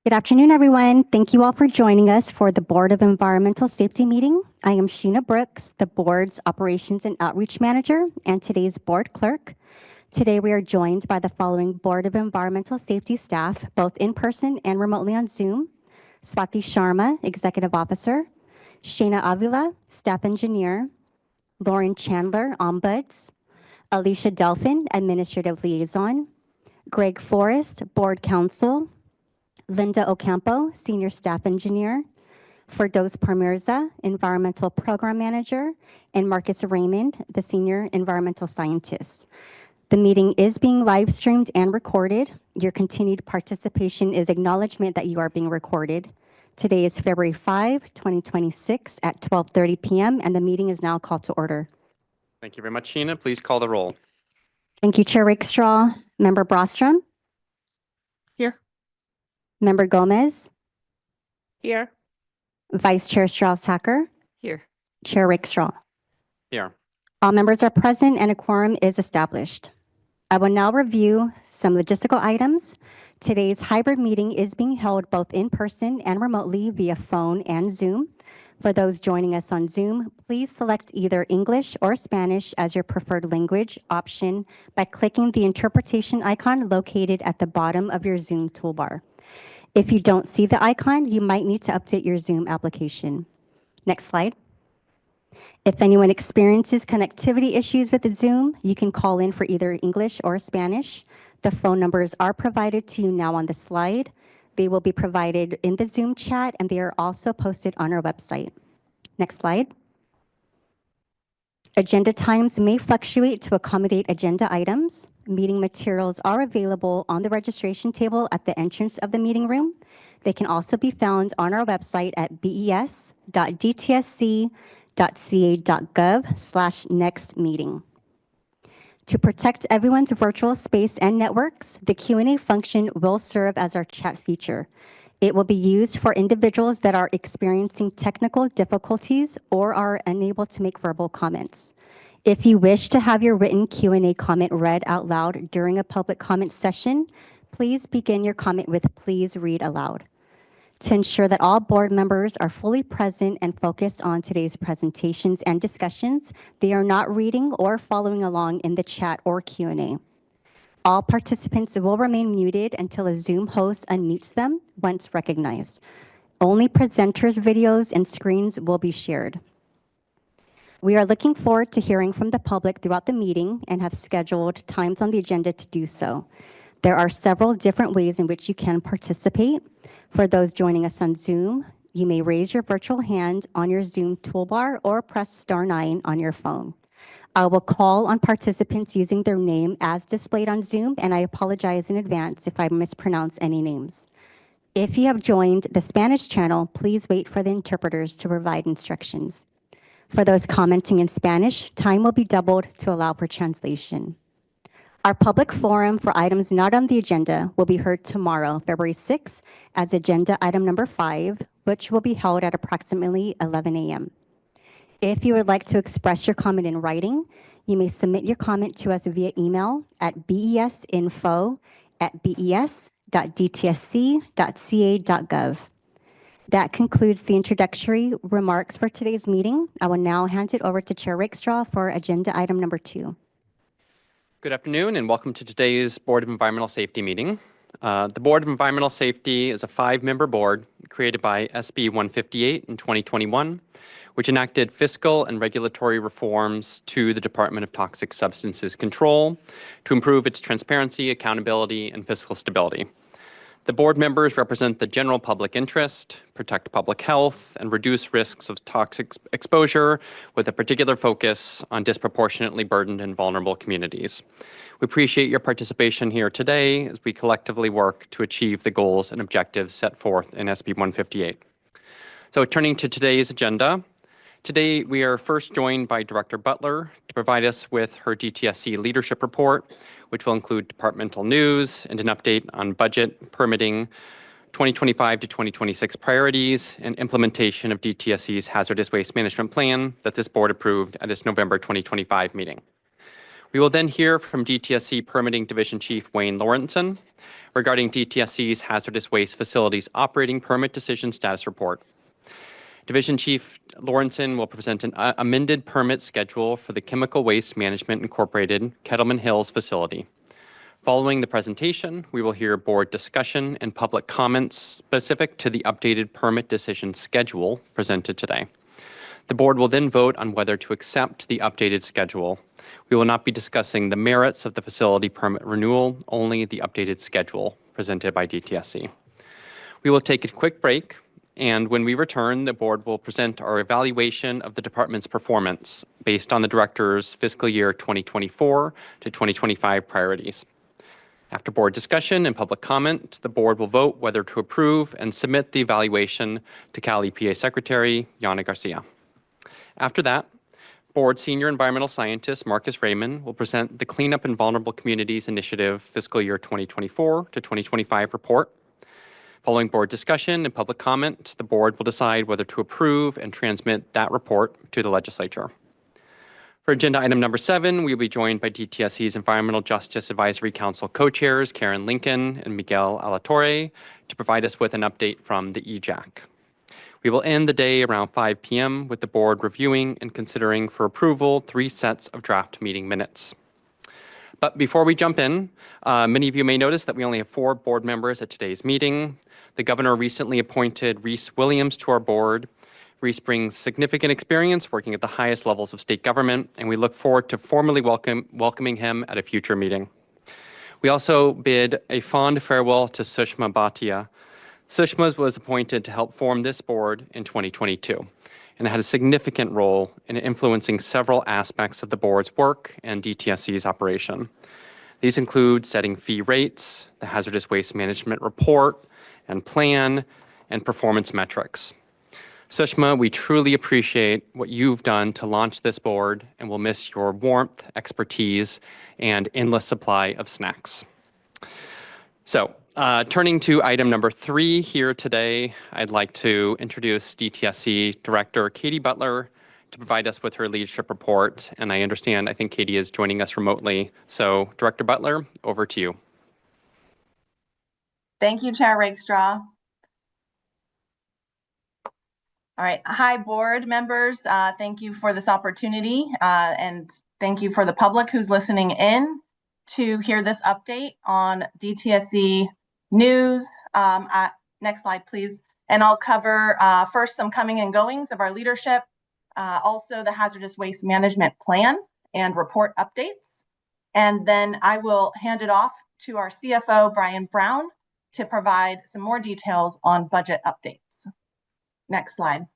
Good afternoon, everyone. Thank you all for joining us for the Board of Environmental Safety meeting. I am Sheena Brooks, the board's Operations and Outreach Manager and today's board clerk. Today, we are joined by the following Board of Environmental Safety staff, both in person and remotely on Zoom. Swati Sharma, Executive Officer. Shana Avila, Staff Engineer. Lauren Chandler, Ombuds. Alicia Delphin, Administrative Liaison. Greg Forrest, Board Counsel. Linda Ocampo, Senior Staff Engineer. Firdos Parmirza, Environmental Program Manager. And Marcus Raymond, the Senior Environmental Scientist. The meeting is being live streamed and recorded. Your continued participation is acknowledgement that you are being recorded. Today is February 5, 2026 at 12:30 p.m. and the meeting is now called to order. Thank you very much, Sheena. Please call the roll. Thank you, Chair Rakestraw. Member Brostrom? Here. Member Gomez? Here. Vice Chair Strauss-Hacker? Here. Chair Rakestraw? Here. All members are present and a quorum is established. I will now review some logistical items. Today's hybrid meeting is being held both in person and remotely via phone and Zoom. For those joining us on Zoom, please select either English or Spanish as your preferred language option by clicking the interpretation icon located at the bottom of your Zoom toolbar. If you don't see the icon, you might need to update your Zoom application. Next slide. If anyone experiences connectivity issues with the Zoom, you can call in for either English or Spanish. The phone numbers are provided to you now on the slide. They will be provided in the Zoom chat and they are also posted on our website. Next slide. Agenda times may fluctuate to accommodate agenda items. Meeting materials are available on the registration table at the entrance of the meeting room. They can also be found on our website at bes.dtsc.ca.gov/nextmeeting. To protect everyone's virtual space and networks, the Q&A function will serve as our chat feature. It will be used for individuals that are experiencing technical difficulties or are unable to make verbal comments. If you wish to have your written Q&A comment read out loud during a public comment session, please begin your comment with "please read aloud." To ensure that all board members are fully present and focused on today's presentations and discussions, they are not reading or following along in the chat or Q&A. All participants will remain muted until a Zoom host unmutes them once recognized. Only presenters' videos and screens will be shared. We are looking forward to hearing from the public throughout the meeting and have scheduled times on the agenda to do so. There are several different ways in which you can participate. For those joining us on Zoom, you may raise your virtual hand on your Zoom toolbar or press *9 on your phone. I will call on participants using their name as displayed on Zoom, and I apologize in advance if I mispronounce any names. If you have joined the Spanish channel, please wait for the interpreters to provide instructions. For those commenting in Spanish, time will be doubled to allow for translation. Our public forum for items not on the agenda will be heard tomorrow, February 6th, as agenda item number 5, which will be held at approximately 11 a.m. If you would like to express your comment in writing, you may submit your comment to us via email at besinfo@bes.dtsc.ca.gov. That concludes the introductory remarks for today's meeting. I will now hand it over to Chair Rakestraw for agenda item number 2. Good afternoon and welcome to today's Board of Environmental Safety meeting. The Board of Environmental Safety is a 5-member board created by SB 158 in 2021, which enacted fiscal and regulatory reforms to the Department of Toxic Substances Control to improve its transparency, accountability, and fiscal stability. The board members represent the general public interest, protect public health, and reduce risks of toxic exposure with a particular focus on disproportionately burdened and vulnerable communities. We appreciate your participation here today as we collectively work to achieve the goals and objectives set forth in SB 158. So turning to today's agenda, today we are first joined by Director Butler to provide us with her DTSC leadership report, which will include departmental news and an update on budget, permitting, 2025 to 2026 priorities, and implementation of DTSC's hazardous waste management plan that this board approved at its November 2025 meeting. We will then hear from DTSC Permitting Division Chief Wayne Lawrenson regarding DTSC's Hazardous Waste Facilities Operating Permit Decision Status Report. Division Chief Lawrenson will present an amended permit schedule for the Chemical Waste Management Incorporated Kettleman Hills facility. Following the presentation, we will hear board discussion and public comments specific to the updated permit decision schedule presented today. The board will then vote on whether to accept the updated schedule. We will not be discussing the merits of the facility permit renewal, only the updated schedule presented by DTSC. We will take a quick break, and when we return, the board will present our evaluation of the department's performance based on the director's fiscal year 2024 to 2025 priorities. After board discussion and public comment, the board will vote whether to approve and submit the evaluation to Cal EPA Secretary Yana Garcia. After that, Board Senior Environmental Scientist Marcus Raymond will present the Cleanup in Vulnerable Communities Initiative Fiscal Year 2024 to 2025 report. Following board discussion and public comment, the board will decide whether to approve and transmit that report to the legislature. For agenda item number 7, we will be joined by DTSC's Environmental Justice Advisory Council co-chairs Karen Lincoln and Miguel Alatorre to provide us with an update from the EJAC. We will end the day around 5 p.m. with the board reviewing and considering for approval 3 sets of draft meeting minutes. But before we jump in, many of you may notice that we only have 4 board members at today's meeting. The governor recently appointed Reese Williams to our board. Reese brings significant experience working at the highest levels of state government, and we look forward to formally welcoming him at a future meeting. We also bid a fond farewell to Sushma Bhatia. Sushma was appointed to help form this board in 2022 and had a significant role in influencing several aspects of the board's work and DTSC's operation. These include setting fee rates, the hazardous waste management report and plan, and performance metrics. Sushma, we truly appreciate what you've done to launch this board, and we'll miss your warmth, expertise, and endless supply of snacks. So, turning to item number 3 here today, I'd like to introduce DTSC Director Katie Butler to provide us with her leadership report. And I think Katie is joining us remotely. So, Director Butler, over to you. Thank you, Chair Rakestraw. All right. Hi, board members. Thank you for this opportunity, and thank you for the public who's listening in to hear this update on DTSC news. Next slide, please. And I'll cover first some coming and goings of our leadership, also the hazardous waste management plan and report updates. And then I will hand it off to our CFO, Brian Brown, to provide some more details on budget updates. Next slide.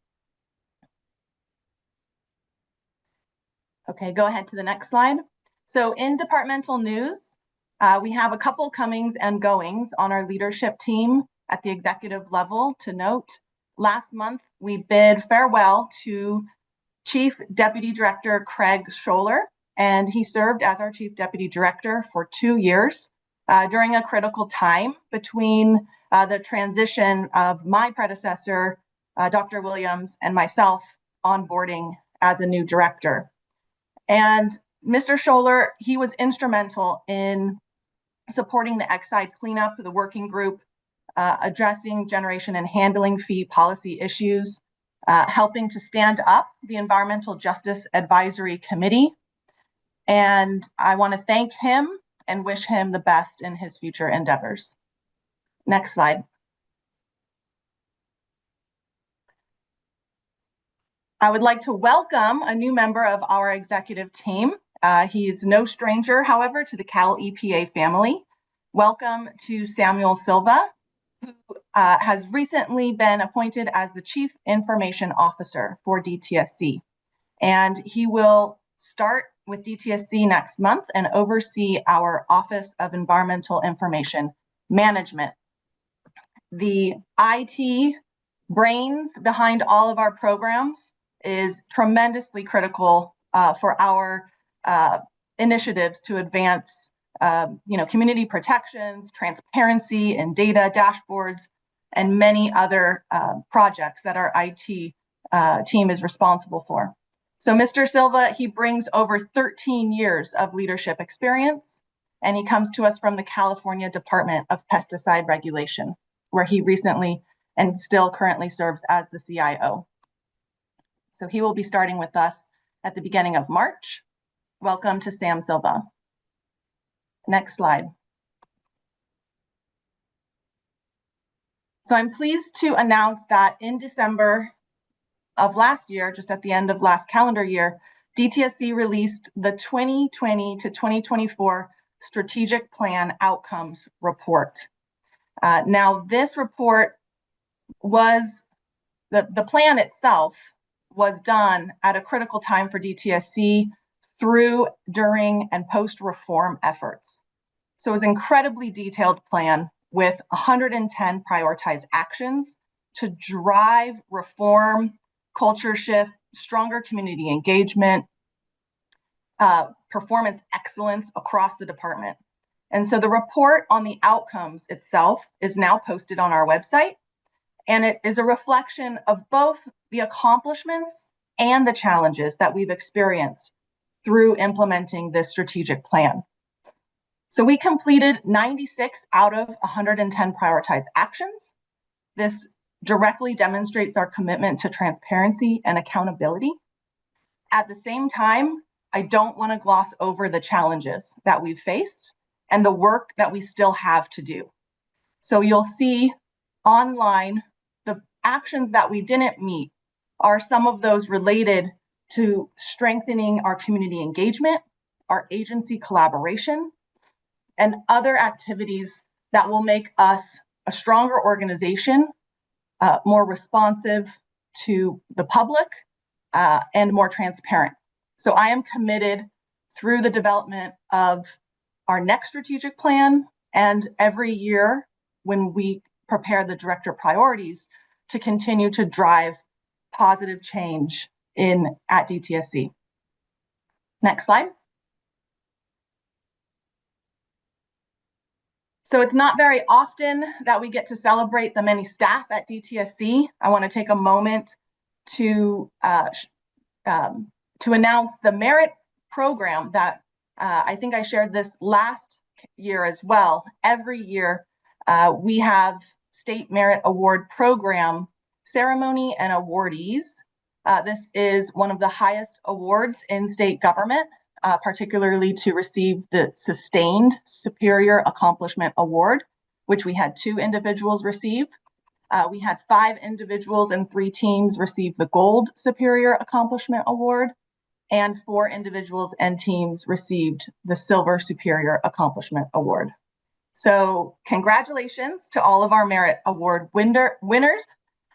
Okay, go ahead to the next slide. So in departmental news, we have a couple comings and goings on our leadership team at the executive level to note. Last month, we bid farewell to Chief Deputy Director Craig Scholler, and he served as our Chief Deputy Director for 2 years during a critical time between the transition of my predecessor, Dr. Williams, and myself onboarding as a new director. And Mr. Scholler, he was instrumental in supporting the Exide cleanup, the working group, addressing generation and handling fee policy issues, helping to stand up the Environmental Justice Advisory Committee. And I want to thank him and wish him the best in his future endeavors. Next slide. I would like to welcome a new member of our executive team. He's no stranger, however, to the Cal EPA family. Welcome to Samuel Silva, who has recently been appointed as the Chief Information Officer for DTSC. And he will start with DTSC next month and oversee our Office of Environmental Information Management. The IT brains behind all of our programs is tremendously critical for our initiatives to advance community protections, transparency and data dashboards, and many other projects that our IT team is responsible for. So Mr. Silva, he brings over 13 years of leadership experience. and he comes to us from the California Department of Pesticide Regulation, where he recently and still currently serves as the CIO. So he will be starting with us at the beginning of March. Welcome to Sam Silva. Next slide. So I'm pleased to announce that in December of last year, just at the end of last calendar year, DTSC released the 2020 to 2024 Strategic Plan Outcomes Report. Now, this report was, the plan itself was done at a critical time for DTSC through, during, and post-reform efforts. So it was an incredibly detailed plan with 110 prioritized actions to drive reform, culture shift, stronger community engagement, performance excellence across the department. And so the report on the outcomes itself is now posted on our website, and it is a reflection of both the accomplishments and the challenges that we've experienced through implementing this strategic plan. So we completed 96 out of 110 prioritized actions. This directly demonstrates our commitment to transparency and accountability. At the same time, I don't want to gloss over the challenges that we've faced and the work that we still have to do. So you'll see online the actions that we didn't meet are some of those related to strengthening our community engagement, our agency collaboration, and other activities that will make us a stronger organization, more responsive to the public, and more transparent. So I am committed through the development of our next strategic plan and every year when we prepare the director priorities to continue to drive positive change at DTSC. Next slide. So it's not very often that we get to celebrate the many staff at DTSC. I want to take a moment to announce the merit program that I think I shared this last year as well. Every year we have State Merit Award Program ceremony and awardees. This is one of the highest awards in state government, particularly to receive the Sustained Superior Accomplishment Award, which we had 2 individuals receive. We had 5 individuals and 3 teams receive the Gold Superior Accomplishment Award, and 4 individuals and teams received the Silver Superior Accomplishment Award. So congratulations to all of our Merit Award winners.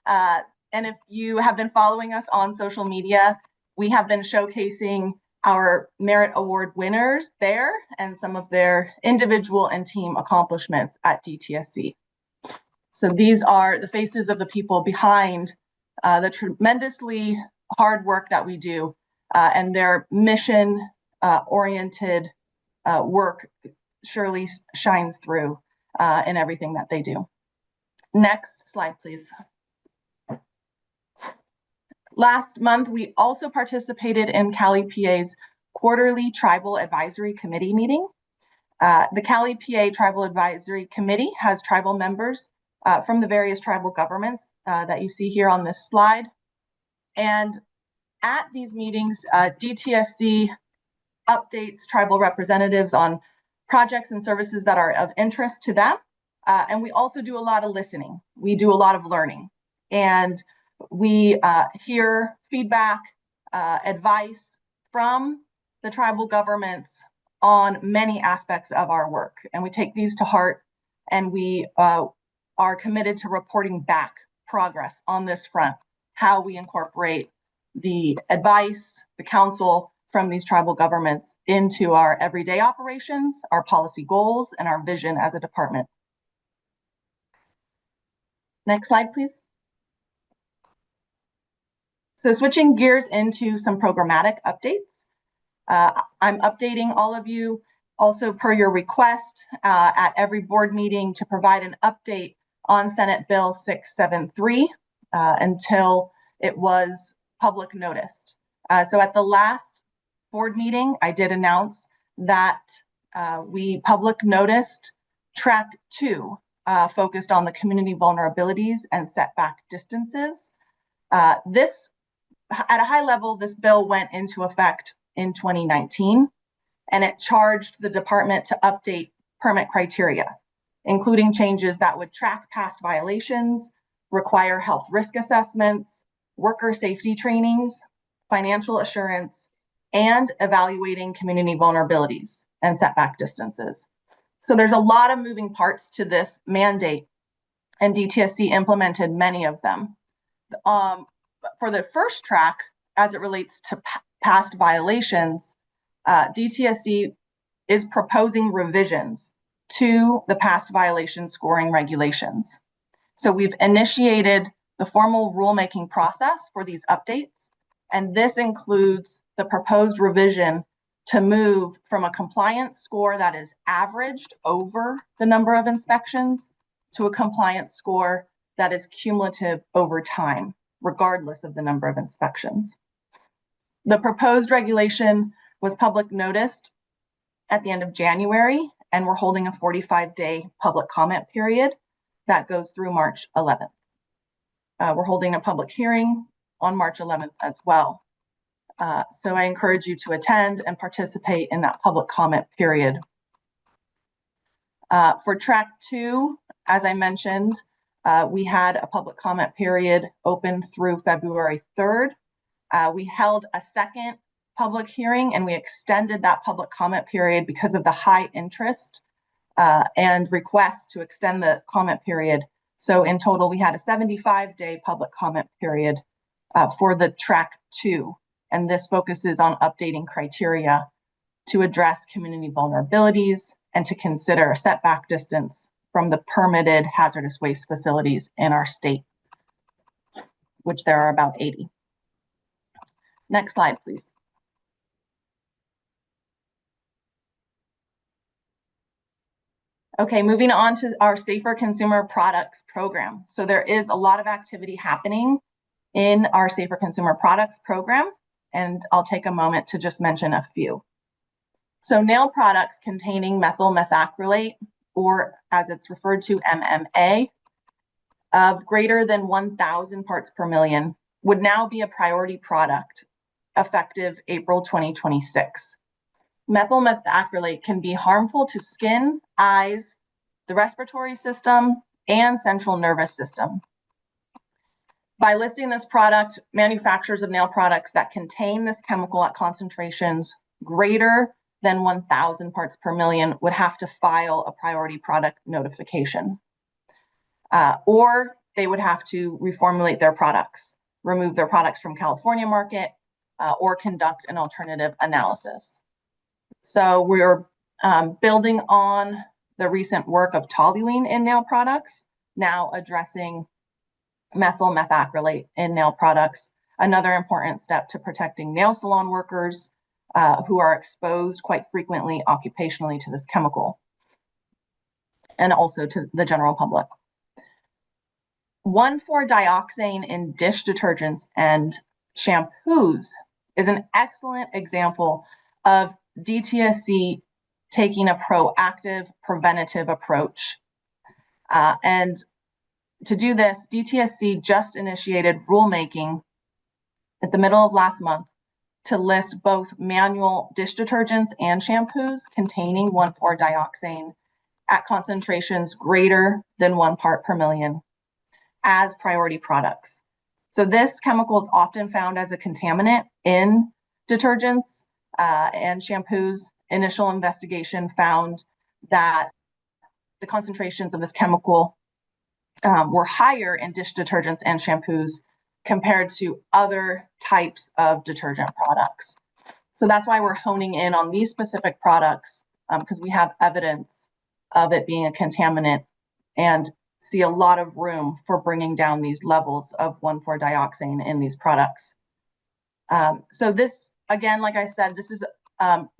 And if you have been following us on social media, we have been showcasing our Merit Award winners there and some of their individual and team accomplishments at DTSC. So these are the faces of the people behind the tremendously hard work that we do, and their mission-oriented work surely shines through in everything that they do. Next slide, please. Last month, we also participated in Cali PA's quarterly Tribal Advisory Committee meeting. The Cali PA Tribal Advisory Committee has tribal members from the various tribal governments that you see here on this slide. And at these meetings, DTSC updates tribal representatives on projects and services that are of interest to them. And we also do a lot of listening. We do a lot of learning. And we hear feedback, advice from the tribal governments on many aspects of our work. And we take these to heart, and we are committed to reporting back progress on this front, how we incorporate the advice, the counsel from these tribal governments into our everyday operations, our policy goals, and our vision as a department. Next slide, please. So switching gears into some programmatic updates. I'm updating all of you also per your request at every board meeting to provide an update on Senate Bill 673 until it was public noticed. So at the last board meeting, I did announce that we public noticed track 2, focused on the community vulnerabilities and setback distances. This, at a high level, this bill went into effect in 2019, and it charged the department to update permit criteria, including changes that would track past violations, require health risk assessments, worker safety trainings, financial assurance, and evaluating community vulnerabilities and setback distances. So there's a lot of moving parts to this mandate, and DTSC implemented many of them. For the first track, as it relates to past violations, DTSC is proposing revisions to the past violation scoring regulations. So we've initiated the formal rulemaking process for these updates, and this includes the proposed revision to move from a compliance score that is averaged over the number of inspections to a compliance score that is cumulative over time, regardless of the number of inspections. The proposed regulation was public noticed at the end of January, and we're holding a 45-day public comment period that goes through March 11th. We're holding a public hearing on March 11th as well. So I encourage you to attend and participate in that public comment period. For track 2, as I mentioned, we had a public comment period open through February 3rd. We held a second public hearing, and we extended that public comment period because of the high interest and request to extend the comment period. So in total, we had a 75-day public comment period for the track 2. And this focuses on updating criteria to address community vulnerabilities and to consider a setback distance from the permitted hazardous waste facilities in our state, which there are about 80. Next slide, please. Okay, moving on to our Safer Consumer Products program. So there is a lot of activity happening in our Safer Consumer Products program, and I'll take a moment to just mention a few. So nail products containing methyl methacrylate, or as it's referred to, MMA, of greater than 1,000 parts per million would now be a priority product effective April 2026. Methyl methacrylate can be harmful to skin, eyes, the respiratory system, and central nervous system. By listing this product, manufacturers of nail products that contain this chemical at concentrations greater than 1,000 parts per million would have to file a priority product notification. Or they would have to reformulate their products, remove their products from California market, or conduct an alternative analysis. So we're building on the recent work of toluene in nail products, now addressing methyl methacrylate in nail products, another important step to protecting nail salon workers who are exposed quite frequently occupationally to this chemical, and also to the general public. 1,4-dioxane in dish detergents and shampoos is an excellent example of DTSC taking a proactive, preventative approach. And to do this, DTSC just initiated rulemaking at the middle of last month to list both manual dish detergents and shampoos containing 1,4-dioxane at concentrations greater than 1 part per million as priority products. So this chemical is often found as a contaminant in detergents and shampoos. Initial investigation found that the concentrations of this chemical were higher in dish detergents and shampoos compared to other types of detergent products. So that's why we're honing in on these specific products, because we have evidence of it being a contaminant and see a lot of room for bringing down these levels of 1,4-dioxane in these products. So this, again, like I said, this is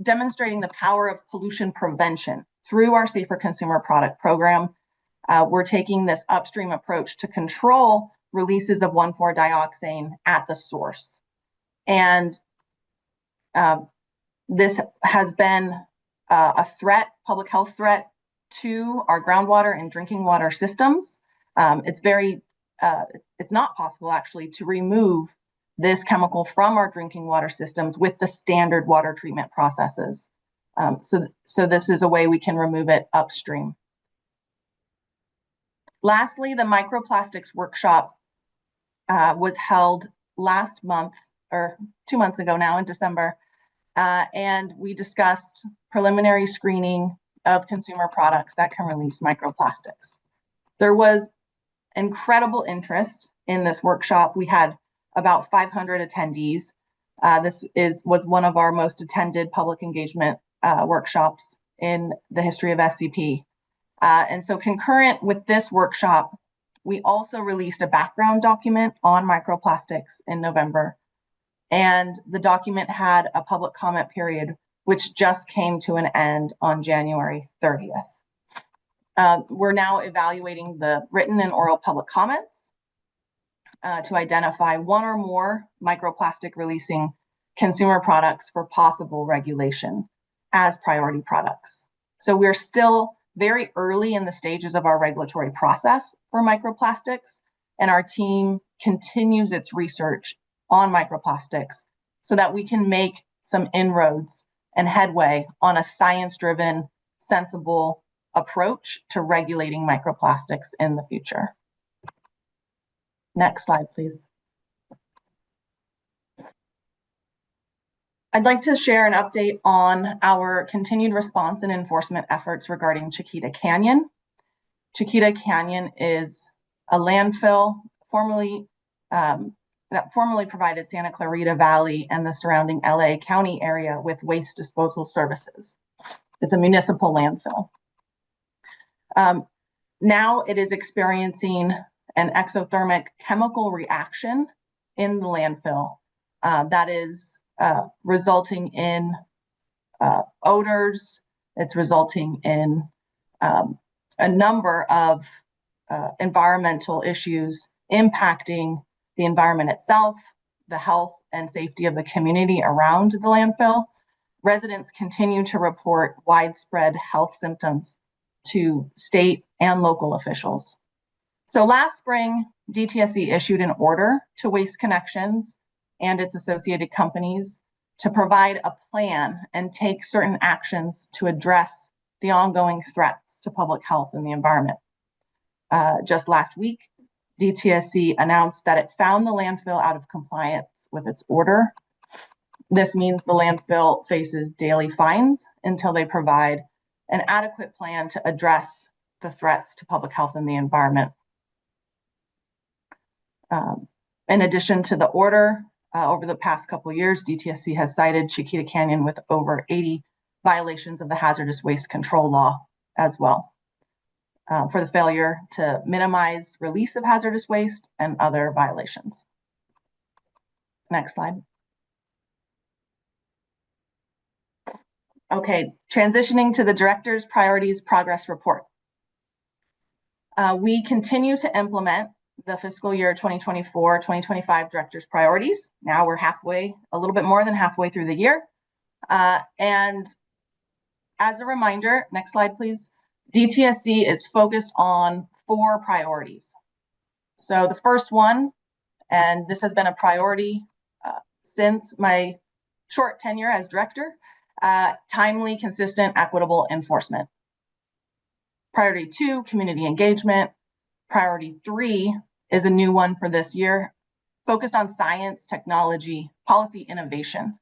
demonstrating the power of pollution prevention through our Safer Consumer Product program. We're taking this upstream approach to control releases of 1,4-dioxane at the source. And this has been a threat, public health threat to our groundwater and drinking water systems. It's not possible actually to remove this chemical from our drinking water systems with the standard water treatment processes. So this is a way we can remove it upstream. Lastly, the microplastics workshop was held last month, or 2 months ago now in December, and we discussed preliminary screening of consumer products that can release microplastics. There was incredible interest in this workshop. We had about 500 attendees. This was one of our most attended public engagement workshops in the history of SCP. And so concurrent with this workshop, we also released a background document on microplastics in November. And the document had a public comment period, which just came to an end on January 30th. We're now evaluating the written and oral public comments to identify one or more microplastic releasing consumer products for possible regulation as priority products. So we're still very early in the stages of our regulatory process for microplastics, and our team continues its research on microplastics so that we can make some inroads and headway on a science-driven, sensible approach to regulating microplastics in the future. Next slide, please. I'd like to share an update on our continued response and enforcement efforts regarding Chiquita Canyon. Chiquita Canyon is a landfill that formerly provided Santa Clarita Valley and the surrounding LA County area with waste disposal services. It's a municipal landfill. Now it is experiencing an exothermic chemical reaction in the landfill that is resulting in odors. It's resulting in a number of environmental issues impacting the environment itself, the health and safety of the community around the landfill. Residents continue to report widespread health symptoms to state and local officials. So last spring, DTSC issued an order to Waste Connections and its associated companies to provide a plan and take certain actions to address the ongoing threats to public health and the environment. Just last week, DTSC announced that it found the landfill out of compliance with its order. This means the landfill faces daily fines until they provide an adequate plan to address the threats to public health and the environment. In addition to the order, over the past couple of years, DTSC has cited Chiquita Canyon with over 80 violations of the hazardous waste control law as well, for the failure to minimize release of hazardous waste and other violations. Next slide. Okay, transitioning to the Director's Priorities Progress Report. We continue to implement the fiscal year 2024-2025 Director's Priorities. Now we're a little bit more than halfway through the year. And as a reminder, next slide, please. DTSC is focused on 4 priorities. So the first one, and this has been a priority since my short tenure as director, timely, consistent, equitable enforcement. Priority 2, community engagement. Priority 3 is a new one for this year, focused on science, technology, policy innovation.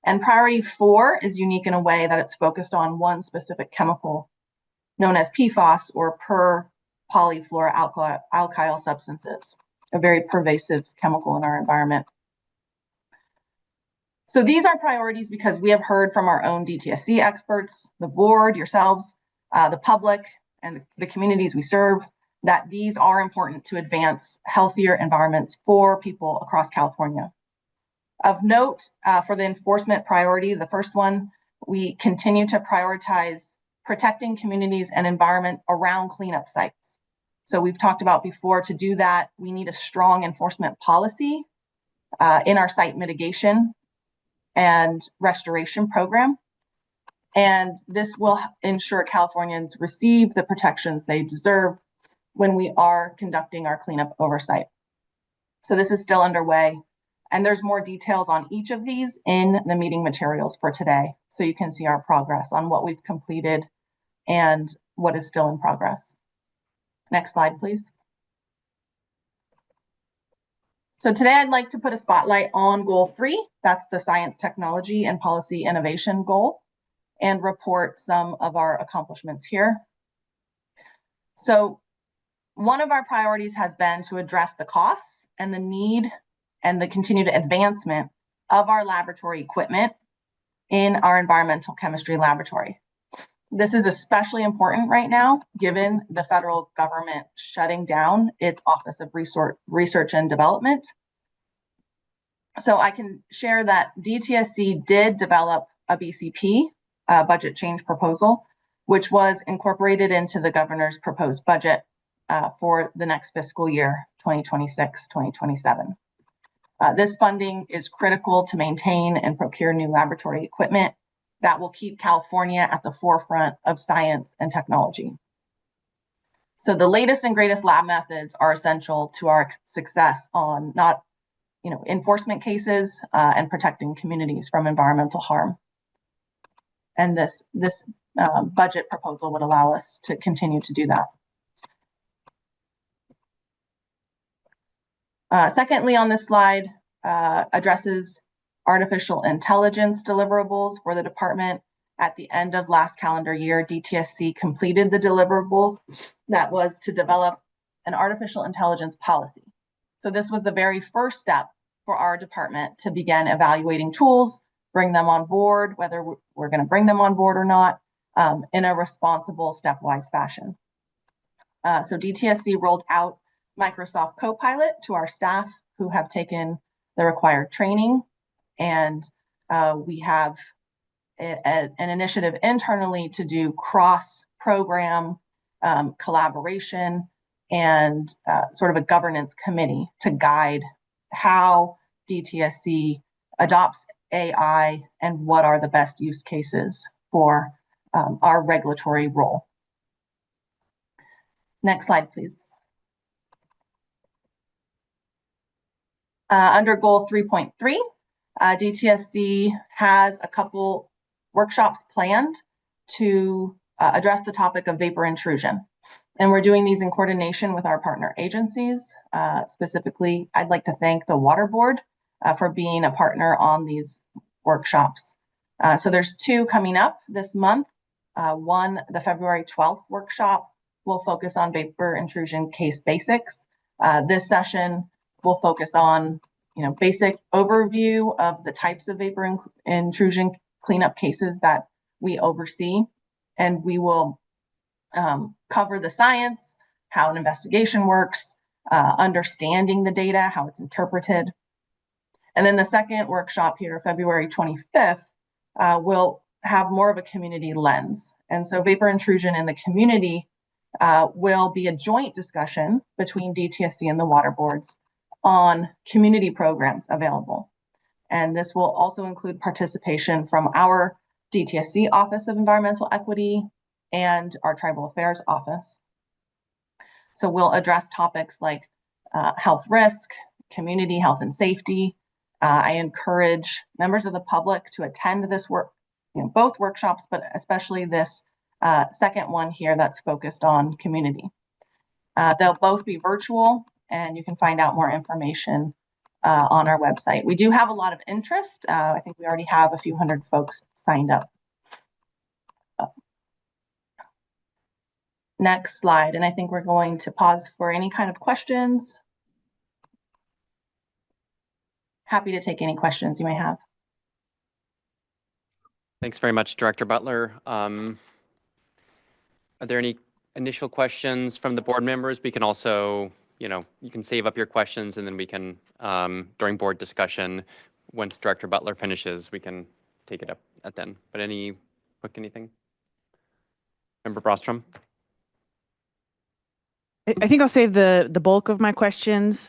And priority 4 is unique in a way that it's focused on one specific chemical known as PFAS, or per polyfluoroalkyl substances, a very pervasive chemical in our environment. So these are priorities because we have heard from our own DTSC experts, the board, yourselves, the public, and the communities we serve, that these are important to advance healthier environments for people across California. Of note, for the enforcement priority, the first one, we continue to prioritize protecting communities and environment around cleanup sites. So we've talked about before, to do that, we need a strong enforcement policy in our site mitigation and restoration program. And this will ensure Californians receive the protections they deserve when we are conducting our cleanup oversight. So this is still underway, and there's more details on each of these in the meeting materials for today, so you can see our progress on what we've completed and what is still in progress. Next slide, please. So today I'd like to put a spotlight on goal 3, that's the science, technology, and policy innovation goal, and report some of our accomplishments here. So one of our priorities has been to address the costs and the need and the continued advancement of our laboratory equipment in our environmental chemistry laboratory. This is especially important right now, given the federal government shutting down its Office of Research and Development. So I can share that DTSC did develop a BCP, budget change proposal, which was incorporated into the governor's proposed budget for the next fiscal year, 2026-2027. This funding is critical to maintain and procure new laboratory equipment that will keep California at the forefront of science and technology. So the latest and greatest lab methods are essential to our success on enforcement cases and protecting communities from environmental harm. And this budget proposal would allow us to continue to do that. Secondly, on this slide, addresses artificial intelligence deliverables for the department. At the end of last calendar year, DTSC completed the deliverable that was to develop an artificial intelligence policy. So this was the very first step for our department to begin evaluating tools, bring them on board, whether we're going to bring them on board or not, in a responsible stepwise fashion. So DTSC rolled out Microsoft Copilot to our staff who have taken the required training, and we have an initiative internally to do cross-program collaboration and sort of a governance committee to guide how DTSC adopts AI and what are the best use cases for our regulatory role. Next slide, please. Under goal 3.3, DTSC has a couple workshops planned to address the topic of vapor intrusion. And we're doing these in coordination with our partner agencies. Specifically, I'd like to thank the Water Board for being a partner on these workshops. So there's 2 coming up this month. One, the February 12th workshop, will focus on vapor intrusion case basics. This session will focus on basic overview of the types of vapor intrusion cleanup cases that we oversee. And we will cover the science, how an investigation works, understanding the data, how it's interpreted. And then the second workshop here, February 25th, will have more of a community lens. And so vapor intrusion in the community will be a joint discussion between DTSC and the water boards on community programs available. And this will also include participation from our DTSC Office of Environmental Equity and our Tribal Affairs Office. So we'll address topics like health risk, community health and safety. I encourage members of the public to attend this both workshops, but especially this second one here that's focused on community. They'll both be virtual, and you can find out more information on our website. We do have a lot of interest. I think we already have a few hundred folks signed up. Next slide, and I think we're going to pause for any kind of questions. Happy to take any questions you may have. Thanks very much, Director Butler. Are there any initial questions from the board members? We can also, you can save up your questions and then we can, during board discussion, once Director Butler finishes, we can take it up at then. But anything? Member Brostrom? I think I'll save the bulk of my questions,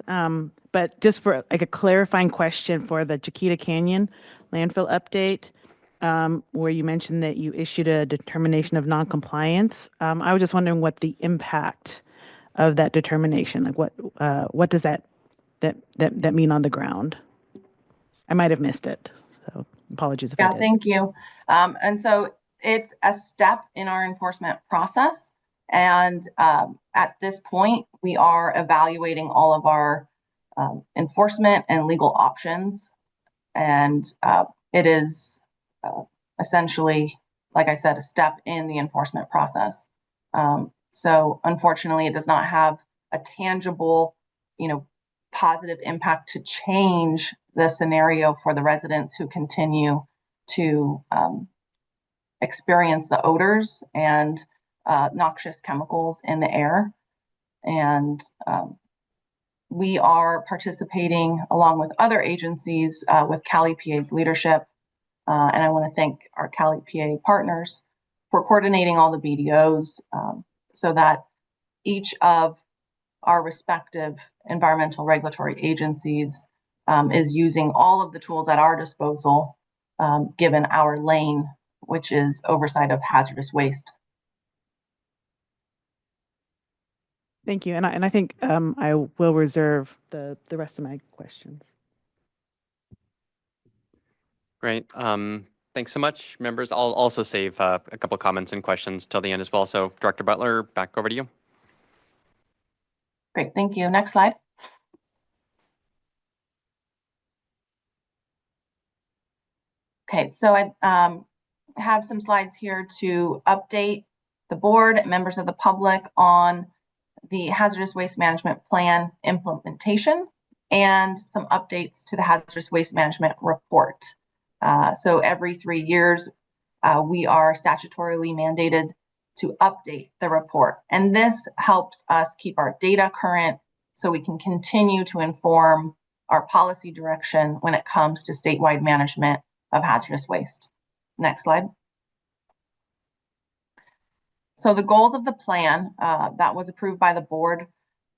but just for like a clarifying question for the Chiquita Canyon landfill update. where you mentioned that you issued a determination of noncompliance. I was just wondering what the impact of that determination, like what does that mean on the ground? I might have missed it, so apologies if I Yeah, did. thank you. And so it's a step in our enforcement process. And at this point, we are evaluating all of our enforcement and legal options. And it is essentially, like I said, a step in the enforcement process. So unfortunately, it does not have a tangible, positive impact to change the scenario for the residents who continue to experience the odors and noxious chemicals in the air. And we are participating along with other agencies with Cali PA's leadership. And I want to thank our Cali PA partners for coordinating all the BDOs so that each of our respective environmental regulatory agencies is using all of the tools at our disposal, given our lane, which is oversight of hazardous waste. Thank you, and I think I will reserve the rest of my questions. Great. Thanks so much, members. I'll also save a couple comments and questions till the end as well. So Director Butler, back over to you. Great, thank you. Next slide. Okay, so I have some slides here to update the board, members of the public on the hazardous waste management plan implementation and some updates to the hazardous waste management report. So every 3 years, we are statutorily mandated to update the report. And this helps us keep our data current so we can continue to inform our policy direction when it comes to statewide management of hazardous waste. Next slide. So the goals of the plan that was approved by the board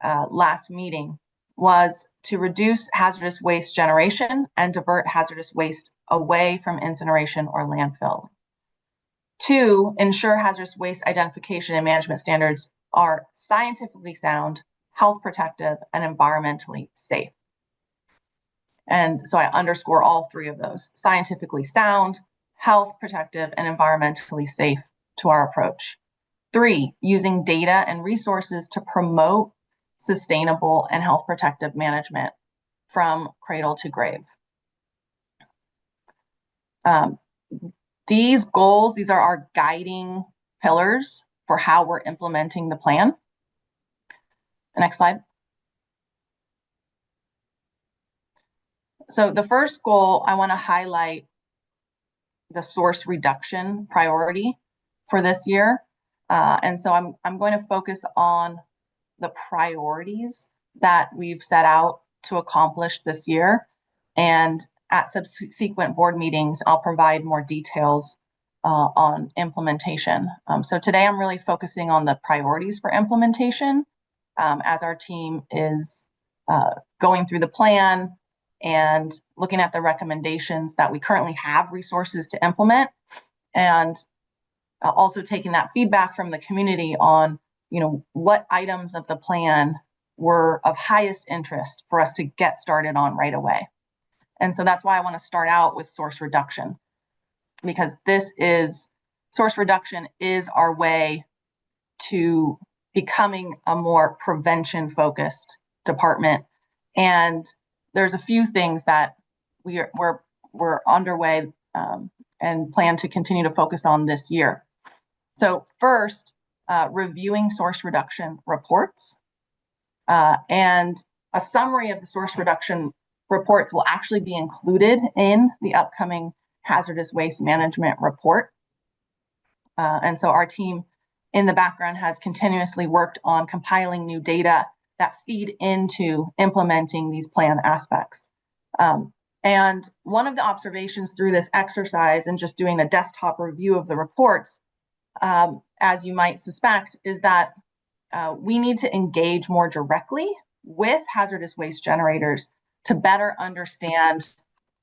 last meeting was to reduce hazardous waste generation and divert hazardous waste away from incineration or landfill. 2, ensure hazardous waste identification and management standards are scientifically sound, health protective, and environmentally safe. And so I underscore all 3 of those: scientifically sound, health protective, and environmentally safe to our approach. 3, using data and resources to promote sustainable and health protective management from cradle to grave. These goals, these are our guiding pillars for how we're implementing the plan. Next slide. So the first goal, I want to highlight the source reduction priority for this year. And so I'm going to focus on the priorities that we've set out to accomplish this year. And at subsequent board meetings, I'll provide more details on implementation. So today I'm really focusing on the priorities for implementation as our team is going through the plan and looking at the recommendations that we currently have resources to implement, and also taking that feedback from the community on what items of the plan were of highest interest for us to get started on right away. And so that's why I want to start out with source reduction, because source reduction is our way to becoming a more prevention focused department. And there's a few things that we're underway and plan to continue to focus on this year. So first, reviewing source reduction reports, and a summary of the source reduction reports will actually be included in the upcoming hazardous waste management report. And so our team in the background has continuously worked on compiling new data that feed into implementing these plan aspects. And one of the observations through this exercise and just doing a desktop review of the reports, as you might suspect, is that we need to engage more directly with hazardous waste generators to better understand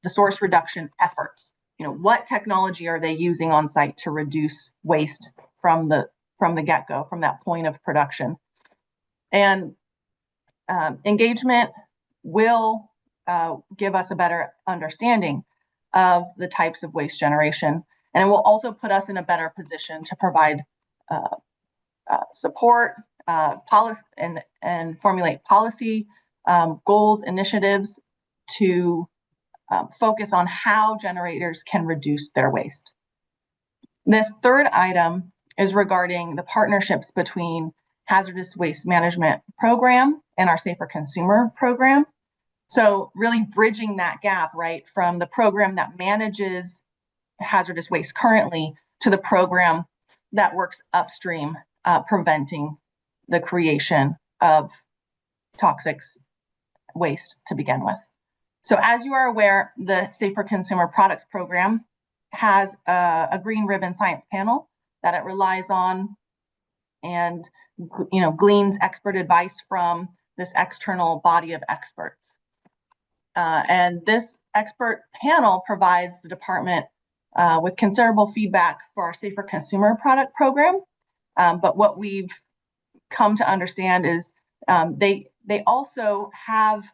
the source reduction efforts what technology are they using on site to reduce waste from the get-go, from that point of production. And engagement will give us a better understanding of the types of waste generation, and it will also put us in a better position to provide support, policy, and formulate policy goals, initiatives to focus on how generators can reduce their waste. This third item is regarding the partnerships between Hazardous Waste Management Program and our Safer Consumer Program. So really bridging that gap, right, from the program that manages hazardous waste currently to the program that works upstream, preventing the creation of toxic waste to begin with. So as you are aware, the Safer Consumer Products Program has a green ribbon science panel that it relies on and gleans expert advice from this external body of experts. And this expert panel provides the department with considerable feedback for our Safer Consumer Product Program. But what we've come to understand is they also have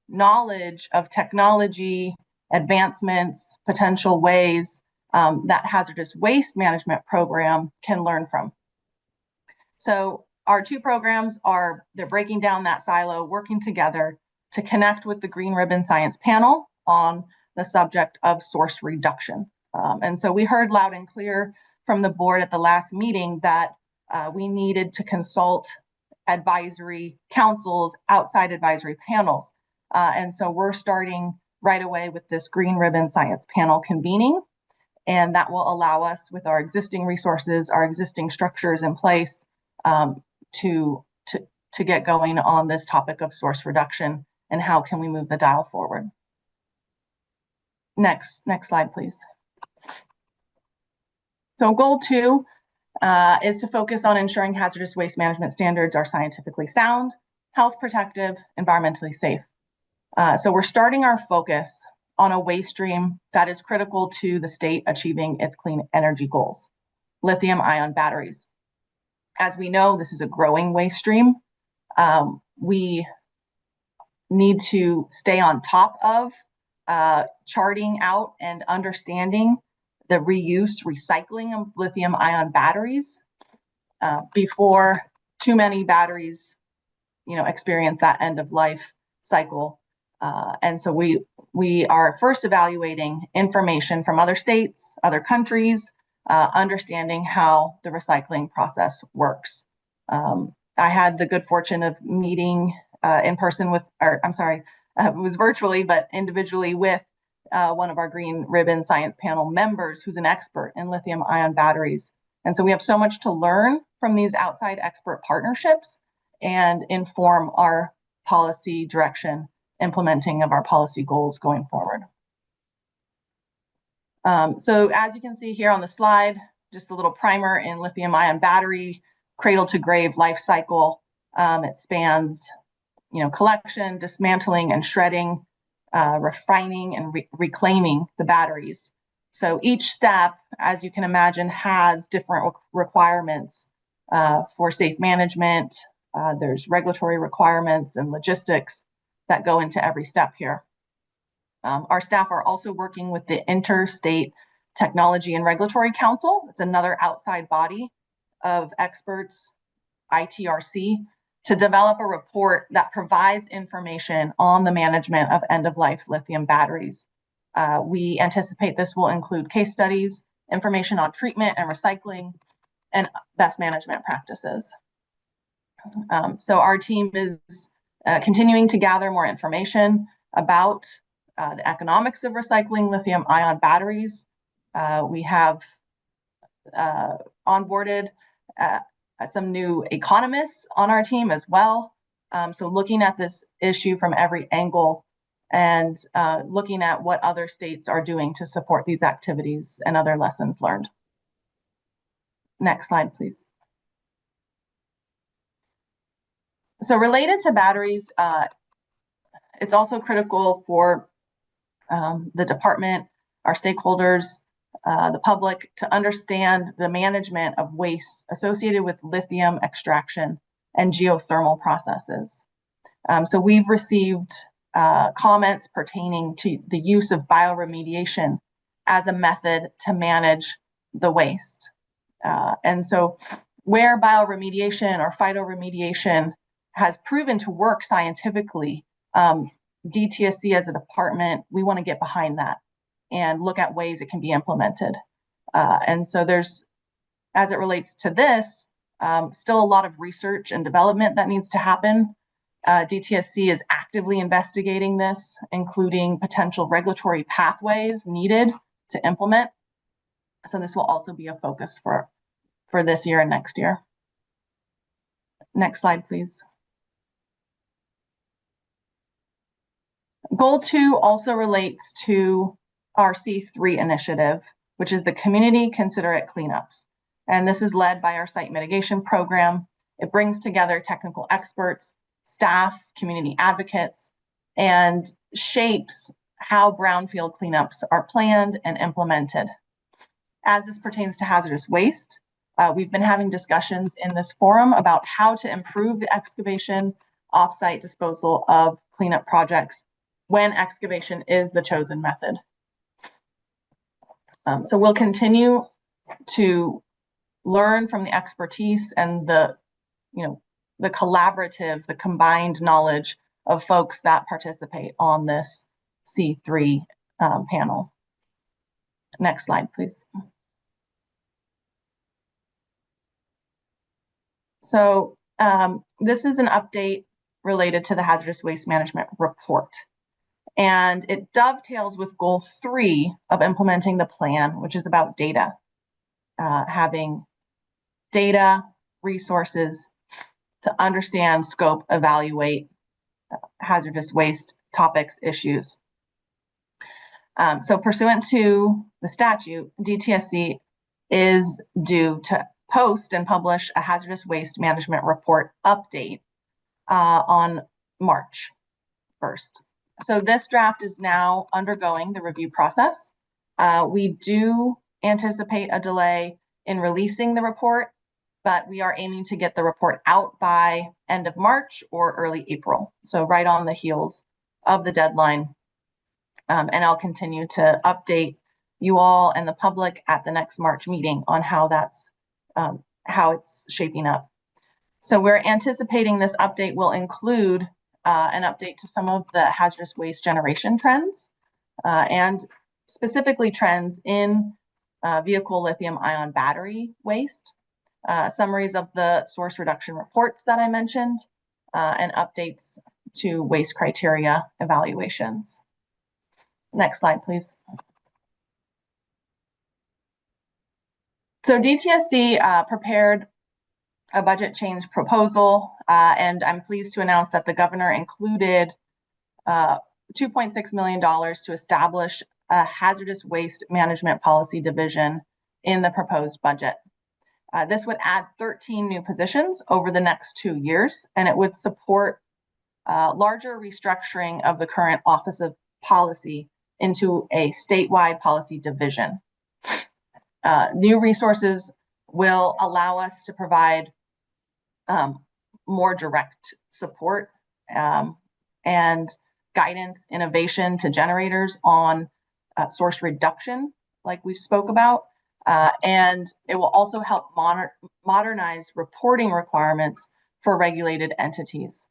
knowledge of technology advancements, potential ways that hazardous waste management program can learn from. So our two programs they're breaking down that silo, working together to connect with the Green Ribbon Science Panel on the subject of source reduction. And so we heard loud and clear from the board at the last meeting that we needed to consult advisory councils, outside advisory panels. And so we're starting right away with this Green Ribbon Science Panel convening, and that will allow us, with our existing resources, our existing structures in place, to get going on this topic of source reduction and how can we move the dial forward. Next slide, please. So goal 2 is to focus on ensuring hazardous waste management standards are scientifically sound, health protective, environmentally safe. So we're starting our focus on a waste stream that is critical to the state achieving its clean energy goals, lithium-ion batteries. As we know, this is a growing waste stream. We need to stay on top of charting out and understanding the reuse, recycling of lithium-ion batteries before too many batteries, experience that end of life cycle. And so we are first evaluating information from other states, other countries, understanding how the recycling process works. I had the good fortune of meeting in person with, it was virtually, but individually with one of our Green Ribbon Science Panel members who's an expert in lithium-ion batteries. And so we have so much to learn from these outside expert partnerships and inform our policy direction, implementing of our policy goals going forward. So as you can see here on the slide, just a little primer in lithium-ion battery, cradle to grave life cycle. It spans, collection, dismantling, and shredding, refining, and reclaiming the batteries. So each step, as you can imagine, has different requirements for safe management. There's regulatory requirements and logistics that go into every step here. Our staff are also working with the Interstate Technology and Regulatory Council. It's another outside body of experts, ITRC, to develop a report that provides information on the management of end-of-life lithium batteries. We anticipate this will include case studies, information on treatment and recycling, and best management practices. So our team is continuing to gather more information about the economics of recycling lithium-ion batteries. We have onboarded some new economists on our team as well. So looking at this issue from every angle and looking at what other states are doing to support these activities and other lessons learned. Next slide, please. So related to batteries, it's also critical for the department, our stakeholders, the public, to understand the management of waste associated with lithium extraction and geothermal processes. So we've received comments pertaining to the use of bioremediation as a method to manage the waste. And so where bioremediation or phytoremediation has proven to work scientifically, DTSC as a department, we want to get behind that and look at ways it can be implemented. And so there's, as it relates to this, still a lot of research and development that needs to happen. DTSC is actively investigating this, including potential regulatory pathways needed to implement. So this will also be a focus for this year and next year. Next slide, please. Goal 2 also relates to our C3 initiative, which is the Community Considerate Cleanups. And this is led by our site mitigation program. It brings together technical experts, staff, community advocates, and shapes how brownfield cleanups are planned and implemented. As this pertains to hazardous waste, we've been having discussions in this forum about how to improve the excavation, offsite disposal of cleanup projects when excavation is the chosen method. So we'll continue to learn from the expertise and the collaborative, the combined knowledge of folks that participate on this C3 panel. Next slide, please. So this is an update related to the hazardous waste management report. And it dovetails with goal 3 of implementing the plan, which is about data, having data, resources to understand, scope, evaluate hazardous waste topics, issues. So pursuant to the statute, DTSC is due to post and publish a hazardous waste management report update on March 1st. So this draft is now undergoing the review process. We do anticipate a delay in releasing the report, but we are aiming to get the report out by end of March or early April. So right on the heels of the deadline. And I'll continue to update you all and the public at the next March meeting on how that's how it's shaping up. So we're anticipating this update will include an update to some of the hazardous waste generation trends and specifically trends in vehicle lithium-ion battery waste, summaries of the source reduction reports that I mentioned, and updates to waste criteria evaluations. Next slide, please. So DTSC prepared a budget change proposal, and I'm pleased to announce that the governor included $2.6 million to establish a hazardous waste management policy division in the proposed budget. This would add 13 new positions over the next 2 years, and it would support larger restructuring of the current Office of Policy into a statewide policy division. New resources will allow us to provide more direct support and guidance, innovation to generators on source reduction, like we spoke about, and it will also help modernize reporting requirements for regulated entities.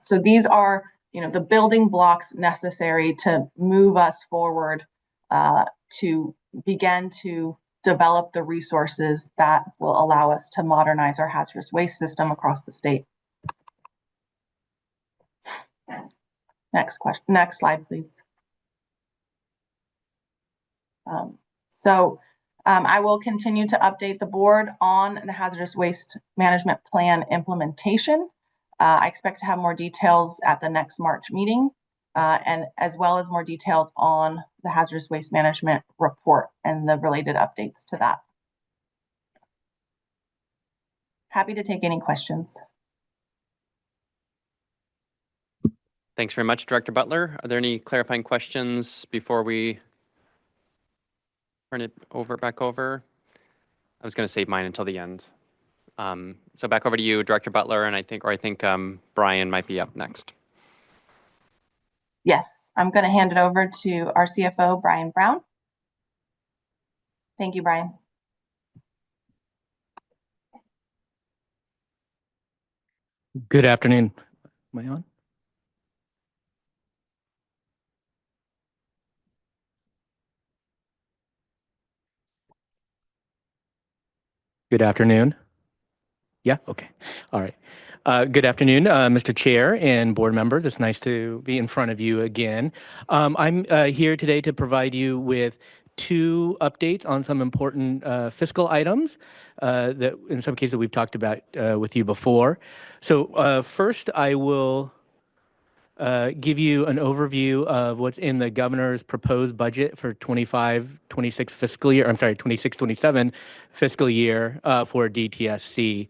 So these are, the building blocks necessary to move us forward to begin to develop the resources that will allow us to modernize our hazardous waste system across the state. Next slide, please. I will continue to update the board on the hazardous waste management plan implementation. I expect to have more details at the next March meeting, and as well as more details on the hazardous waste management report and the related updates to that. Happy to take any questions. Thanks very much, Director Butler. Are there any clarifying questions before we turn it back over. I was going to save mine until the end. So back over to you, Director Butler, and I think Brian might be up next. Yes, I'm going to hand it over to our CFO, Brian Brown. Thank you, Brian. Good afternoon. Am I on? Good afternoon. Yeah, okay. All right. Good afternoon, Mr. Chair and board members. It's nice to be in front of you again. I'm here today to provide you with 2 updates on some important fiscal items that in some cases we've talked about with you before. So first, I will give you an overview of what's in the governor's proposed budget for 25-26 fiscal year. I'm sorry, 26-27 fiscal year for DTSC.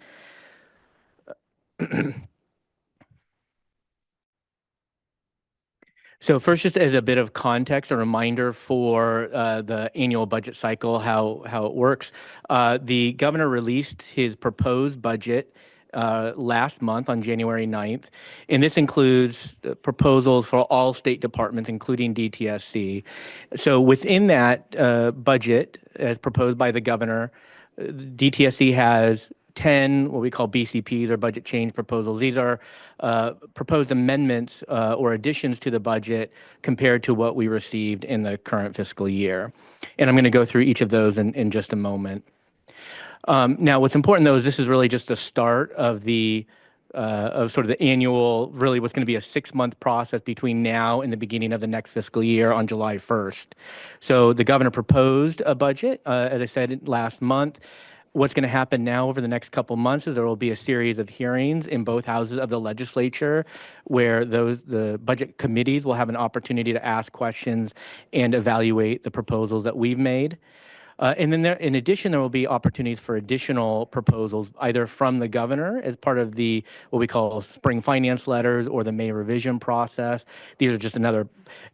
So first, just as a bit of context, a reminder for the annual budget cycle, how it works. The governor released his proposed budget last month on January 9th, and this includes proposals for all state departments, including DTSC. So within that budget, as proposed by the governor, DTSC has 10 what we call BCPs or budget change proposals. These are proposed amendments or additions to the budget compared to what we received in the current fiscal year. And I'm going to go through each of those in just a moment. Now, what's important, though, is this is really just the start of of sort of the annual, really what's going to be a 6-month process between now and the beginning of the next fiscal year on July 1st. So the governor proposed a budget, as I said, last month. What's going to happen now over the next couple months is there will be a series of hearings in both houses of the legislature where the budget committees will have an opportunity to ask questions and evaluate the proposals that we've made. And then in addition, there will be opportunities for additional proposals, either from the governor as part of what we call spring finance letters or the May revision process. These are just another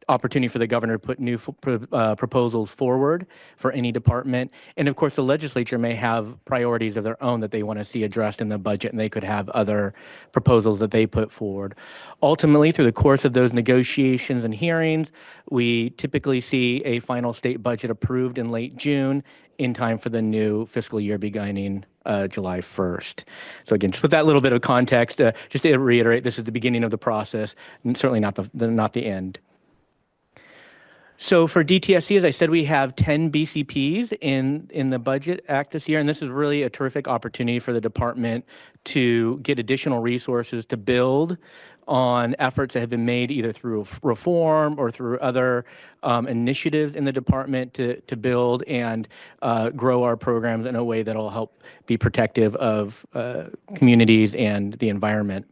opportunity for the governor to put new proposals forward for any department. And of course, the legislature may have priorities of their own that they want to see addressed in the budget, and they could have other proposals that they put forward. Ultimately, through the course of those negotiations and hearings, we typically see a final state budget approved in late June in time for the new fiscal year beginning July 1st. So again, just with that little bit of context, just to reiterate, this is the beginning of the process, and certainly not the end. So for DTSC, as I said, we have 10 BCPs in the Budget Act this year, and this is really a terrific opportunity for the department to get additional resources to build on efforts that have been made either through reform or through other initiatives in the department to build and grow our programs in a way that will help be protective of communities and the environment.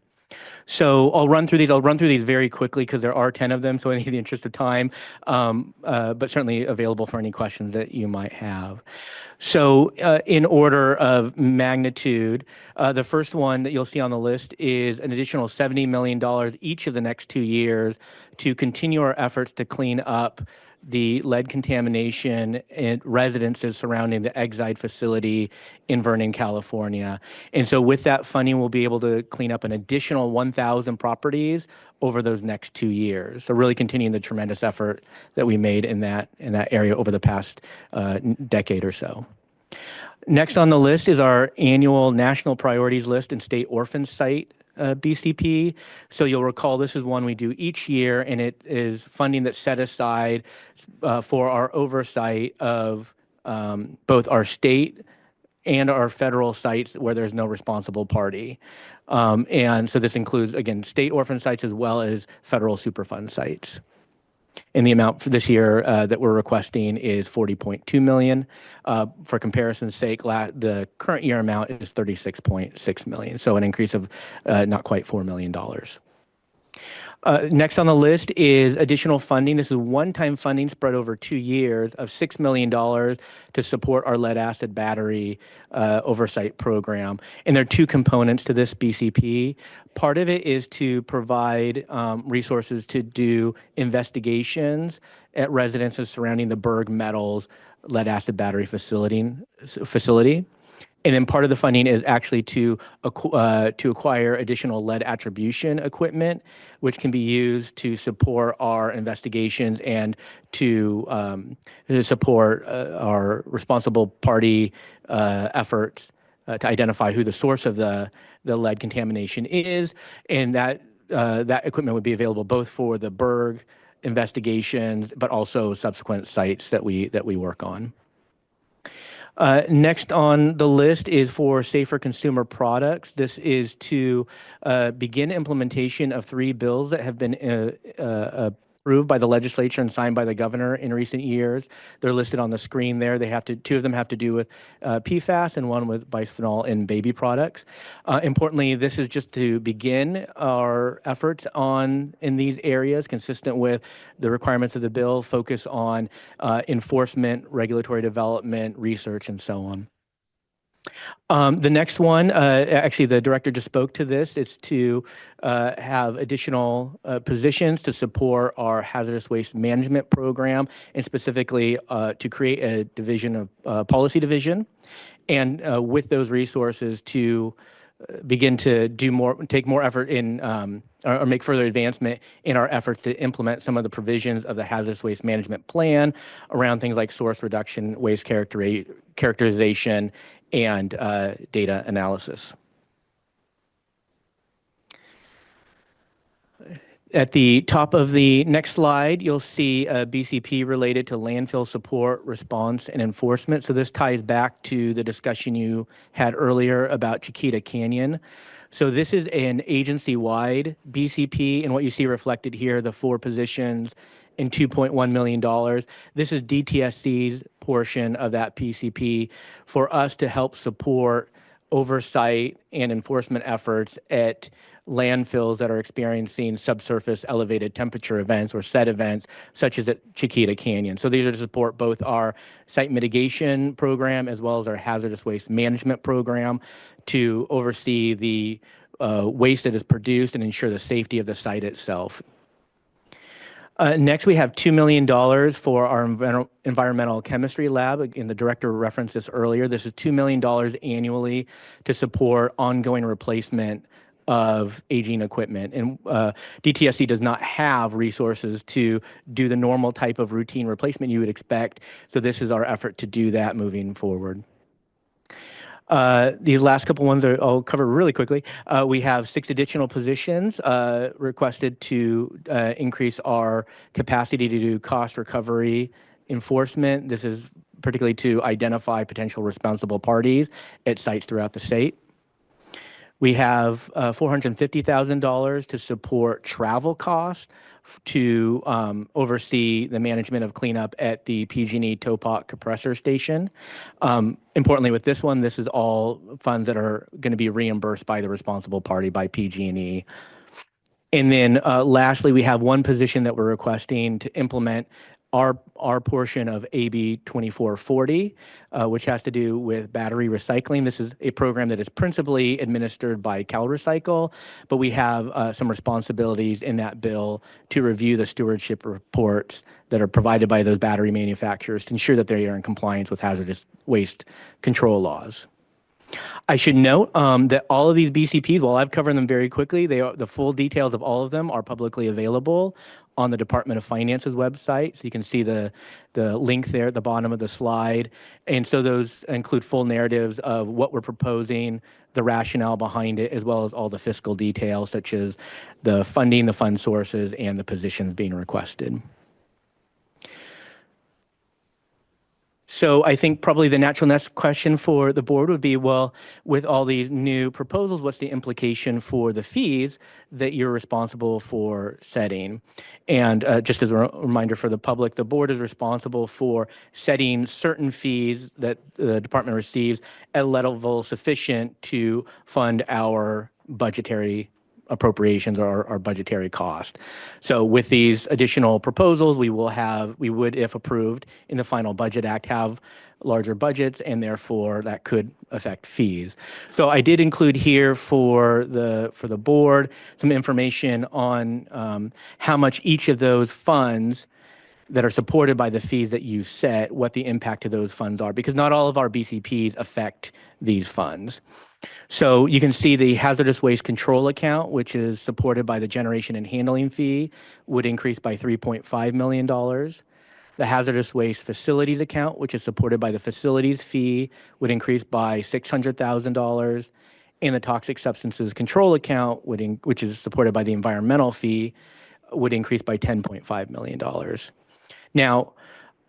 So I'll run through these very quickly because there are 10 of them, so in the interest of time, but certainly available for any questions that you might have. So in order of magnitude, the first one that you'll see on the list is an additional $70 million each of the next 2 years to continue our efforts to clean up the lead contamination in residences surrounding the Exide facility in Vernon, California. And so with that funding, we'll be able to clean up an additional 1,000 properties over those next 2 years. So really continuing the tremendous effort that we made in that area over the past decade or so. Next on the list is our annual national priorities list and state orphan site BCP. So you'll recall this is one we do each year, and it is funding that's set aside for our oversight of both our state and our federal sites where there's no responsible party. And so this includes, again, state orphan sites as well as federal Superfund sites. And the amount for this year that we're requesting is $40.2 million. For comparison's sake, the current year amount is $36.6 million, so an increase of not quite $4 million. Next on the list is additional funding. This is one-time funding spread over 2 years of $6 million to support our lead-acid battery oversight program. And there are 2 components to this BCP. Part of it is to provide resources to do investigations at residences surrounding the Berg metals lead acid battery facility. And then part of the funding is actually to acquire additional lead attribution equipment, which can be used to support our investigations and to support our responsible party efforts to identify who the source of the lead contamination is. And that equipment would be available both for the Berg investigations, but also subsequent sites that we work on. Next on the list is for safer consumer products. This is to begin implementation of 3 bills that have been approved by the legislature and signed by the governor in recent years. They're listed on the screen there. They have to, 2 of them have to do with PFAS and 1 with bisphenol in baby products. Importantly, this is just to begin our efforts in these areas, consistent with the requirements of the bill, focus on enforcement, regulatory development, research, and so on. The next one, actually, the director just spoke to this. It's to have additional positions to support our hazardous waste management program, and specifically to create a division of policy division, and with those resources to begin to take more effort in, or make further advancement in our efforts to implement some of the provisions of the hazardous waste management plan around things like source reduction, waste characterization, and data analysis. At the top of the next slide, you'll see a BCP related to landfill support, response, and enforcement. So this ties back to the discussion you had earlier about Chiquita Canyon. So this is an agency-wide BCP, and what you see reflected here, the 4 positions and $2.1 million. This is DTSC's portion of that PCP for us to help support oversight and enforcement efforts at landfills that are experiencing subsurface elevated temperature events or SET events, such as at Chiquita Canyon. So these are to support both our site mitigation program as well as our hazardous waste management program to oversee the waste that is produced and ensure the safety of the site itself. Next, we have $2 million for our environmental chemistry lab. Again, the director referenced this earlier. This is $2 million annually to support ongoing replacement of aging equipment. And DTSC does not have resources to do the normal type of routine replacement you would expect. So this is our effort to do that moving forward. These last couple ones I'll cover really quickly. We have 6 additional positions requested to increase our capacity to do cost recovery enforcement. This is particularly to identify potential responsible parties at sites throughout the state. We have $450,000 to support travel costs to oversee the management of cleanup at the PG&E Topak compressor station. Importantly, with this one, this is all funds that are going to be reimbursed by the responsible party, by PG&E. And then lastly, we have 1 position that we're requesting to implement our portion of AB 2440, which has to do with battery recycling. This is a program that is principally administered by CalRecycle, but we have some responsibilities in that bill to review the stewardship reports that are provided by those battery manufacturers to ensure that they are in compliance with hazardous waste control laws. I should note that all of these BCPs, while I've covered them very quickly, the full details of all of them are publicly available on the Department of Finance's website. So you can see the link there at the bottom of the slide. And so those include full narratives of what we're proposing, the rationale behind it, as well as all the fiscal details, such as the funding, the fund sources, and the positions being requested. So I think probably the natural next question for the board would be, well, with all these new proposals, what's the implication for the fees that you're responsible for setting? And just as a reminder for the public, the board is responsible for setting certain fees that the department receives at a level sufficient to fund our budgetary appropriations or our budgetary cost. So with these additional proposals, we would, if approved in the final budget act, have larger budgets, and therefore that could affect fees. So I did include here for the board some information on how much each of those funds that are supported by the fees that you set, what the impact of those funds are, because not all of our BCPs affect these funds. So you can see the hazardous waste control account, which is supported by the generation and handling fee, would increase by $3.5 million. The hazardous waste facilities account, which is supported by the facilities fee, would increase by $600,000. And the toxic substances control account, which is supported by the environmental fee, would increase by $10.5 million. Now,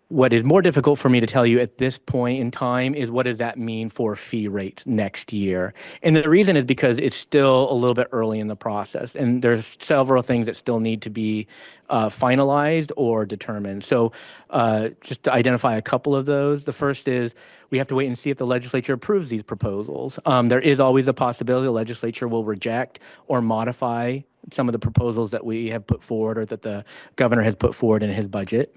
what is more difficult for me to tell you at this point in time is what does that mean for fee rates next year? And the reason is because it's still a little bit early in the process, and there's several things that still need to be finalized or determined. So just to identify a couple of those, the first is we have to wait and see if the legislature approves these proposals. There is always a possibility the legislature will reject or modify some of the proposals that we have put forward or that the governor has put forward in his budget.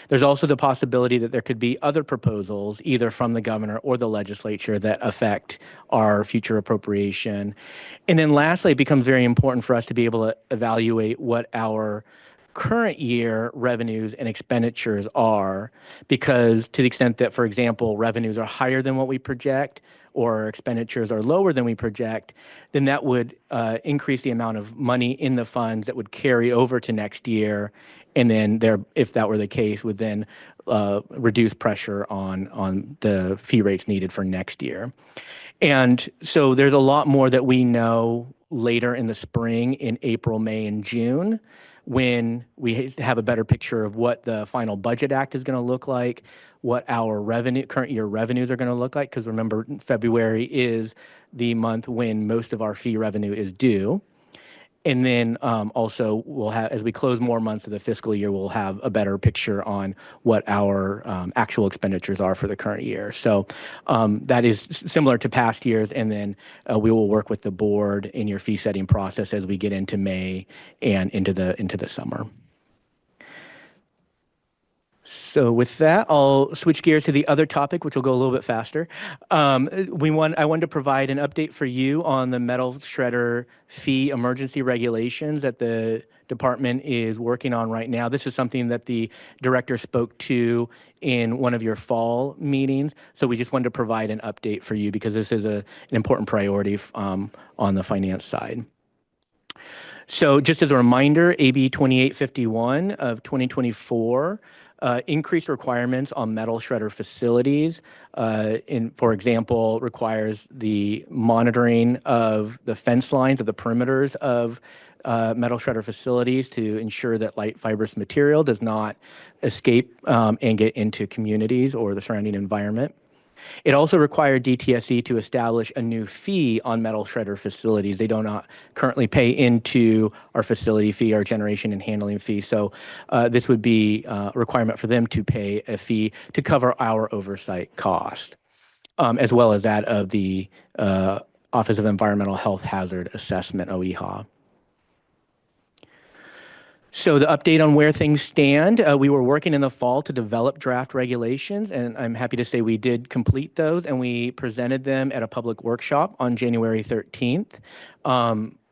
There's also the possibility that there could be other proposals, either from the governor or the legislature, that affect our future appropriation. And then lastly, it becomes very important for us to be able to evaluate what our current year revenues and expenditures are, because to the extent that, for example, revenues are higher than what we project or expenditures are lower than we project, then that would increase the amount of money in the funds that would carry over to next year. And then if that were the case, would then reduce pressure on the fee rates needed for next year. And so there's a lot more that we know later in the spring, in April, May, and June, when we have a better picture of what the final budget act is going to look like, what our current year revenues are going to look like, because remember, February is the month when most of our fee revenue is due. And then also we'll have, as we close more months of the fiscal year, we'll have a better picture on what our actual expenditures are for the current year. So that is similar to past years. And then we will work with the board in your fee setting process as we get into May and into the summer. So with that, I'll switch gears to the other topic, which will go a little bit faster. I wanted to provide an update for you on the metal shredder fee emergency regulations that the department is working on right now. This is something that the director spoke to in one of your fall meetings. So we just wanted to provide an update for you because this is an important priority on the finance side. So just as a reminder, AB 2851 of 2024 increased requirements on metal shredder facilities. For example, requires the monitoring of the fence lines of the perimeters of metal shredder facilities to ensure that light fibrous material does not escape and get into communities or the surrounding environment. It also required DTSC to establish a new fee on metal shredder facilities. They do not currently pay into our facility fee, our generation and handling fee. So this would be a requirement for them to pay a fee to cover our oversight cost, as well as that of the Office of Environmental Health Hazard Assessment, OEHA. So the update on where things stand, we were working in the fall to develop draft regulations, and I'm happy to say we did complete those, and we presented them at a public workshop on January 13th.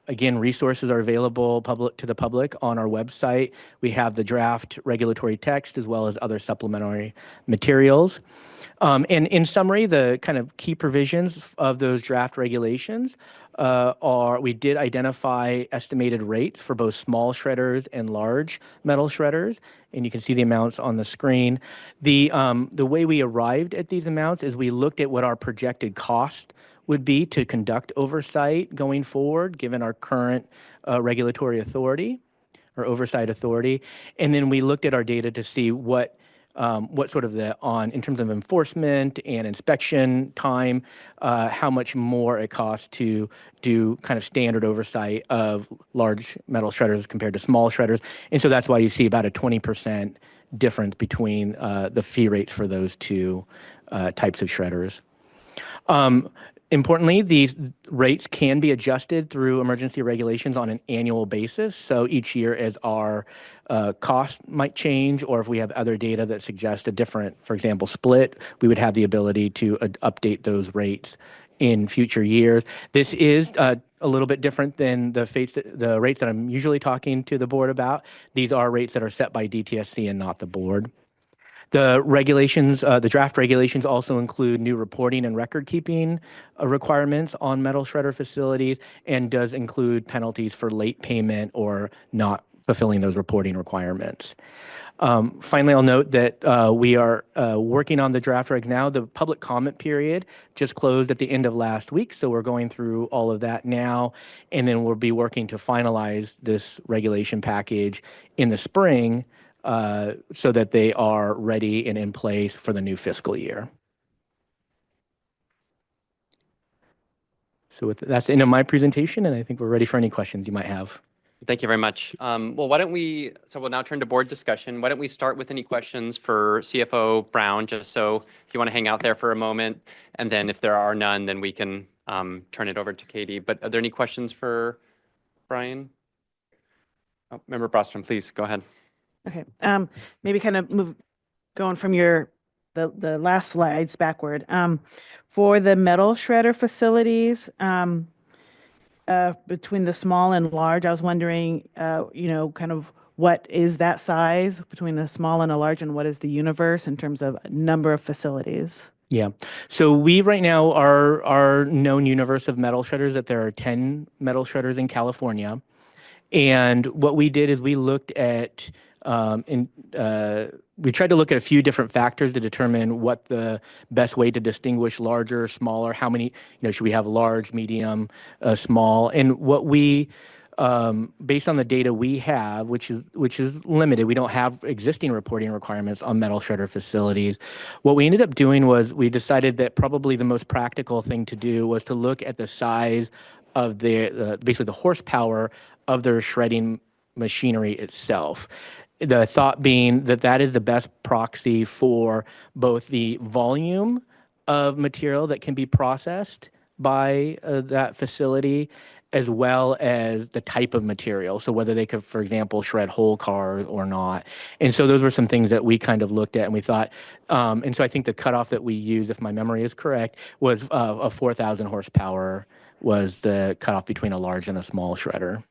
Again, resources are available to the public on our website. We have the draft regulatory text as well as other supplementary materials. And in summary, the kind of key provisions of those draft regulations we did identify estimated rates for both small shredders and large metal shredders, and you can see the amounts on the screen. The way we arrived at these amounts is we looked at what our projected cost would be to conduct oversight going forward, given our current regulatory authority or oversight authority, and then we looked at our data to see what sort of in terms of enforcement and inspection time, how much more it costs to do kind of standard oversight of large metal shredders compared to small shredders. And so that's why you see about a 20% difference between the fee rates for those two types of shredders. Importantly, these rates can be adjusted through emergency regulations on an annual basis. So each year as our cost might change, or if we have other data that suggest a different, for example, split, we would have the ability to update those rates in future years. This is a little bit different than the rates that I'm usually talking to the board about. These are rates that are set by DTSC and not the board. The regulations, the draft regulations also include new reporting and record keeping requirements on metal shredder facilities and does include penalties for late payment or not fulfilling those reporting requirements. Finally, I'll note that we are working on the draft reg now. The public comment period just closed at the end of last week, so we're going through all of that now, and then we'll be working to finalize this regulation package in the spring so that they are ready and in place for the new fiscal year. So that's the end of my presentation, and I think we're ready for any questions you might have. Thank you very much. Well, why don't we, so we'll now turn to board discussion. Why don't we start with any questions for CFO Brown, just so if you want to hang out there for a moment, and then if there are none, then we can turn it over to Katie. But are there any questions for Brian? Oh, Member Brostrom, please go ahead. Okay, maybe kind of going from the last slides backward. For the metal shredder facilities, between the small and large, I was wondering, kind of what is that size between a small and a large, and what is the universe in terms of number of facilities? Yeah. So we right now our known universe of metal shredders that there are 10 metal shredders in California. And what we did is we looked at we tried to look at a few different factors to determine what the best way to distinguish larger, smaller, how many, should we have large, medium, small, and what we based on the data we have, which is limited, we don't have existing reporting requirements on metal shredder facilities. What we ended up doing was we decided that probably the most practical thing to do was to look at the size of basically the horsepower of their shredding machinery itself. The thought being that that is the best proxy for both the volume of material that can be processed by that facility, as well as the type of material. So whether they could, for example, shred whole cars or not. And so those were some things that we kind of looked at and we thought, and so I think the cutoff that we used, if my memory is correct, was a 4,000 horsepower was the cutoff between a large and a small shredder.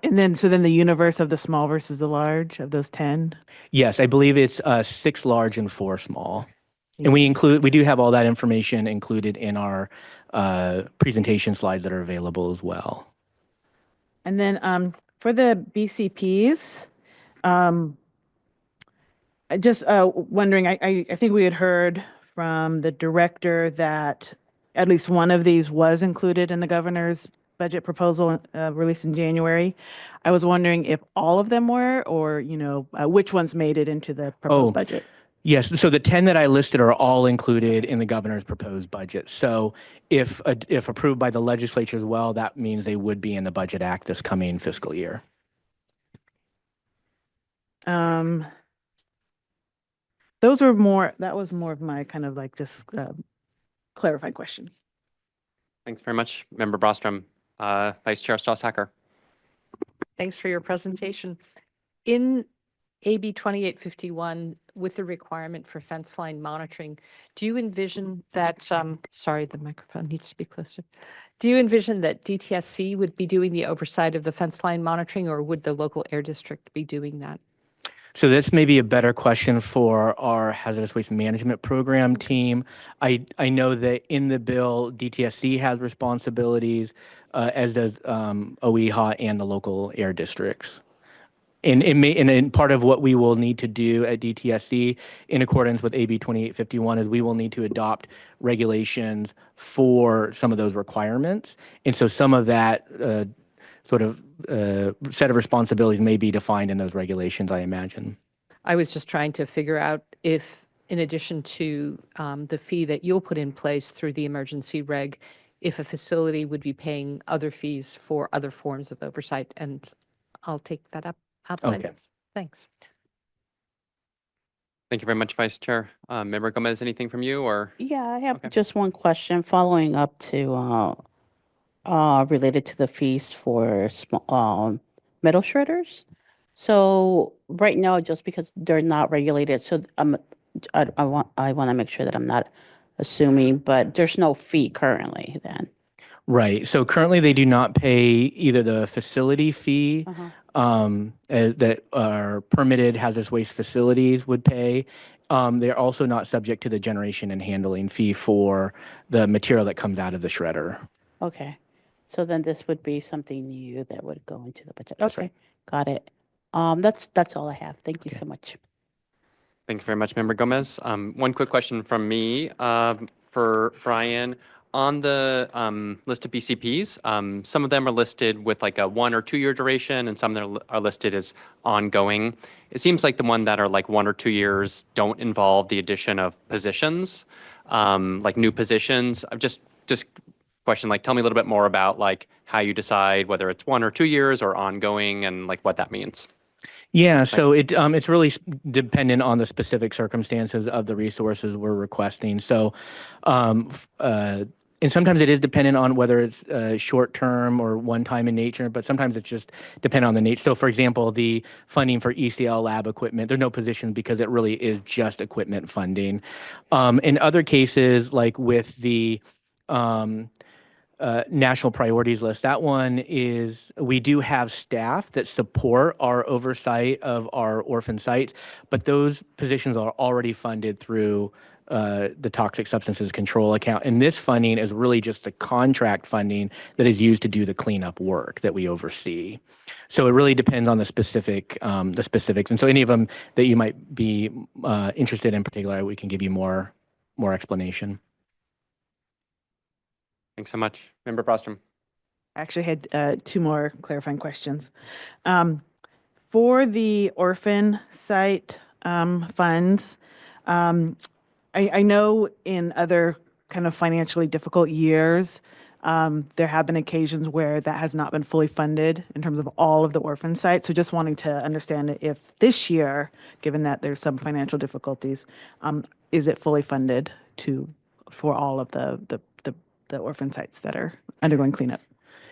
And then, so then the universe of the small versus the large of those 10? Yes, I believe it's 6 large and 4 small. And we do have all that information included in our presentation slides that are available as well. And then for the BCPs, just wondering, I think we had heard from the director that at least one of these was included in the governor's budget proposal released in January. I was wondering if all of them were, or which ones made it into the proposed budget. Yes, so the 10 that I listed are all included in the governor's proposed budget. So if approved by the legislature as well, that means they would be in the Budget Act this coming fiscal year. That was more of my kind of like just clarifying questions. Thanks very much, Member Brostrom. Vice Chair Stassacker. Thanks for your presentation. In AB 2851, with the requirement for fence line monitoring, do you envision that, sorry, the microphone needs to be closer. Do you envision that DTSC would be doing the oversight of the fence line monitoring, or would the local air district be doing that? So this may be a better question for our hazardous waste management program team. I know that in the bill, DTSC has responsibilities, as does OEHA and the local air districts. And part of what we will need to do at DTSC, in accordance with AB 2851, is we will need to adopt regulations for some of those requirements. And so some of that sort of set of responsibilities may be defined in those regulations, I imagine. I was just trying to figure out if, in addition to the fee that you'll put in place through the emergency reg, if a facility would be paying other fees for other forms of oversight, and I'll take that up outside. Okay. This. Thanks. Thank you very much, Vice Chair. Member Gomez, anything from you, or? Yeah, I have Okay. just one question following up to related to the fees for metal shredders. So right now, just because they're not regulated, so I want to make sure that I'm not assuming, but there's no fee currently then. Right. So currently they do not pay either the facility fee that our permitted hazardous waste facilities would pay. They're also not subject to the generation and handling fee for the material that comes out of the shredder. Okay. So then this would be something new that would go into the budget. That's Okay, right. got it. That's all I have. Thank you Okay. so much. Thank you very much, Member Gomez. One quick question from me for Brian. On the list of BCPs, some of them are listed with like a 1 or 2 year duration, and some that are listed as ongoing. It seems like the one that are like 1 or 2 years don't involve the addition of positions, like new positions. I'm just question, like, tell me a little bit more about like how you decide whether it's 1 or 2 years or ongoing, and like what that means. Yeah, so it's really dependent on the specific circumstances of the resources we're requesting. So, and sometimes it is dependent on whether it's short term or one time in nature, but sometimes it's just dependent on the nature. So, for example, the funding for ECL lab equipment, there's no position because it really is just equipment funding. In other cases, like with the national priorities list. That one is, we do have staff that support our oversight of our orphan sites, but those positions are already funded through the toxic substances control account. And this funding is really just the contract funding that is used to do the cleanup work that we oversee. So it really depends on the specifics. And so any of them that you might be interested in particular, we can give you more explanation. Thanks so much. Member Brostrom. I actually had 2 more clarifying questions. For the orphan site funds, I know in other kind of financially difficult years, there have been occasions where that has not been fully funded in terms of all of the orphan sites. So just wanting to understand if this year, given that there's some financial difficulties, is it fully funded for all of the orphan sites that are undergoing cleanup?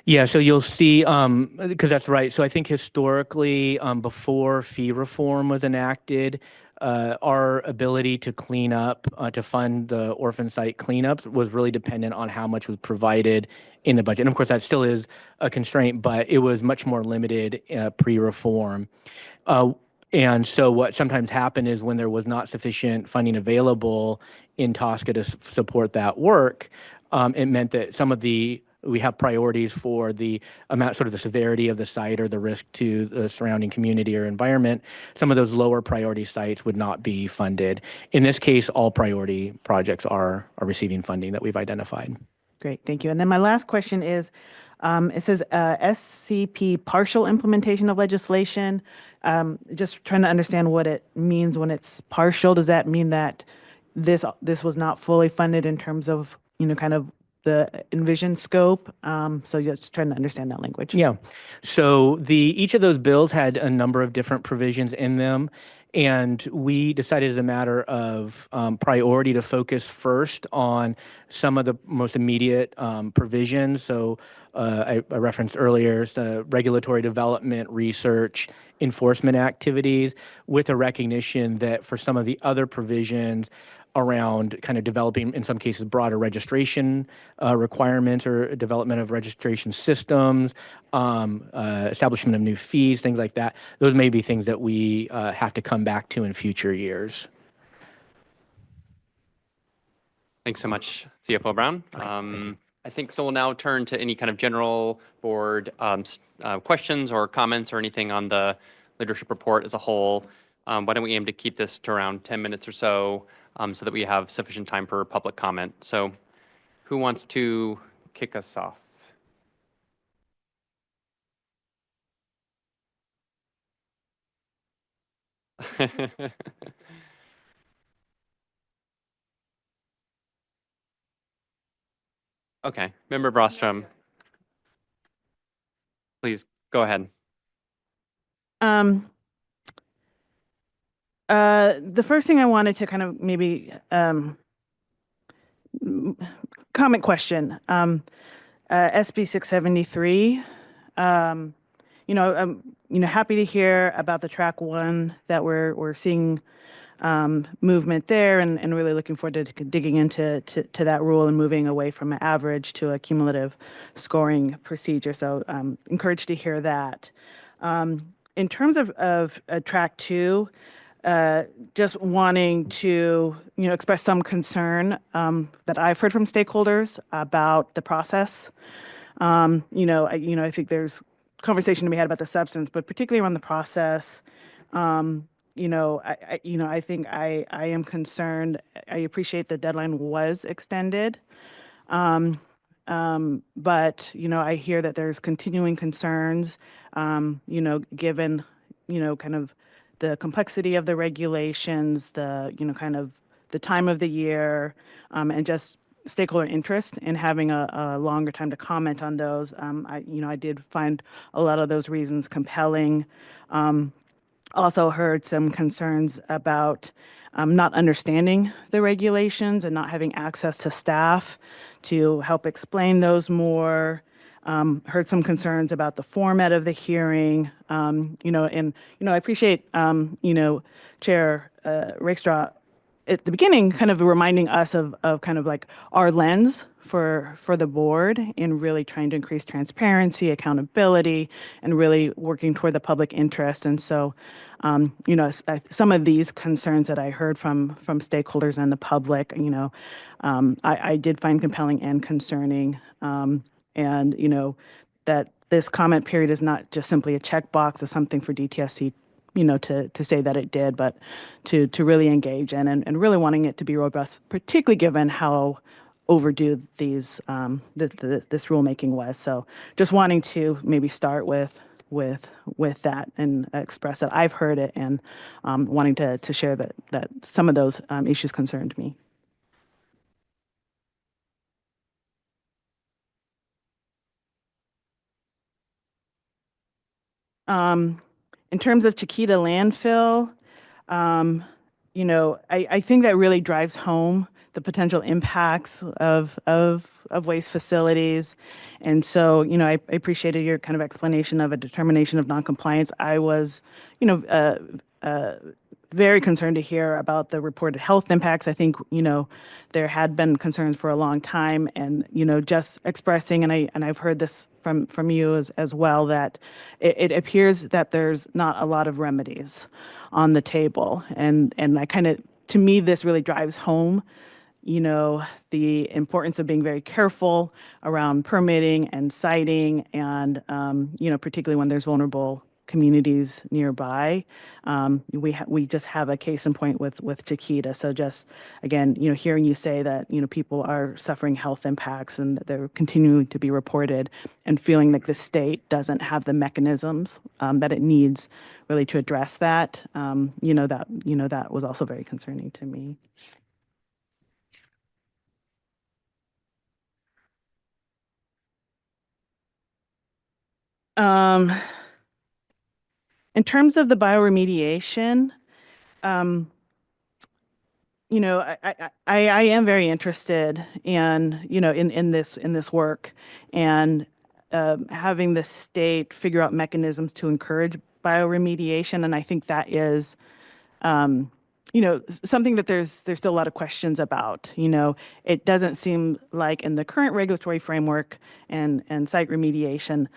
Yeah, so you'll see, because that's right. So I think historically, before fee reform was enacted, our ability to clean up, to fund the orphan site cleanups was really dependent on how much was provided in the budget. And of course, that still is a constraint, but it was much more limited pre-reform. And so what sometimes happened is when there was not sufficient funding available in TSCA to support that work, it meant that we have priorities for the amount, sort of the severity of the site or the risk to the surrounding community or environment. Some of those lower priority sites would not be funded. In this case, all priority projects are receiving funding that we've identified. Great, thank you. And then my last question is, it says SCP partial implementation of legislation. Just trying to understand what it means when it's partial. Does that mean that this was not fully funded in terms of, kind of the envisioned scope? So just trying to understand that language. Yeah. So each of those bills had a number of different provisions in them. And we decided as a matter of priority to focus first on some of the most immediate provisions. So I referenced earlier the regulatory development, research, enforcement activities, with a recognition that for some of the other provisions around kind of developing, in some cases, broader registration requirements or development of registration systems, establishment of new fees, things like that. Those may be things that we have to come back to in future years. Thanks so much, CFO Brown. I think so. We'll now turn to any kind of general board questions or comments or anything on the leadership report as a whole. Why don't we aim to keep this to around 10 minutes or so, so that we have sufficient time for public comment. So who wants to kick us off? Okay, Member Brostrom, please go ahead. The first thing I wanted to kind of maybe comment question, SB 673. I'm happy to hear about the track 1 that we're seeing movement there, and really looking forward to digging into that rule and moving away from an average to a cumulative scoring procedure. So encouraged to hear that. In terms of track two, just wanting to express some concern that I've heard from stakeholders about the process. I think there's conversation to be had about the substance, but particularly around the process. I think I am concerned. I appreciate the deadline was extended. But I hear that there's continuing concerns, given, kind of the complexity of the regulations, kind of the time of the year, and just stakeholder interest in having a longer time to comment on those. I did find a lot of those reasons compelling. Also heard some concerns about not understanding the regulations and not having access to staff to help explain those more. Heard some concerns about the format of the hearing. I appreciate, Chair Rakestraw at the beginning, kind of reminding us of kind of like our lens for the board in really trying to increase transparency, accountability, and really working toward the public interest. And so, some of these concerns that I heard from stakeholders and the public, I did find compelling and concerning. That this comment period is not just simply a checkbox, it's something for DTSC to say that it did, but to really engage in and really wanting it to be robust, particularly given how overdue this rulemaking was. So just wanting to maybe start with that and express that I've heard it and wanting to share that some of those issues concerned me. In terms of Chiquita landfill, I think that really drives home the potential impacts of waste facilities. And so, I appreciated your kind of explanation of a determination of noncompliance. I was, very concerned to hear about the reported health impacts. I think, there had been concerns for a long time, and, just expressing, and I've heard this from you as well, that it appears that there's not a lot of remedies on the table. And I kind of, to me, this really drives home, the importance of being very careful around permitting and siting, and, particularly when there's vulnerable communities nearby. We just have a case in point with Chiquita. So just, again, hearing you say that, people are suffering health impacts and that they're continuing to be reported, and feeling like the state doesn't have the mechanisms that it needs really to address that, that was also very concerning to me. In terms of the bioremediation, I am very interested in this work, and having the state figure out mechanisms to encourage bioremediation. And I think that is something that there's still a lot of questions about. It doesn't seem like in the current regulatory framework and site remediation,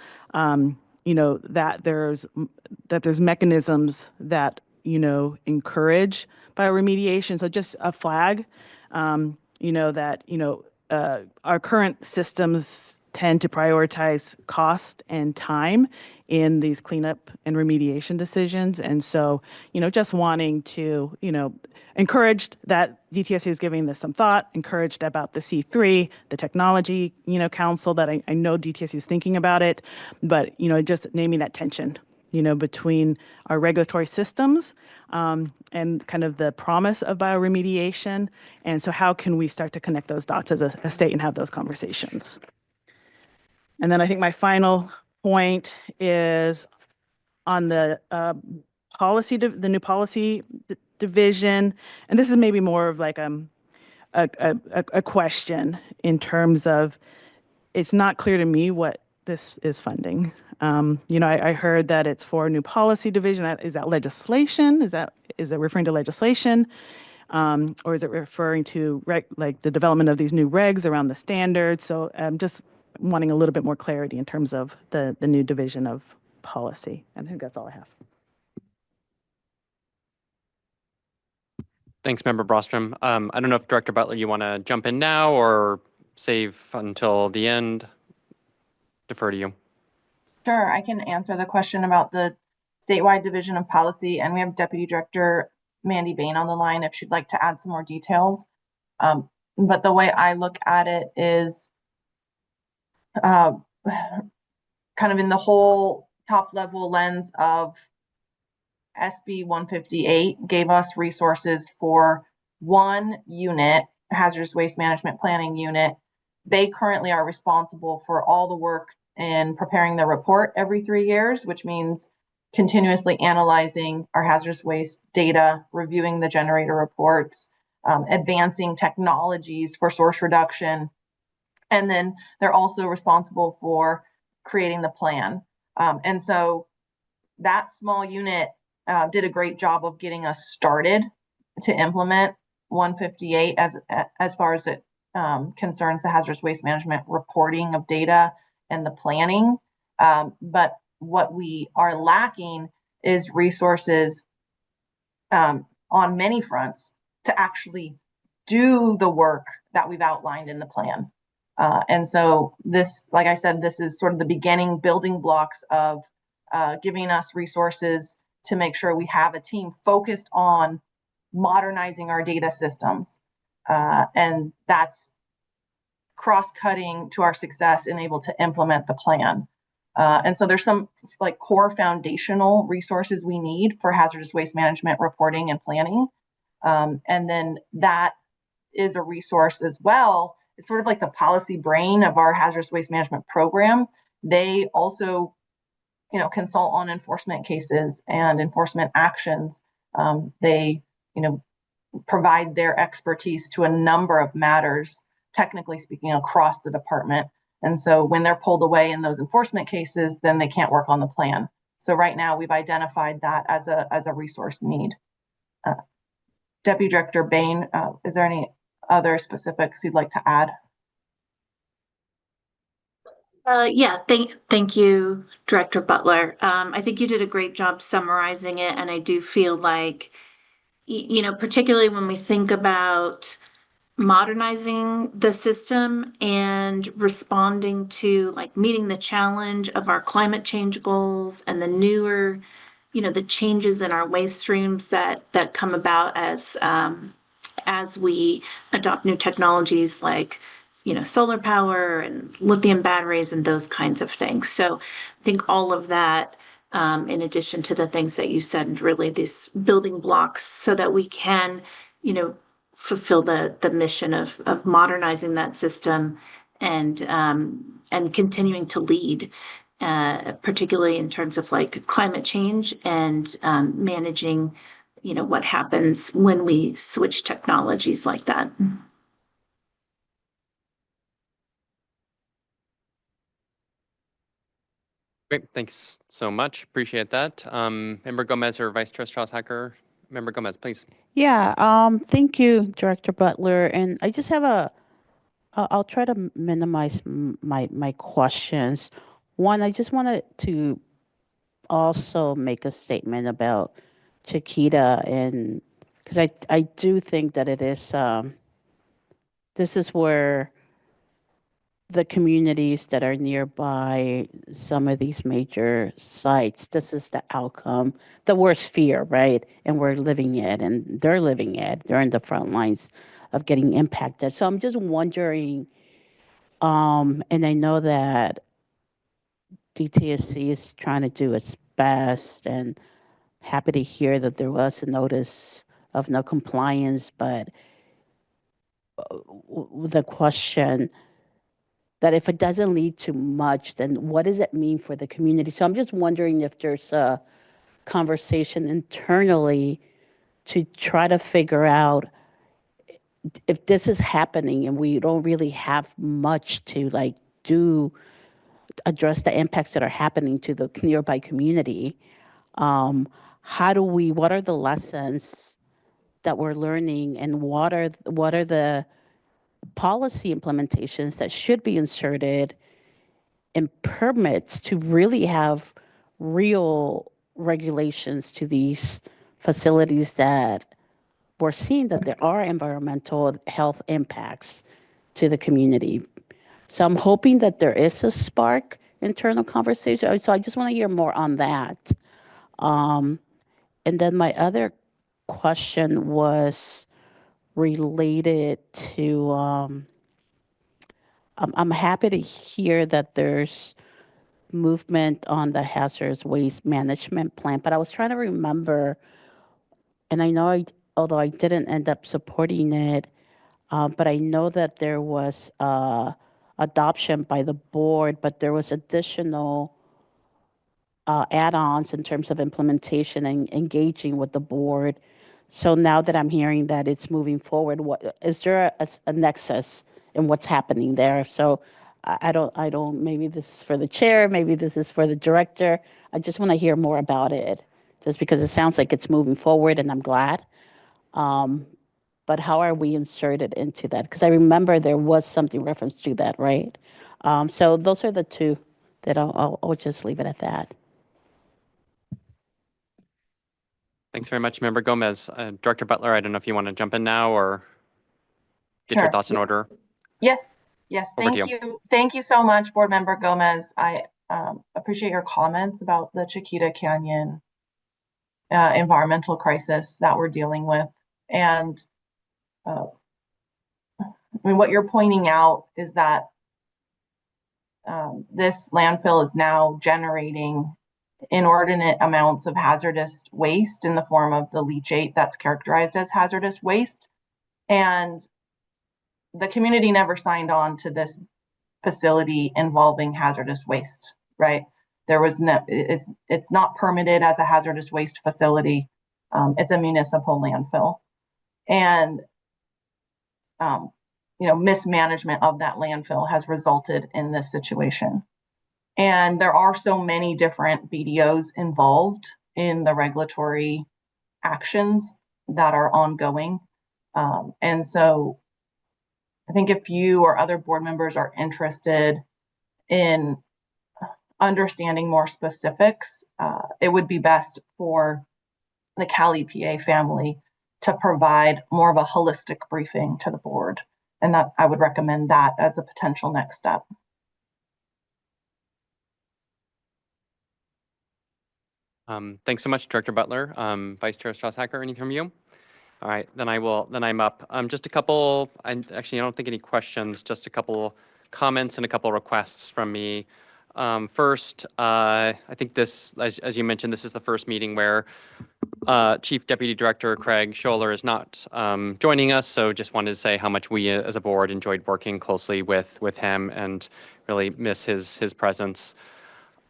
that there's mechanisms that encourage bioremediation. So just a flag, that our current systems tend to prioritize cost and time in these cleanup and remediation decisions. And so, just wanting to, encouraged that DTSC is giving this some thought, encouraged about the C3, the technology, council, that I know DTSC is thinking about it, but, just naming that tension, between our regulatory systems and kind of the promise of bioremediation. And so how can we start to connect those dots as a state and have those conversations? And then I think my final point is on the policy, the new policy division. And this is maybe more of like a question in terms of, it's not clear to me what this is funding. I heard that it's for a new policy division. Is that legislation? Is it referring to legislation? Or is it referring to like the development of these new regs around the standards? So I'm just wanting a little bit more clarity in terms of the new division of policy. I think that's all I have. Thanks, Member Brostrom. I don't know if Director Butler, you want to jump in now or save until the end? Defer to you. Sure, I can answer the question about the statewide division of policy, and we have Deputy Director Mandy Bain on the line if she'd like to add some more details. But the way I look at it is kind of in the whole top level lens of SB 158 gave us resources for one unit, hazardous waste management planning unit. They currently are responsible for all the work in preparing the report every 3 years, which means continuously analyzing our hazardous waste data, reviewing the generator reports, advancing technologies for source reduction. And then they're also responsible for creating the plan. And so that small unit did a great job of getting us started to implement 158 as far as it concerns the hazardous waste management reporting of data and the planning. But what we are lacking is resources on many fronts to actually do the work that we've outlined in the plan. And so this, like I said, this is sort of the beginning building blocks of giving us resources to make sure we have a team focused on modernizing our data systems. And that's cross-cutting to our success and able to implement the plan. And so there's some like core foundational resources we need for hazardous waste management reporting and planning. And then that is a resource as well. It's sort of like the policy brain of our hazardous waste management program. They also, consult on enforcement cases and enforcement actions. They, provide their expertise to a number of matters, technically speaking, across the department. And so when they're pulled away in those enforcement cases, then they can't work on the plan. So right now we've identified that as a resource need. Deputy Director Bain, is there any other specifics you'd like to add? Yeah, thank you, Director Butler. I think you did a great job summarizing it, and I do feel like, particularly when we think about modernizing the system and responding to like meeting the challenge of our climate change goals and the newer, the changes in our waste streams that come about as we adopt new technologies like solar power and lithium batteries and those kinds of things. So I think all of that, in addition to the things that you said, really these building blocks so that we can, fulfill the mission of modernizing that system and continuing to lead, particularly in terms of like climate change and managing, what happens when we switch technologies like that. Great, thanks so much. Appreciate that. Member Gomez or Vice Chair Strauss-Hacker? Member Gomez, please. Yeah, thank you, Director Butler. And I just have I'll try to minimize my questions. One, I just wanted to also make a statement about Chiquita, and because I do think that it is, this is where the communities that are nearby some of these major sites, this is the outcome, the worst fear, right? And we're living it, and they're living it. They're in the front lines of getting impacted. So I'm just wondering, and I know that DTSC is trying to do its best, and happy to hear that there was a notice of no compliance, but the question that if it doesn't lead to much, then what does it mean for the community? So I'm just wondering if there's a conversation internally to try to figure out if this is happening and we don't really have much to like do address the impacts that are happening to the nearby community, what are the lessons that we're learning, and what are the policy implementations that should be inserted in permits to really have real regulations to these facilities that we're seeing that there are environmental health impacts to the community. So I'm hoping that there is a spark internal conversation. So I just want to hear more on that. And then my other question was related to, I'm happy to hear that there's movement on the hazardous waste management plan, but I was trying to remember, and I know although I didn't end up supporting it, but I know that there was adoption by the board, but there was additional add-ons in terms of implementation and engaging with the board. So now that I'm hearing that it's moving forward, what is there a nexus in what's happening there? So I don't, maybe this is for the chair, maybe this is for the director. I just want to hear more about it, just because it sounds like it's moving forward, and I'm glad. But how are we inserted into that? Because I remember there was something reference to that, right? So those are the two that I'll just leave it at that. Thanks very much, Member Gomez. Director Butler, I don't know if you want to jump in now or get your Sure. thoughts in order. Yes, Over to thank you. Thank you so much, Board Member Gomez. I appreciate your comments about the Chiquita Canyon environmental crisis that we're dealing with. And I mean, what you're pointing out is that this landfill is now generating inordinate amounts of hazardous waste in the form of the leachate that's characterized as hazardous waste. And the community never signed on to this facility involving hazardous waste, right? There was no, it's not permitted as a hazardous waste facility. It's a municipal landfill. And, mismanagement of that landfill has resulted in this situation. And there are so many different BDOs involved in the regulatory actions that are ongoing. And so I think if you or other board members are interested in understanding more specifics, it would be best for the Cal EPA family to provide more of a holistic briefing to the board. And that I would recommend that as a potential next step. Thanks so much, Director Butler. Vice Chair Strauss-Hacker, anything from you? All right, then I'm up. Just a couple, I don't think any questions, just a couple comments and a couple requests from me. First, I think this, as you mentioned, this is the first meeting where Chief Deputy Director Craig Scholler is not joining us, so just wanted to say how much we as a board enjoyed working closely with him and really miss his presence.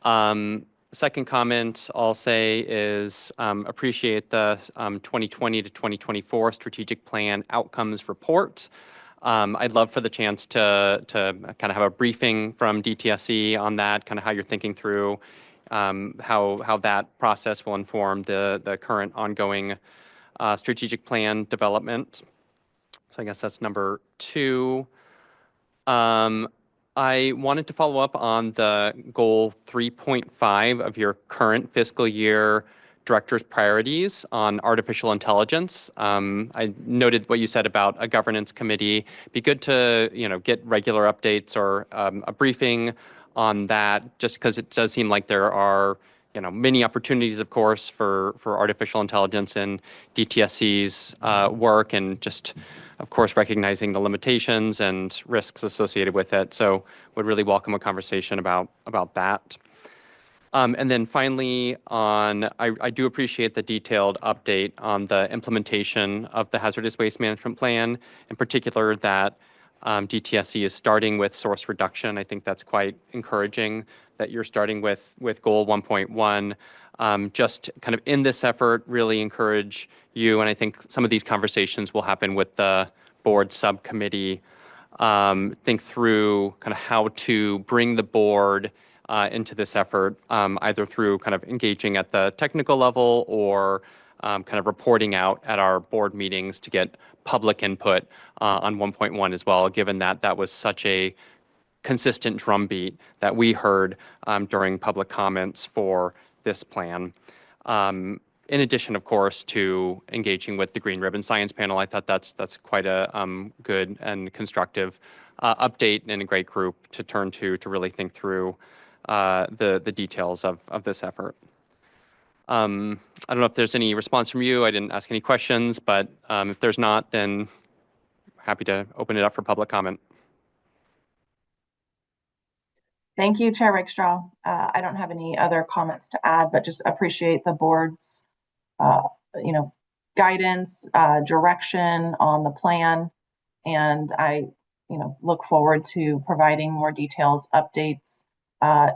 Second comment I'll say is appreciate the 2020 to 2024 strategic plan outcomes report. I'd love for the chance to kind of have a briefing from DTSC on that, kind of how you're thinking through how that process will inform the current ongoing strategic plan development. So I guess that's number two. I wanted to follow up on the goal 3.5 of your current fiscal year director's priorities on artificial intelligence. I noted what you said about a governance committee. Be good to get regular updates or a briefing on that, just because it does seem like there are many opportunities, of course, for artificial intelligence in DTSC's work, and just, of course, recognizing the limitations and risks associated with it. So would really welcome a conversation about that. And then finally, I do appreciate the detailed update on the implementation of the hazardous waste management plan, in particular that DTSC is starting with source reduction. I think that's quite encouraging that you're starting with goal 1.1. Just kind of in this effort, really encourage you, and I think some of these conversations will happen with the board subcommittee, think through kind of how to bring the board into this effort, either through kind of engaging at the technical level or kind of reporting out at our board meetings to get public input on 1.1 as well, given that that was such a consistent drumbeat that we heard during public comments for this plan. In addition, of course, to engaging with the Green Ribbon Science Panel, I thought that's quite a good and constructive update and a great group to turn to really think through the details of this effort. I don't know if there's any response from you. I didn't ask any questions, but if there's not, then happy to open it up for public comment. Thank you, Chair Rakestraw. I don't have any other comments to add, but just appreciate the board's, guidance, direction on the plan. And I, look forward to providing more details, updates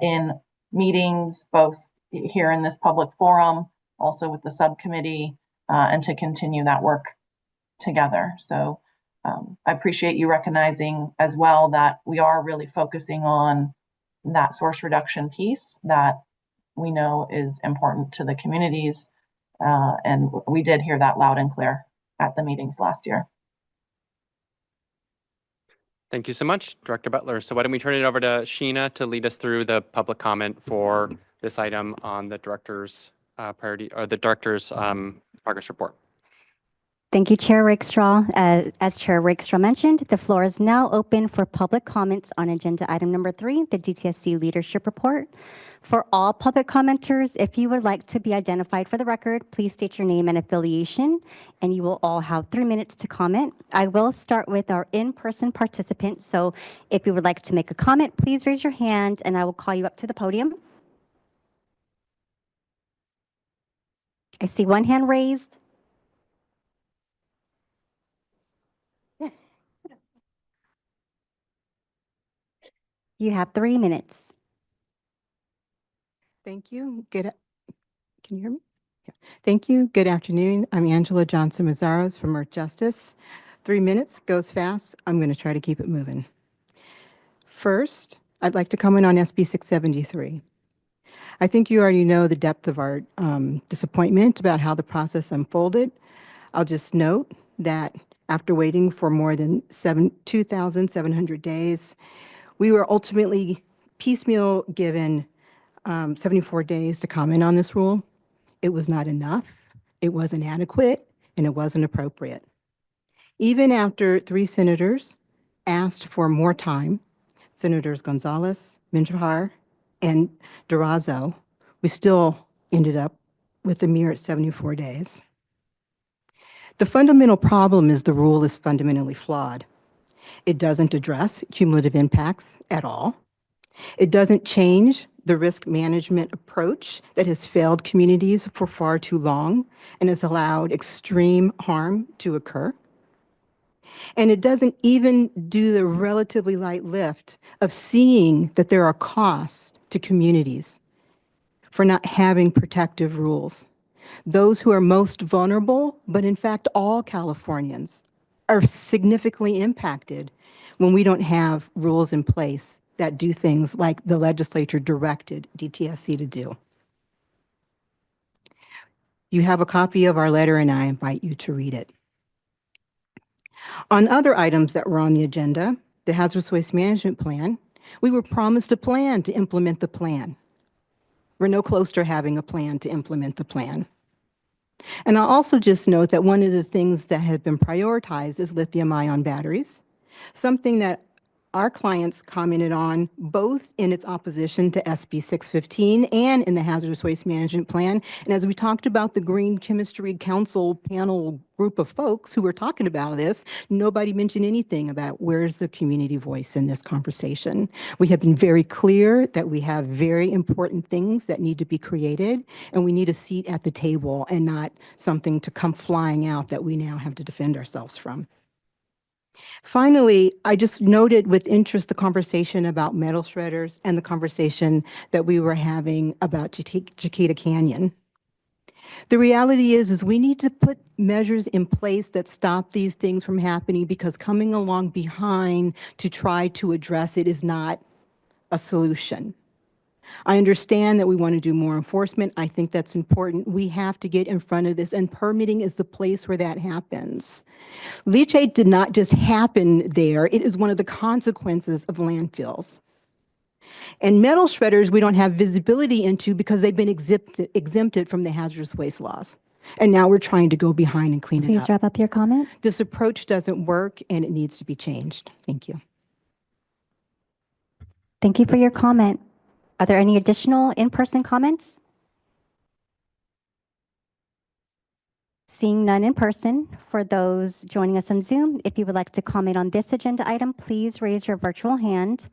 in meetings, both here in this public forum, also with the subcommittee, and to continue that work together. So I appreciate you recognizing as well that we are really focusing on that source reduction piece that we know is important to the communities. And we did hear that loud and clear at the meetings last year. Thank you so much, Director Butler. So why don't we turn it over to Sheena to lead us through the public comment for this item on the director's priority or the director's progress report. Thank you, Chair Rakestraw. As Chair Rakestraw mentioned, the floor is now open for public comments on agenda item number 3, the DTSC Leadership Report. For all public commenters, if you would like to be identified for the record, please state your name and affiliation, and you will all have 3 minutes to comment. I will start with our in-person participants, so if you would like to make a comment, please raise your hand and I will call you up to the podium. I see one hand raised. You have 3 minutes. Thank you. Can you hear me? Yeah. Thank you. Good afternoon. I'm Angela Johnson-Mazzaros from Earth Justice. 3 minutes goes fast. I'm going to try to keep it moving. First, I'd like to comment on SB 673. I think you already know the depth of our disappointment about how the process unfolded. I'll just note that after waiting for more than 2,700 days, we were ultimately piecemeal given 74 days to comment on this rule. It was not enough, it wasn't adequate, and it wasn't appropriate. Even after 3 senators asked for more time, Senators Gonzalez, Minjahar, and Durazo, we still ended up with a mere 74 days. The fundamental problem is the rule is fundamentally flawed. It doesn't address cumulative impacts at all. It doesn't change the risk management approach that has failed communities for far too long and has allowed extreme harm to occur. And it doesn't even do the relatively light lift of seeing that there are costs to communities for not having protective rules. Those who are most vulnerable, but in fact all Californians, are significantly impacted when we don't have rules in place that do things like the legislature directed DTSC to do. You have a copy of our letter and I invite you to read it. On other items that were on the agenda, the Hazardous Waste Management Plan, we were promised a plan to implement the plan. We're no closer to having a plan to implement the plan. And I'll also just note that one of the things that has been prioritized is lithium-ion batteries, something that our clients commented on both in its opposition to SB 615 and in the Hazardous Waste Management Plan. And as we talked about the Green Chemistry Council panel group of folks who were talking about this, nobody mentioned anything about where's the community voice in this conversation. We have been very clear that we have very important things that need to be created, and we need a seat at the table and not something to come flying out that we now have to defend ourselves from. Finally, I just noted with interest the conversation about metal shredders and the conversation that we were having about Chiquita Canyon. The reality is we need to put measures in place that stop these things from happening, because coming along behind to try to address it is not a solution. I understand that we want to do more enforcement. I think that's important. We have to get in front of this, and permitting is the place where that happens. Leachate did not just happen there. It is one of the consequences of landfills. And metal shredders, we don't have visibility into because they've been exempted from the hazardous waste laws. And now we're trying to go behind and clean it Please up. wrap up your comment. This approach doesn't work, and it needs to be changed. Thank you. Thank you for your comment. Are there any additional in-person comments? Seeing none in person, for those joining us on Zoom, if you would like to comment on this agenda item, please raise your virtual hand.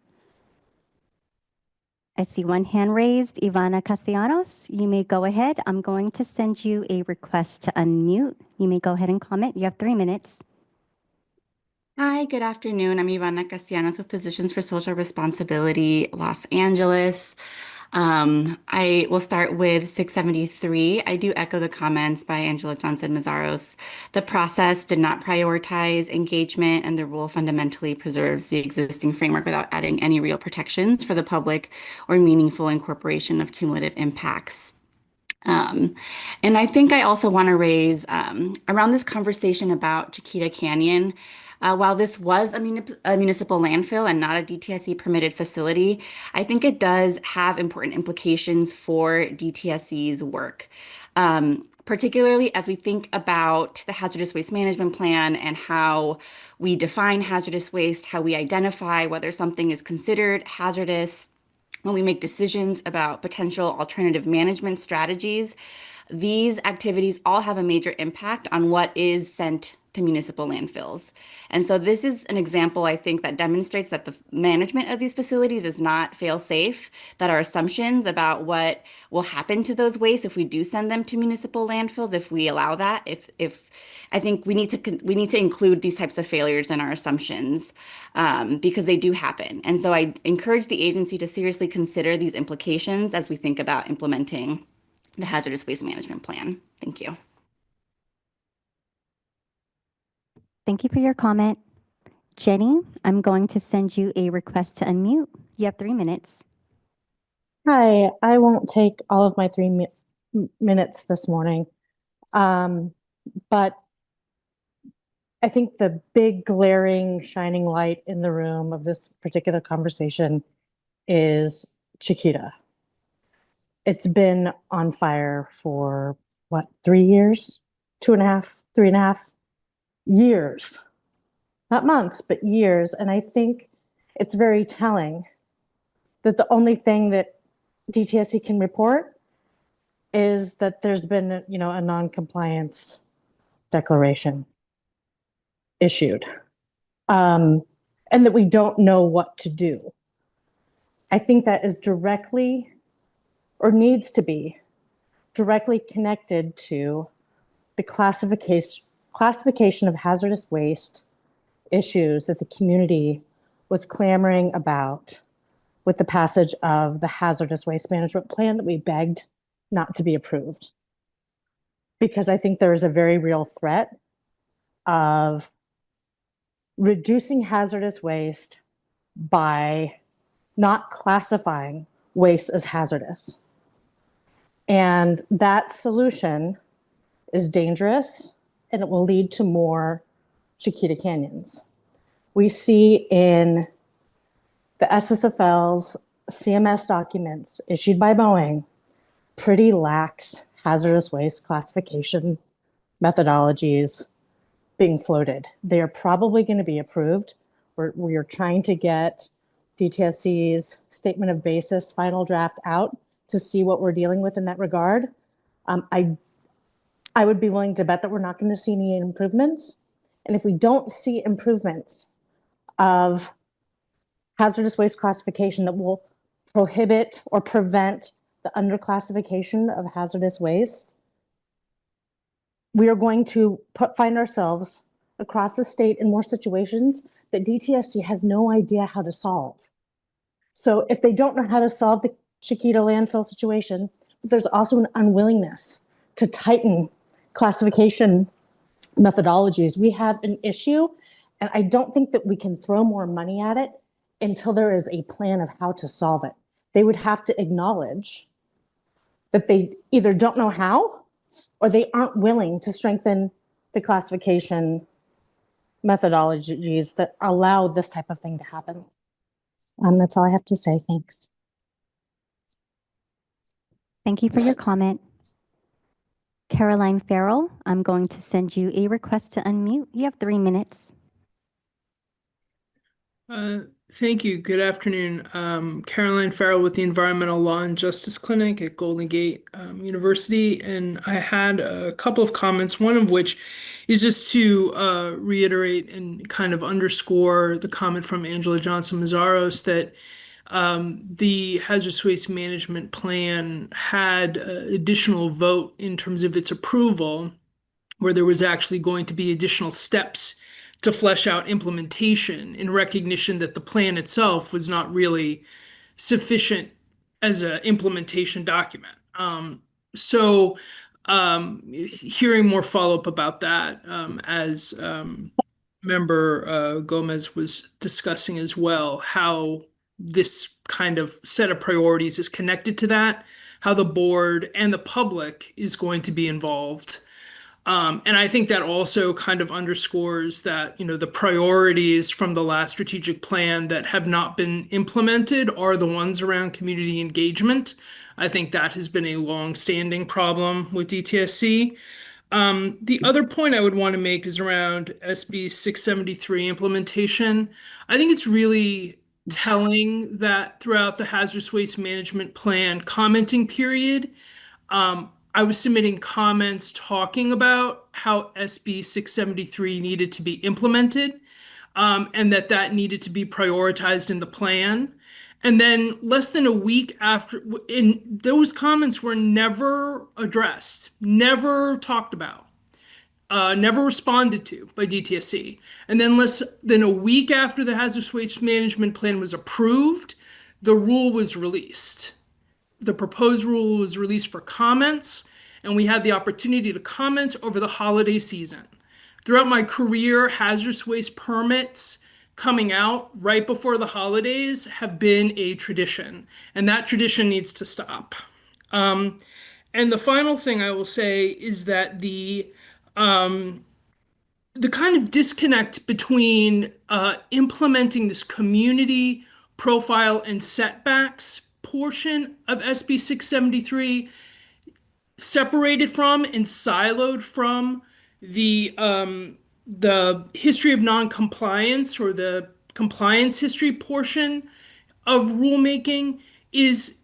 I see one hand raised. Ivana Castellanos, you may go ahead. I'm going to send you a request to unmute. You may go ahead and comment. You have 3 minutes. Hi, good afternoon. I'm Ivana Castellanos with Physicians for Social Responsibility, Los Angeles. I will start with 673. I do echo the comments by Angela Johnson-Mazzaros. The process did not prioritize engagement, and the rule fundamentally preserves the existing framework without adding any real protections for the public or meaningful incorporation of cumulative impacts. And I think I also want to raise around this conversation about Chiquita Canyon. While this was a municipal landfill and not a DTSC permitted facility, I think it does have important implications for DTSC's work. Particularly as we think about the hazardous waste management plan and how we define hazardous waste, how we identify whether something is considered hazardous, when we make decisions about potential alternative management strategies. These activities all have a major impact on what is sent to municipal landfills. And so this is an example, I think, that demonstrates that the management of these facilities is not fail-safe, that our assumptions about what will happen to those wastes if we do send them to municipal landfills, if we allow that, if I think we need to include these types of failures in our assumptions because they do happen. And so I encourage the agency to seriously consider these implications as we think about implementing the hazardous waste management plan. Thank you. Thank you for your comment. Jenny, I'm going to send you a request to unmute. You have 3 minutes. Hi, I won't take all of my 3 minutes this morning, but I think the big glaring shining light in the room of this particular conversation is Chiquita. It's been on fire for what, 3 years? 2.5, 3.5 years, not months, but years. And I think it's very telling that the only thing that DTSC can report is that there's been, a non-compliance declaration issued, and that we don't know what to do. I think that is directly, or needs to be, directly connected to the classification of hazardous waste issues that the community was clamoring about with the passage of the hazardous waste management plan that we begged not to be approved. Because I think there is a very real threat of reducing hazardous waste by not classifying waste as hazardous. And that solution is dangerous, and it will lead to more Chiquita Canyons. We see in the SSFL's CMS documents issued by Boeing pretty lax hazardous waste classification methodologies being floated. They are probably going to be approved. We are trying to get DTSC's statement of basis final draft out to see what we're dealing with in that regard. I would be willing to bet that we're not going to see any improvements. And if we don't see improvements of hazardous waste classification that will prohibit or prevent the underclassification of hazardous waste, we are going to find ourselves across the state in more situations that DTSC has no idea how to solve. So if they don't know how to solve the Chiquita landfill situation, there's also an unwillingness to tighten classification methodologies. We have an issue, and I don't think that we can throw more money at it until there is a plan of how to solve it. they would have to acknowledge that they either don't know how or they aren't willing to strengthen the classification methodologies that allow this type of thing to happen. That's all I have to say. Thanks. Thank you for your comment. Caroline Farrell, I'm going to send you a request to unmute. You have 3 minutes. Thank you. Good afternoon. Caroline Farrell with the Environmental Law and Justice Clinic at Golden Gate University. And I had a couple of comments, one of which is just to reiterate and kind of underscore the comment from Angela Johnson-Mazzaros that the hazardous waste management plan had additional vote in terms of its approval, where there was actually going to be additional steps to flesh out implementation in recognition that the plan itself was not really sufficient as an implementation document. Hearing more follow-up about that as Member Gomez was discussing as well, how this kind of set of priorities is connected to that, how the board and the public is going to be involved. And I think that also kind of underscores that, the priorities from the last strategic plan that have not been implemented are the ones around community engagement. I think that has been a long-standing problem with DTSC. The other point I would want to make is around SB 673 implementation. I think it's really telling that throughout the hazardous waste management plan commenting period, I was submitting comments talking about how SB 673 needed to be implemented, and that needed to be prioritized in the plan. And then less than a week after, those comments were never addressed, never talked about, never responded to by DTSC. And then less than a week after the hazardous waste management plan was approved, the rule was released. The proposed rule was released for comments, and we had the opportunity to comment over the holiday season. Throughout my career, hazardous waste permits coming out right before the holidays have been a tradition, and that tradition needs to stop. And the final thing I will say is that the kind of disconnect between implementing this community profile and setbacks portion of SB 673 separated from and siloed from the history of non-compliance or the compliance history portion of rulemaking is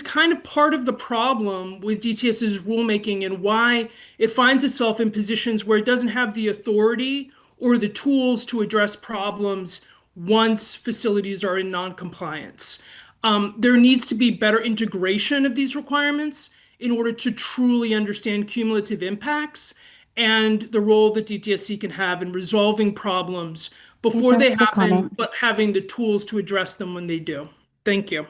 kind of part of the problem with DTS's rulemaking and why it finds itself in positions where it doesn't have the authority or the tools to address problems once facilities are in non-compliance. There needs to be better integration of these requirements in order to truly understand cumulative impacts and the role that DTSC can have in resolving problems before they happen, but having the tools to address them when they do. Thank you.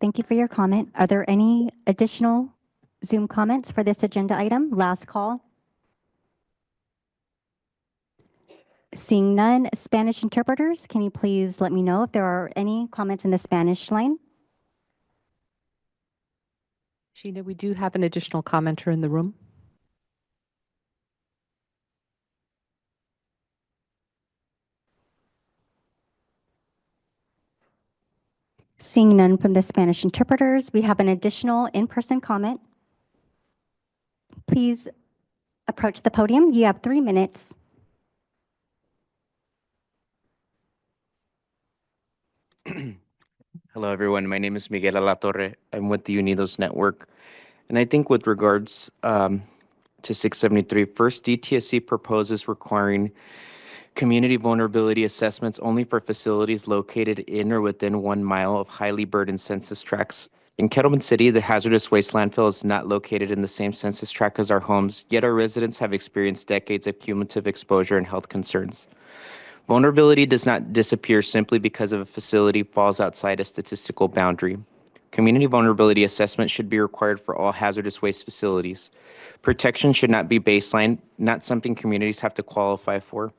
Thank you for your comment. Are there any additional Zoom comments for this agenda item? Last call. Seeing none, Spanish interpreters, can you please let me know if there are any comments in the Spanish line? Sheena, we do have an additional commenter in the room. Seeing none from the Spanish interpreters, we have an additional in-person comment. Please approach the podium. You have 3 minutes. Hello, everyone. My name is Miguel Alatorre. I'm with the Unidos Network. And I think with regards to 673, first, DTSC proposes requiring community vulnerability assessments only for facilities located in or within 1 mile of highly burdened census tracts. In Kettleman City, the hazardous waste landfill is not located in the same census tract as our homes, yet our residents have experienced decades of cumulative exposure and health concerns. Vulnerability does not disappear simply because a facility falls outside a statistical boundary. Community vulnerability assessment should be required for all hazardous waste facilities. Protection should not be baseline, not something communities have to qualify for.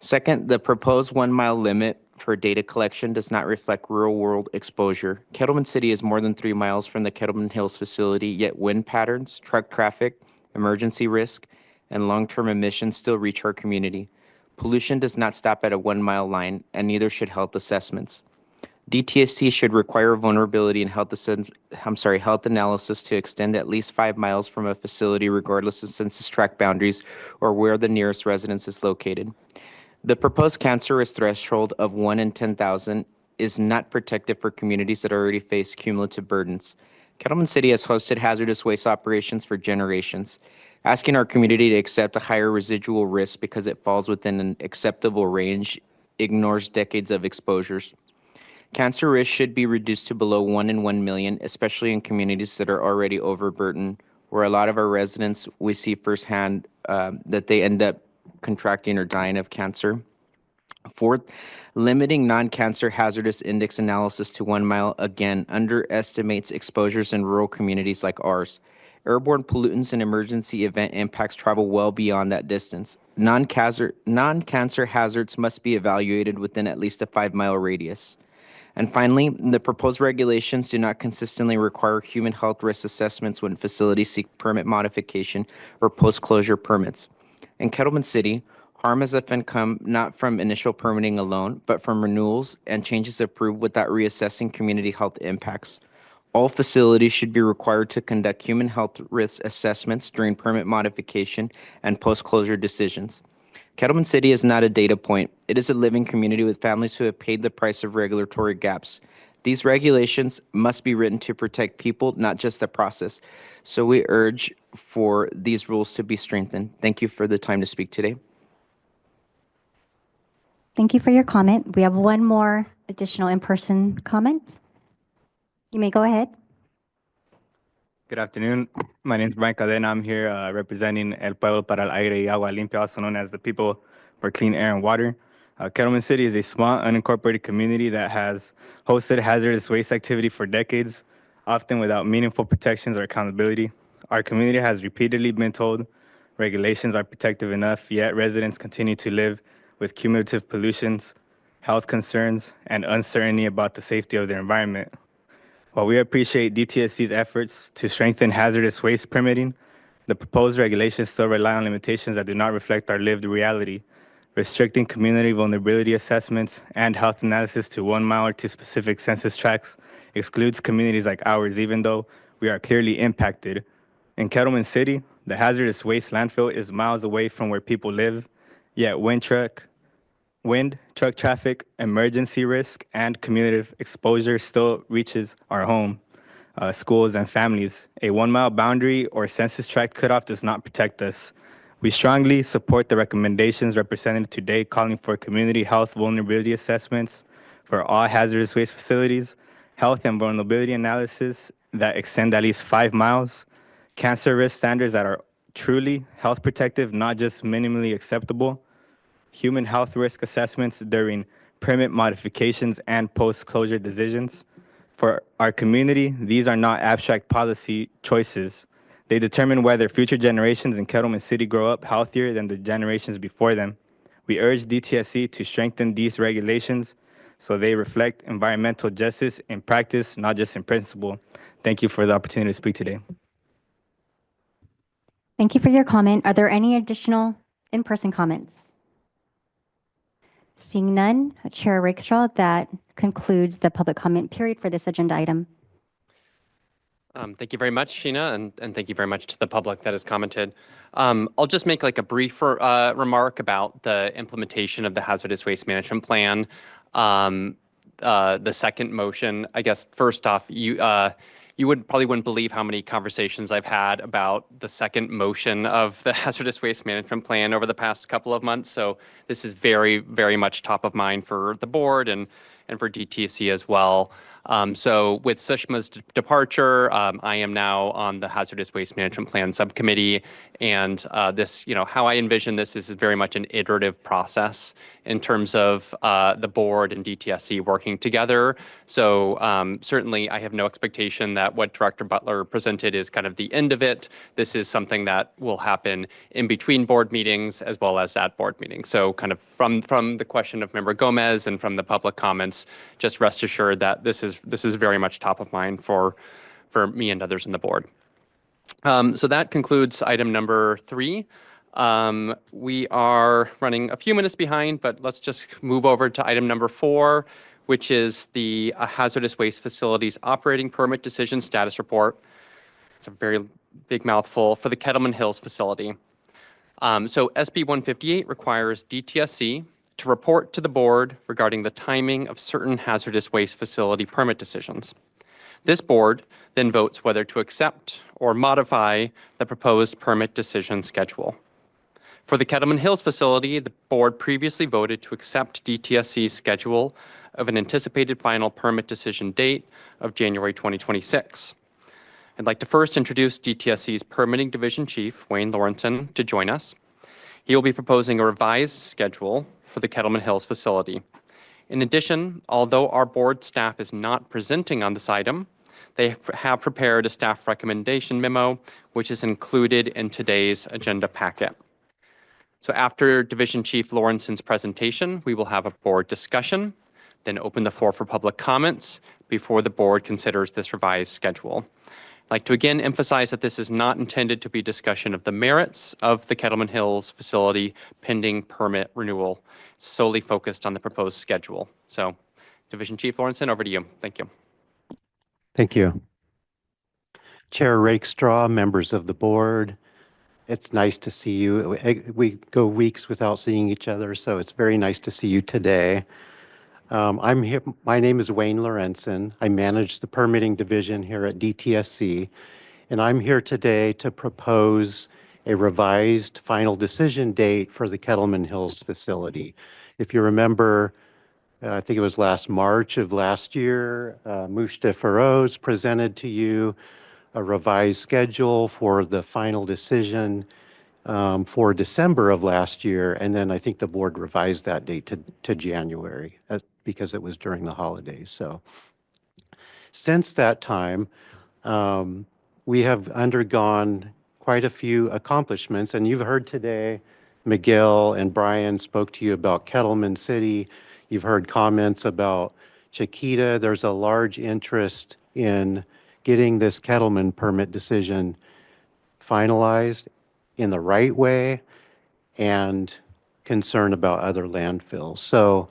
Second, the proposed 1 mile limit for data collection does not reflect real-world exposure. Kettleman City is more than 3 miles from the Kettleman Hills facility, yet wind patterns, truck traffic, emergency risk, and long-term emissions still reach our community. Pollution does not stop at a 1-mile line, and neither should health assessments. DTSC should require vulnerability and health analysis to extend at least 5 miles from a facility regardless of census tract boundaries or where the nearest residence is located. The proposed cancer risk threshold of 1 in 10,000 is not protective for communities that already face cumulative burdens. Kettleman City has hosted hazardous waste operations for generations. Asking our community to accept a higher residual risk because it falls within an acceptable range ignores decades of exposures. Cancer risk should be reduced to below 1 in 1 million, especially in communities that are already overburdened, where a lot of our residents, we see firsthand that they end up contracting or dying of cancer. Fourth, limiting non-cancer hazardous index analysis to 1 mile again underestimates exposures in rural communities like ours. Airborne pollutants and emergency event impacts travel well beyond that distance. Non-cancer hazards must be evaluated within at least a 5-mile radius. And finally, the proposed regulations do not consistently require human health risk assessments when facilities seek permit modification or post-closure permits. In Kettleman City, harm has often come not from initial permitting alone, but from renewals and changes approved without reassessing community health impacts. All facilities should be required to conduct human health risk assessments during permit modification and post-closure decisions. Kettleman City is not a data point. It is a living community with families who have paid the price of regulatory gaps. These regulations must be written to protect people, not just the process. So we urge for these rules to be strengthened. Thank you for the time to speak today. Thank you for your comment. We have one more additional in-person comment. You may go ahead. Good afternoon. My name is Brian Cadena. I'm here representing El Pueblo para el Aire y Agua Limpia, also known as the People for Clean Air and Water. Kettleman City is a small, unincorporated community that has hosted hazardous waste activity for decades, often without meaningful protections or accountability. Our community has repeatedly been told regulations are protective enough, yet residents continue to live with cumulative pollutions, health concerns, and uncertainty about the safety of their environment. While we appreciate DTSC's efforts to strengthen hazardous waste permitting, the proposed regulations still rely on limitations that do not reflect our lived reality, restricting community vulnerability assessments and health analysis to 1 mile or to specific census tracts excludes communities like ours, even though we are clearly impacted. In Kettleman City, the hazardous waste landfill is miles away from where people live, yet wind, truck traffic, emergency risk, and cumulative exposure still reaches our home, schools, and families. A 1 mile boundary or census tract cutoff does not protect us. We strongly support the recommendations represented today calling for community health vulnerability assessments for all hazardous waste facilities, health and vulnerability analysis that extend at least 5 miles, cancer risk standards that are truly health protective, not just minimally acceptable, human health risk assessments during permit modifications and post-closure decisions. For our community, these are not abstract policy choices. They determine whether future generations in Kettleman City grow up healthier than the generations before them. We urge DTSC to strengthen these regulations so they reflect environmental justice in practice, not just in principle. Thank you for the opportunity to speak today. Thank you for your comment. Are there any additional in-person comments? Seeing none, Chair Rakestraw, that concludes the public comment period for this agenda item. Thank you very much, Sheena, and thank you very much to the public that has commented. I'll just make like a brief remark about the implementation of the hazardous waste management plan. The second motion, I guess, first off, you probably wouldn't believe how many conversations I've had about the second motion of the hazardous waste management plan over the past couple of months. So this is very, very much top of mind for the board and for DTSC as well. So with Sushma's departure, I am now on the Hazardous Waste Management Plan Subcommittee. And this, how I envision this is very much an iterative process in terms of the board and DTSC working together. So certainly I have no expectation that what Director Butler presented is kind of the end of it. This is something that will happen in between board meetings as well as at board meetings. So kind of from the question of Member Gomez and from the public comments, just rest assured that this is very much top of mind for me and others in the board. So that concludes item number 3. We are running a few minutes behind, but let's just move over to item number 4, which is the Hazardous Waste Facilities Operating Permit Decision Status Report. It's a very big mouthful for the Kettleman Hills facility. So SB 158 requires DTSC to report to the board regarding the timing of certain hazardous waste facility permit decisions. This board then votes whether to accept or modify the proposed permit decision schedule. For the Kettleman Hills facility, the board previously voted to accept DTSC's schedule of an anticipated final permit decision date of January 2026. I'd like to first introduce DTSC's Permitting Division Chief, Wayne Lawrenson, to join us. He will be proposing a revised schedule for the Kettleman Hills facility. In addition, although our board staff is not presenting on this item, they have prepared a staff recommendation memo, which is included in today's agenda packet. So after Division Chief Lawrenson's presentation, we will have a board discussion, then open the floor for public comments before the board considers this revised schedule. I'd like to again emphasize that this is not intended to be discussion of the merits of the Kettleman Hills facility pending permit renewal, solely focused on the proposed schedule. So Division Chief Lawrenson, over to you. Thank you. Thank you. Chair Rakestraw, members of the board, it's nice to see you. We go weeks without seeing each other, so it's very nice to see you today. I'm here. My name is Wayne Lawrenson. I manage the permitting division here at DTSC, and I'm here today to propose a revised final decision date for the Kettleman Hills facility. If you remember, I think it was last March of last year, Mushta Feroz presented to you a revised schedule for the final decision for December of last year, and then I think the board revised that date to January because it was during the holidays. So since that time, we have undergone quite a few accomplishments, and you've heard today, Miguel and Brian spoke to you about Kettleman City. You've heard comments about Chiquita. There's a large interest in getting this Kettleman permit decision finalized in the right way and concern about other landfills. So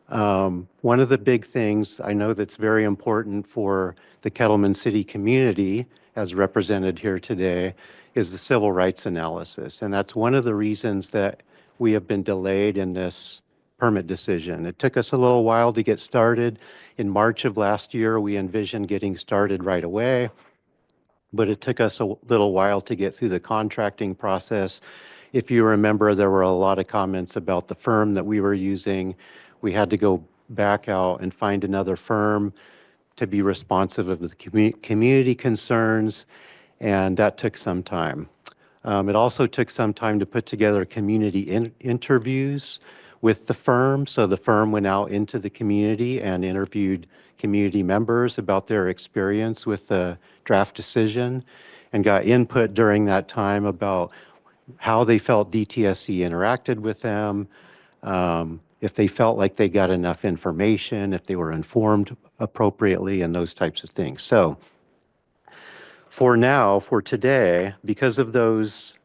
one of the big things I know that's very important for the Kettleman City community, as represented here today, is the civil rights analysis. And that's one of the reasons that we have been delayed in this permit decision. It took us a little while to get started. In March of last year, we envisioned getting started right away, but it took us a little while to get through the contracting process. If you remember, there were a lot of comments about the firm that we were using. We had to go back out and find another firm to be responsive of the community concerns, and that took some time. It also took some time to put together community interviews with the firm. So the firm went out into the community and interviewed community members about their experience with the draft decision and got input during that time about how they felt DTSC interacted with them, if they felt like they got enough information, if they were informed appropriately, and those types of things. So for now, for today, because of those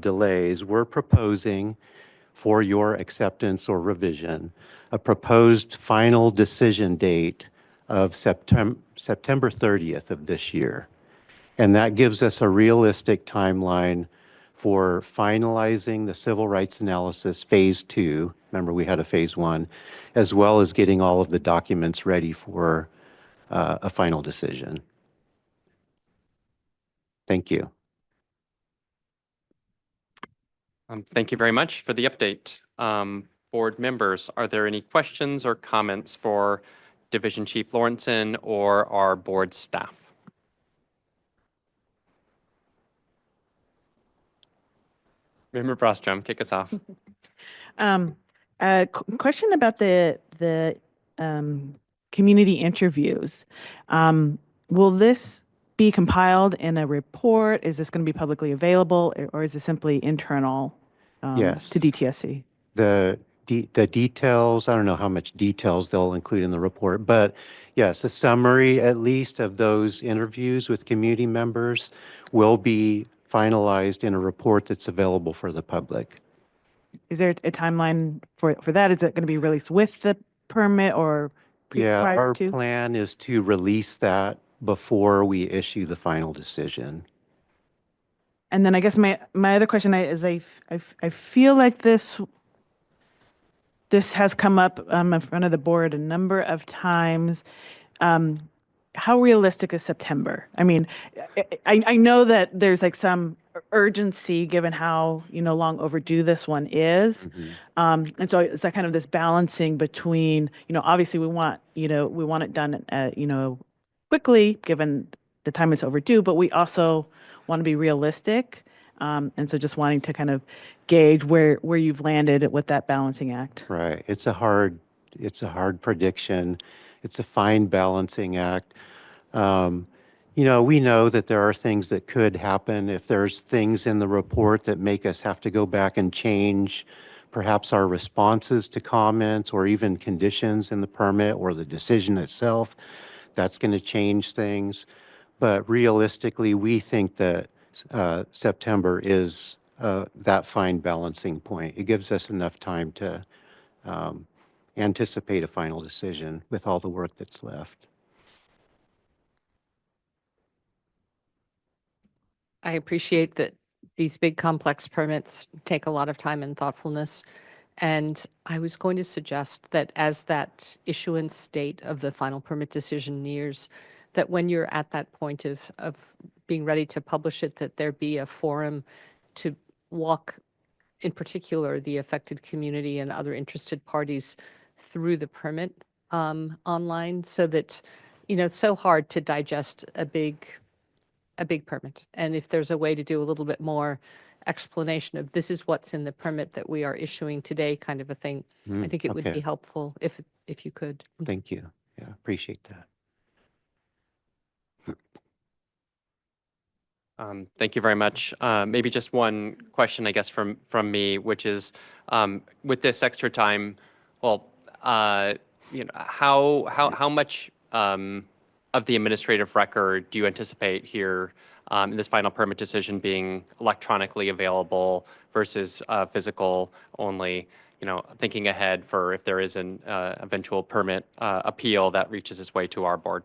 delays, we're proposing for your acceptance or revision a proposed final decision date of September 30th of this year. And that gives us a realistic timeline for finalizing the civil rights analysis phase 2. Remember, we had a phase 1, as well as getting all of the documents ready for a final decision. Thank you. Thank you very much for the update. Board members, are there any questions or comments for Division Chief Lawrenson or our board staff. Member Brostrom, kick us off. Question about the community interviews. Will this be compiled in a report? Is this going to be publicly available, or is it simply internal Yes. to DTSC? The details, I don't know how much details they'll include in the report, but yes, a summary at least of those interviews with community members will be finalized in a report that's available for the public. Is there a timeline for that? Is it going to be released with the permit or Yeah, prior our to? plan is to release that before we issue the final decision. And then I guess my other question is I feel like this has come up in front of the board a number of times. How realistic is September? I mean, I know that there's like some urgency given how, long overdue this one is. And so it's like kind of this balancing between, obviously we want it done, quickly given the time it's overdue, but we also want to be realistic. And so just wanting to kind of gauge where you've landed with that balancing act. Right. It's a hard prediction. It's a fine balancing act. We know that there are things that could happen if there's things in the report that make us have to go back and change perhaps our responses to comments or even conditions in the permit or the decision itself. That's going to change things. But realistically, we think that September is that fine balancing point. It gives us enough time to anticipate a final decision with all the work that's left. I appreciate that these big complex permits take a lot of time and thoughtfulness. And I was going to suggest that as that issuance date of the final permit decision nears, that when you're at that point of being ready to publish it, that there be a forum to walk, in particular, the affected community and other interested parties through the permit online, so that, it's so hard to digest a big permit. And if there's a way to do a little bit more explanation of this is what's in the permit that we are issuing today, kind of a thing, I think it would Okay. be helpful if you could. Thank you. Yeah, appreciate that. Thank you very much. Maybe just one question, I guess, from me, which is, with this extra time, well, how much of the administrative record do you anticipate here in this final permit decision being electronically available versus physical only? Thinking ahead for if there is an eventual permit appeal that reaches its way to our board.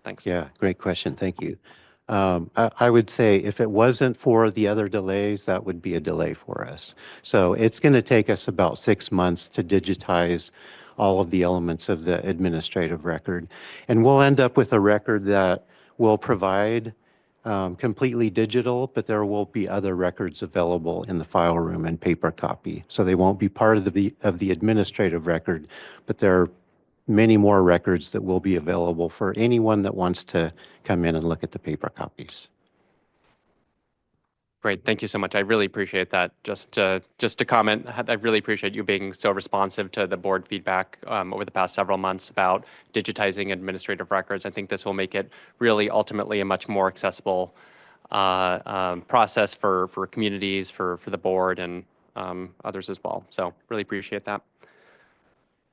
Thanks. Yeah, great question. Thank you. I would say if it wasn't for the other delays, that would be a delay for us. So it's going to take us about 6 months to digitize all of the elements of the administrative record. And we'll end up with a record that will provide completely digital, but there will be other records available in the file room and paper copy. So they won't be part of the administrative record, but they're many more records that will be available for anyone that wants to come in and look at the paper copies. Great, thank you so much. I really appreciate that. Just to comment, I really appreciate you being so responsive to the board feedback over the past several months about digitizing administrative records. I think this will make it really ultimately a much more accessible process for communities, for the board, and others as well. So really appreciate that.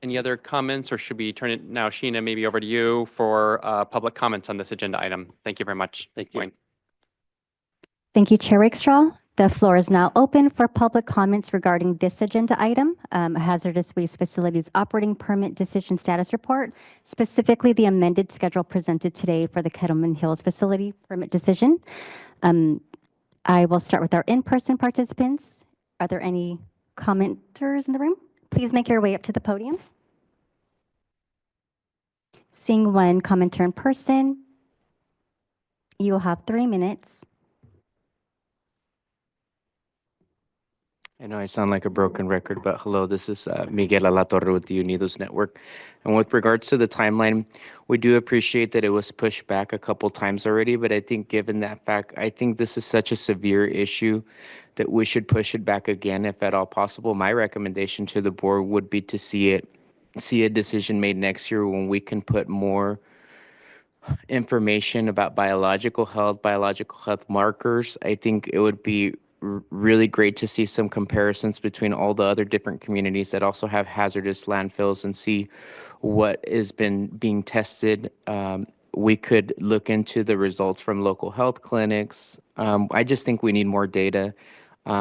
Any other comments, or should we turn it now, Sheena, maybe over to you for public comments on this agenda item? Thank you very much. Thank you. Thank you, Chair Rakestraw. The floor is now open for public comments regarding this agenda item, Hazardous Waste Facilities Operating Permit Decision Status Report, specifically the amended schedule presented today for the Kettleman Hills Facility Permit Decision. I will start with our in-person participants. Are there any commenters in the room? Please make your way up to the podium. Seeing one commenter in person, you will have 3 minutes. I know I sound like a broken record, but hello, this is Miguel Alatorre with the Unidos Network. And with regards to the timeline, we do appreciate that it was pushed back a couple times already, but I think given that fact, I think this is such a severe issue that we should push it back again if at all possible. My recommendation to the board would be to see a decision made next year when we can put more information about biological health markers. I think it would be really great to see some comparisons between all the other different communities that also have hazardous landfills and see what has been being tested. We could look into the results from local health clinics. I just think we need more data.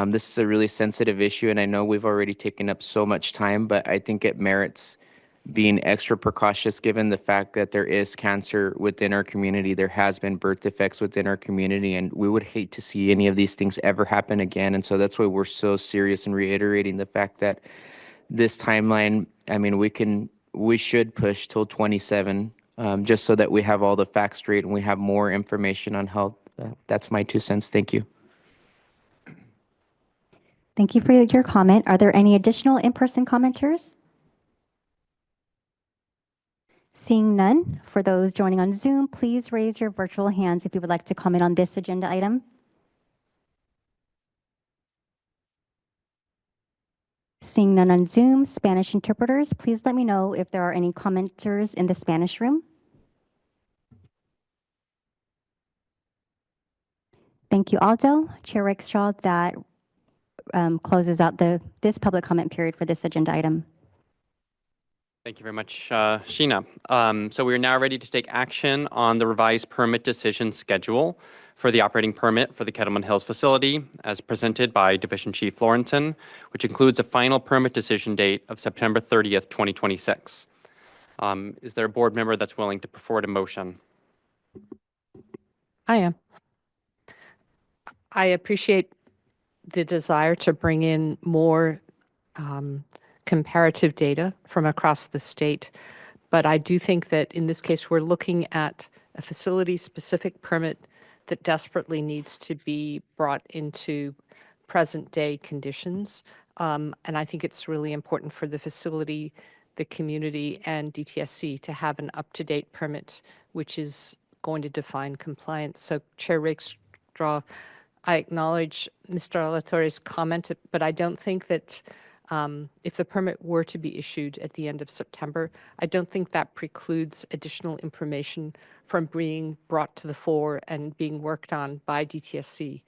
This is a really sensitive issue, and I know we've already taken up so much time, but I think it merits being extra precautious given the fact that there is cancer within our community. There has been birth defects within our community, and we would hate to see any of these things ever happen again. And so that's why we're so serious in reiterating the fact that this timeline, I mean, we should push till 27, just so that we have all the facts straight and we have more information on health. That's my 2 cents. Thank you. Thank you for your comment. Are there any additional in-person commenters? Seeing none, for those joining on Zoom, please raise your virtual hands if you would like to comment on this agenda item. Seeing none on Zoom, Spanish interpreters, please let me know if there are any commenters in the Spanish room. Thank you, Aldo. Chair Rakestraw, that closes out this public comment period for this agenda item. Thank you very much, Sheena. So we are now ready to take action on the revised permit decision schedule for the operating permit for the Kettleman Hills facility as presented by Division Chief Lawrenson, which includes a final permit decision date of September 30th, 2026. Is there a board member that's willing to put forward a motion? I am. I appreciate the desire to bring in more comparative data from across the state. But I do think that in this case, we're looking at a facility-specific permit that desperately needs to be brought into present-day conditions. And I think it's really important for the facility, the community, and DTSC to have an up-to-date permit, which is going to define compliance. So Chair Rakestraw, I acknowledge Mr. Alatorre's comment, but I don't think that if the permit were to be issued at the end of September, I don't think that precludes additional information from being brought to the fore and being worked on by DTSC.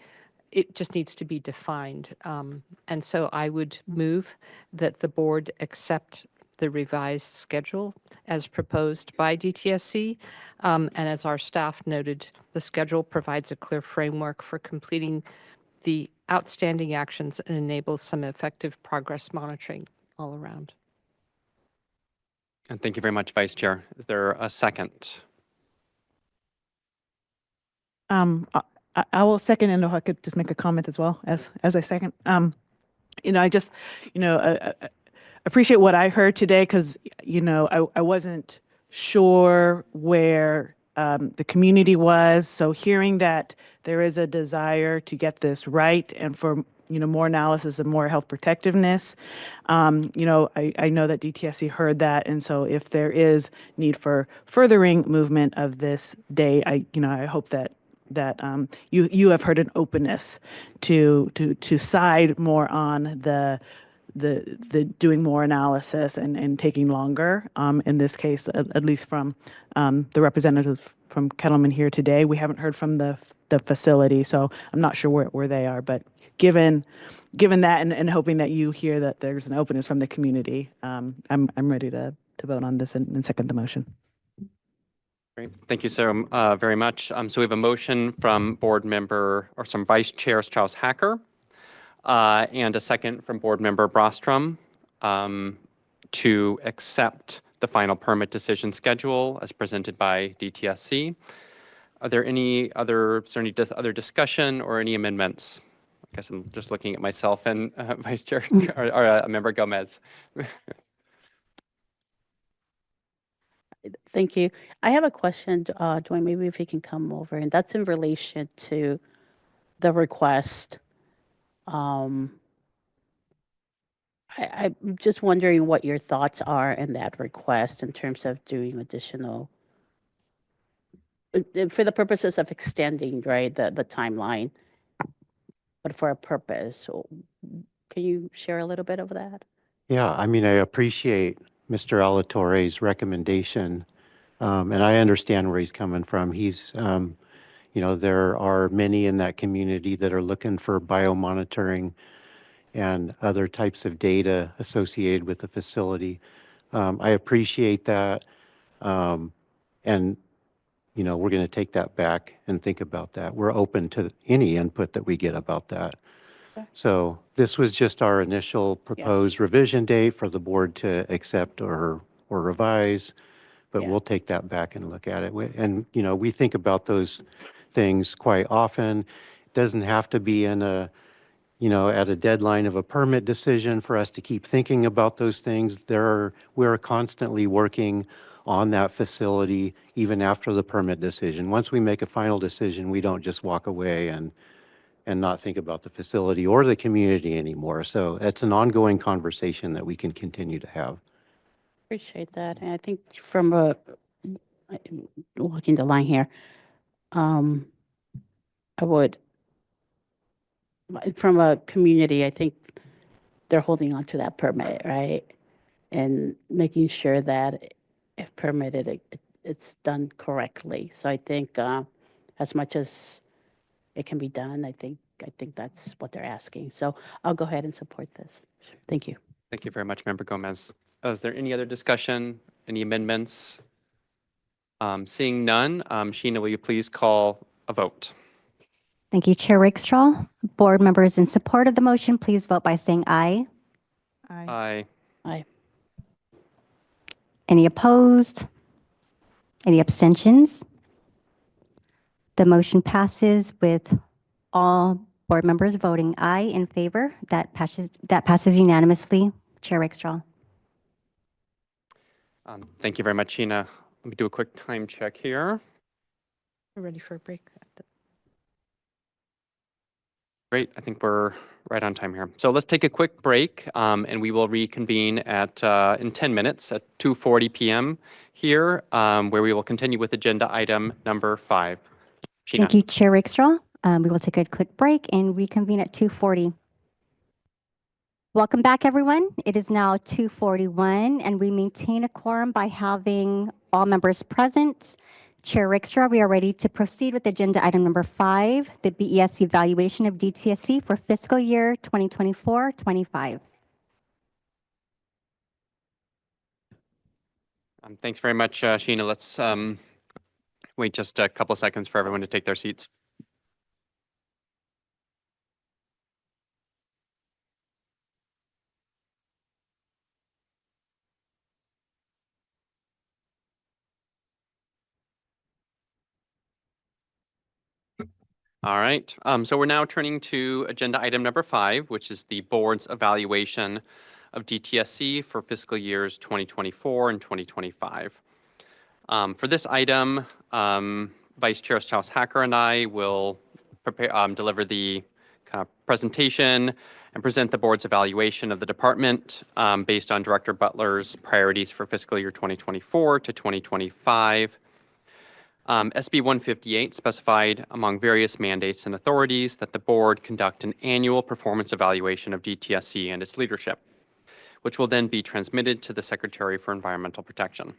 It just needs to be defined. And so I would move that the board accept the revised schedule as proposed by DTSC. And as our staff noted, the schedule provides a clear framework for completing the outstanding actions and enables some effective progress monitoring all around. And thank you very much, Vice Chair. Is there a second? I will second, and if I could just make a comment as well as I second. I just, appreciate what I heard today because, I wasn't sure where the community was. So hearing that there is a desire to get this right and for, more analysis and more health protectiveness, I know that DTSC heard that. And so if there is need for furthering movement of this day, I hope that you have heard an openness to side more on the doing more analysis and taking longer. In this case, at least from the representative from Kettleman here today, we haven't heard from the facility, so I'm not sure where they are. But given that and hoping that you hear that there's an openness from the community, I'm ready to vote on this and second the motion. Great. Thank you so very much. So we have a motion from board member or some Vice Chair Strauss Hacker and a second from board member Brostrom to accept the final permit decision schedule as presented by DTSC. Are there any other discussion or any amendments? I guess I'm just looking at myself and Vice Chair or Member Gomez. Thank you. I have a question, Dwayne, maybe if you can come over, and that's in relation to the request I'm just wondering what your thoughts are in that request in terms of doing additional, for the purposes of extending, right, the timeline, but for a purpose. So can you share a little bit of that? Yeah, I mean, I appreciate Mr. Alatore's recommendation, and I understand where he's coming from. There are many in that community that are looking for biomonitoring and other types of data associated with the facility. I appreciate that. Um, and, we're going to take that back and think about that. We're open to any input that we get about that. Okay. So this was just our initial proposed revision date for the board to accept or revise, but Yeah. we'll take that back and look at it. And, we think about those things quite often. It doesn't have to be in at a deadline of a permit decision for us to keep thinking about those things. We're constantly working on that facility even after the permit decision. Once we make a final decision, we don't just walk away and not think about the facility or the community anymore. So it's an ongoing conversation that we can continue to have. Appreciate that. And I think walking the line here, I would, from a community, I think they're holding on to that permit, right? And making sure that if permitted, it's done correctly. So I think as much as it can be done, I think that's what they're asking. So I'll go ahead and support this. Thank you. Thank you very much, Member Gomez. Is there any other discussion, any amendments? Seeing none, Sheena, will you please call a vote? Thank you, Chair Rakestraw. Board members in support of the motion, please vote by saying aye. Aye. Aye. Any opposed? Any abstentions? The motion passes with all board members voting aye in favor. That passes unanimously. Chair Rakestraw. Thank you very much, Sheena. Let me do a quick time check here. We're ready for a break. Great, I think we're right on time here. So let's take a quick break, and we will reconvene in 10 minutes at 2:40 p.m. here, where we will continue with agenda item number 5. Sheena. Thank you, Chair Rakestraw. We will take a quick break and reconvene at 2:40. Welcome back, everyone. It is now 2:41, and we maintain a quorum by having all members present. Chair Rakestraw, we are ready to proceed with agenda item number 5, the BES evaluation of DTSC for fiscal year 2024-25. Thanks very much, Sheena. Let's wait just a couple of seconds for everyone to take their seats. All right, so we're now turning to agenda item number 5, which is the board's evaluation of DTSC for fiscal years 2024 and 2025. For this item, Vice Chair Strauss-Hacker and I will deliver the kind of presentation and present the board's evaluation of the department based on Director Butler's priorities for fiscal year 2024 to 2025. SB 158 specified among various mandates and authorities that the board conduct an annual performance evaluation of DTSC and its leadership, which will then be transmitted to the Secretary for Environmental Protection.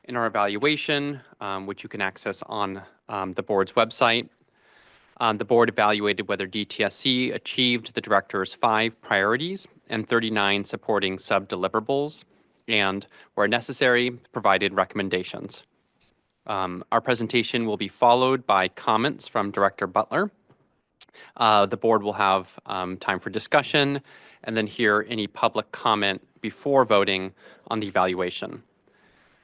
In our evaluation, which you can access on the board's website, the board evaluated whether DTSC achieved the director's 5 priorities and 39 supporting sub-deliverables, and, where necessary, provided recommendations. Our presentation will be followed by comments from Director Butler. The board will have time for discussion and then hear any public comment before voting on the evaluation.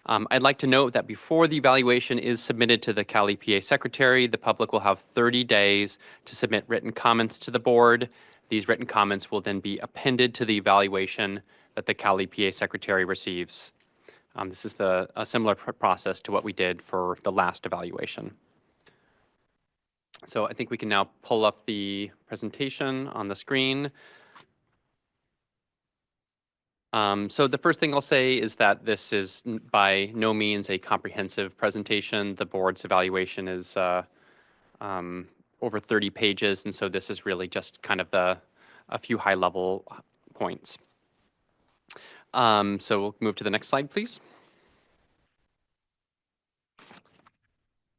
I'd like to note that before the evaluation is submitted to the Cal EPA Secretary, the public will have 30 days to submit written comments to the board. These written comments will then be appended to the evaluation that the Cal EPA Secretary receives. This is a similar process to what we did for the last evaluation. So I think we can now pull up the presentation on the screen. So the first thing I'll say is that this is by no means a comprehensive presentation. The board's evaluation is over 30 pages, and so this is really just kind of a few high-level points. So we'll move to the next slide, please.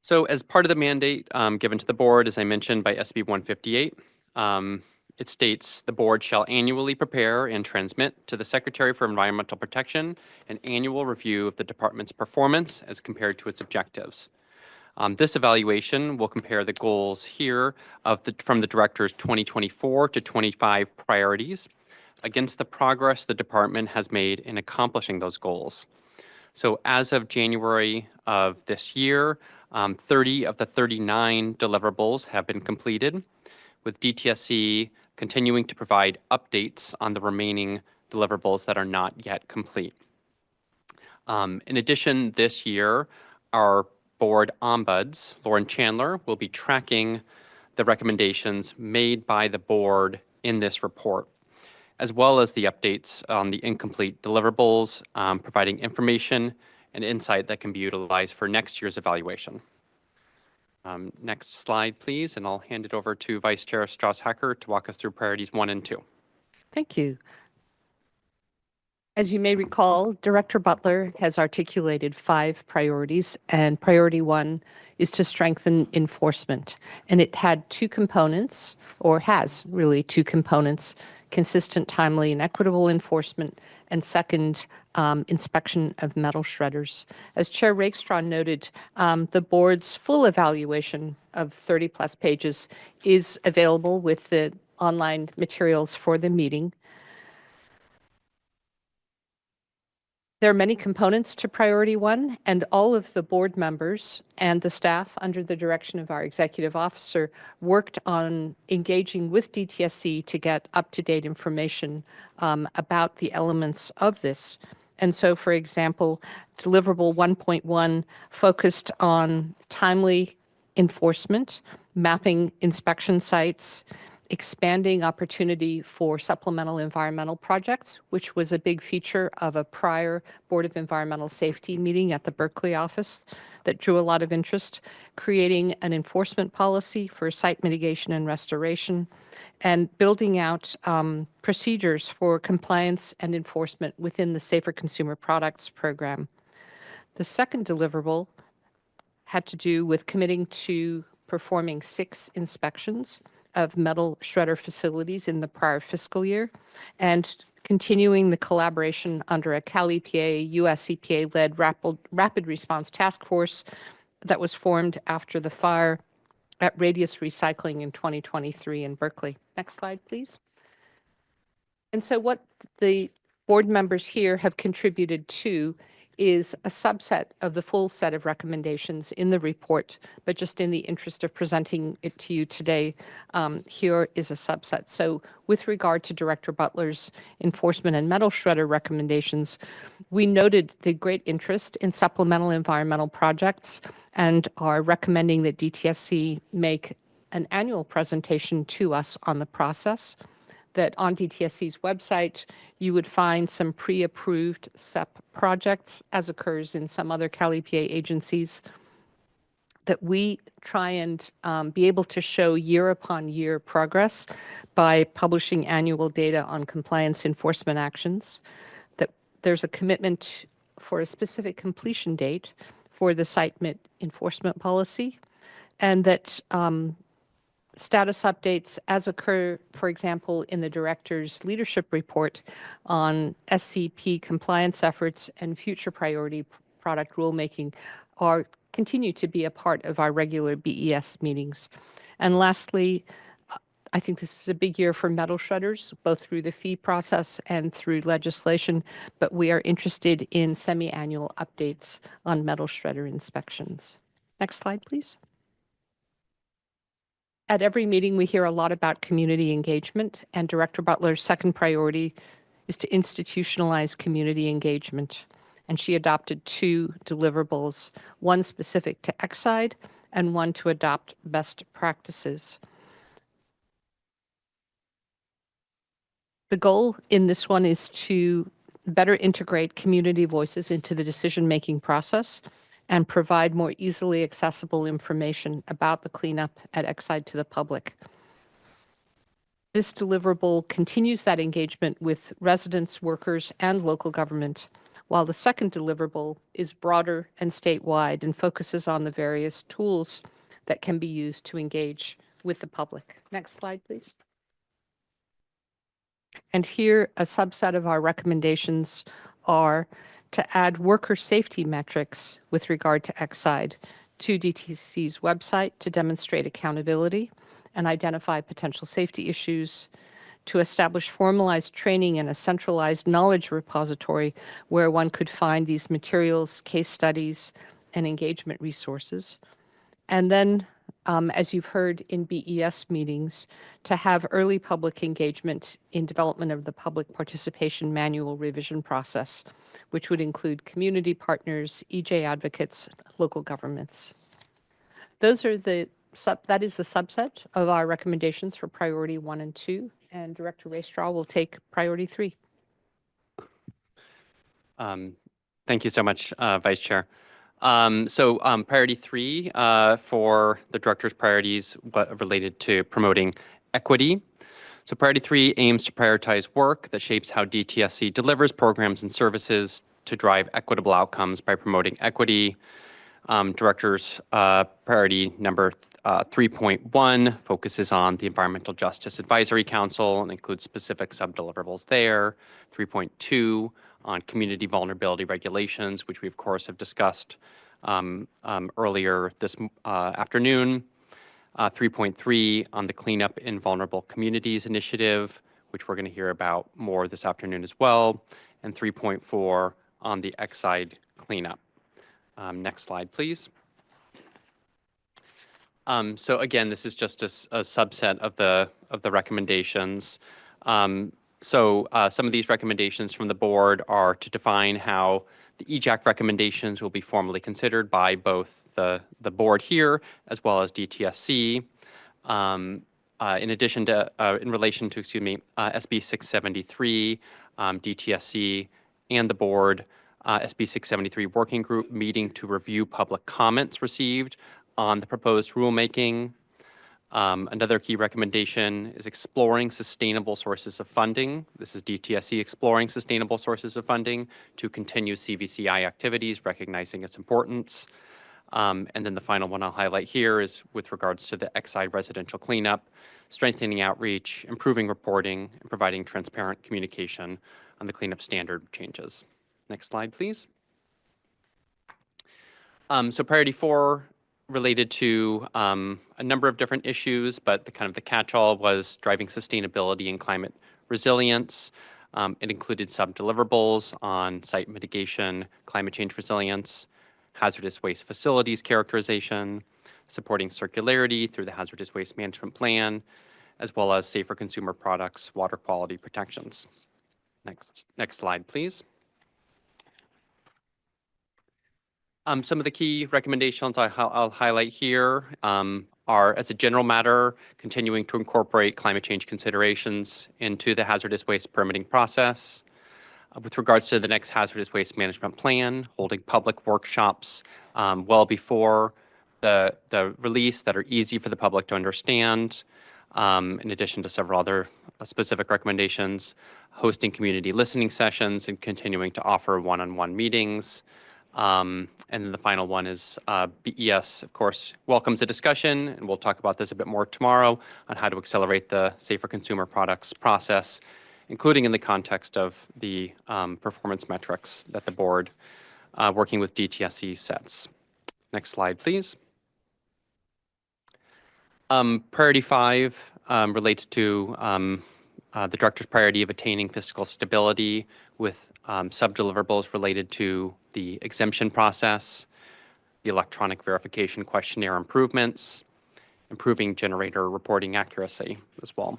So as part of the mandate given to the board, as I mentioned, by SB 158, it states the board shall annually prepare and transmit to the Secretary for Environmental Protection an annual review of the department's performance as compared to its objectives. This evaluation will compare the goals here from the director's 2024 to 25 priorities against the progress the department has made in accomplishing those goals. So as of January of this year, 30 of the 39 deliverables have been completed, with DTSC continuing to provide updates on the remaining deliverables that are not yet complete. In addition, this year, our board ombuds, Lauren Chandler, will be tracking the recommendations made by the board in this report, as well as the updates on the incomplete deliverables, providing information and insight that can be utilized for next year's evaluation. Next slide, please, and I'll hand it over to Vice Chair Strauss-Hacker to walk us through priorities 1 and 2. Thank you. As you may recall, Director Butler has articulated 5 priorities, and priority 1 is to strengthen enforcement. And it had 2 components, or has really 2 components: consistent, timely, and equitable enforcement, and second, inspection of metal shredders. As Chair Rakestraw noted, the board's full evaluation of 30+ pages is available with the online materials for the meeting. There are many components to priority 1, and all of the board members and the staff under the direction of our executive officer worked on engaging with DTSC to get up-to-date information about the elements of this. And so, for example, deliverable 1.1 focused on timely enforcement, mapping inspection sites, expanding opportunity for supplemental environmental projects, which was a big feature of a prior Board of Environmental Safety meeting at the Berkeley office that drew a lot of interest, creating an enforcement policy for site mitigation and restoration, and building out procedures for compliance and enforcement within the Safer Consumer Products program. The second deliverable had to do with committing to performing 6 inspections of metal shredder facilities in the prior fiscal year, and continuing the collaboration under a Cal EPA, US EPA-led rapid response task force that was formed after the fire at Radius Recycling in 2023 in Berkeley. Next slide, please. And so what the board members here have contributed to is a subset of the full set of recommendations in the report, but just in the interest of presenting it to you today, here is a subset. So with regard to Director Butler's enforcement and metal shredder recommendations, we noted the great interest in supplemental environmental projects and are recommending that DTSC make an annual presentation to us on the process. That on DTSC's website, you would find some pre-approved SEP projects, as occurs in some other Cal EPA agencies, that we try and be able to show year upon year progress by publishing annual data on compliance enforcement actions, that there's a commitment for a specific completion date for the site enforcement policy, and that status updates as occur, for example, in the director's leadership report on SCP compliance efforts and future priority product rulemaking continue to be a part of our regular BES meetings. And lastly, I think this is a big year for metal shredders, both through the fee process and through legislation, but we are interested in semi-annual updates on metal shredder inspections. Next slide, please. At every meeting, we hear a lot about community engagement, and Director Butler's second priority is to institutionalize community engagement. And she adopted 2 deliverables, one specific to Exide and one to adopt best practices. The goal in this one is to better integrate community voices into the decision-making process and provide more easily accessible information about the cleanup at Exide to the public. This deliverable continues that engagement with residents, workers, and local government, while the second deliverable is broader and statewide and focuses on the various tools that can be used to engage with the public. Next slide, please. And here, a subset of our recommendations are to add worker safety metrics with regard to Exide to DTC's website to demonstrate accountability and identify potential safety issues, to establish formalized training and a centralized knowledge repository where one could find these materials, case studies, and engagement resources. And then, as you've heard in BES meetings, to have early public engagement in development of the public participation manual revision process, which would include community partners, EJ advocates, local governments. Those are that is the subset of our recommendations for priority 1 and 2, and Director Raystraw will take priority 3. Thank you so much, Vice Chair. Priority 3 for the director's priorities related to promoting equity. So priority 3 aims to prioritize work that shapes how DTSC delivers programs and services to drive equitable outcomes by promoting equity. Director's priority number 3.1 focuses on the Environmental Justice Advisory Council and includes specific sub-deliverables there. 3.2 on community vulnerability regulations, which we of course have discussed earlier this afternoon. 3.3 on the Cleanup in Vulnerable Communities initiative, which we're going to hear about more this afternoon as well. And 3.4 on the Exide cleanup. Next slide, please. So again, this is just a subset of the recommendations. Some of these recommendations from the board are to define how the EJAC recommendations will be formally considered by both the board here as well as DTSC. In addition to, in relation to, SB 673, DTSC and the board, SB 673 working group meeting to review public comments received on the proposed rulemaking. Another key recommendation is exploring sustainable sources of funding. This is DTSC exploring sustainable sources of funding to continue CVCI activities, recognizing its importance. And then the final one I'll highlight here is with regards to the Exide residential cleanup, strengthening outreach, improving reporting, and providing transparent communication on the cleanup standard changes. Next slide, please. So priority 4 related to a number of different issues, but the catch-all was driving sustainability and climate resilience. It included sub-deliverables on site mitigation, climate change resilience, hazardous waste facilities characterization, supporting circularity through the hazardous waste management plan, as well as safer consumer products, water quality protections. Next slide, please. Some of the key recommendations I'll highlight here are, as a general matter, continuing to incorporate climate change considerations into the hazardous waste permitting process. With regards to the next hazardous waste management plan, holding public workshops well before the release that are easy for the public to understand, in addition to several other specific recommendations, hosting community listening sessions and continuing to offer one-on-one meetings. And then the final one is BES, of course, welcomes a discussion, and we'll talk about this a bit more tomorrow on how to accelerate the safer consumer products process, including in the context of the performance metrics that the board working with DTSC sets. Next slide, please. Priority 5 relates to the director's priority of attaining fiscal stability with sub-deliverables related to the exemption process, the electronic verification questionnaire improvements, improving generator reporting accuracy as well.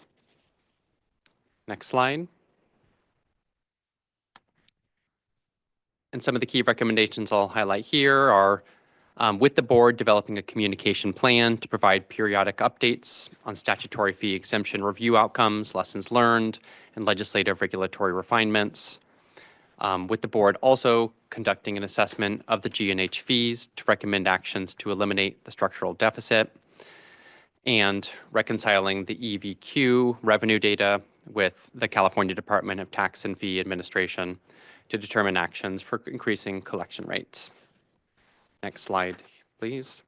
Next slide. And some of the key recommendations I'll highlight here are with the board developing a communication plan to provide periodic updates on statutory fee exemption review outcomes, lessons learned, and legislative regulatory refinements. with the board also conducting an assessment of the G&H fees to recommend actions to eliminate the structural deficit, and reconciling the EVQ revenue data with the California Department of Tax and Fee Administration to determine actions for increasing collection rates. Next slide, please.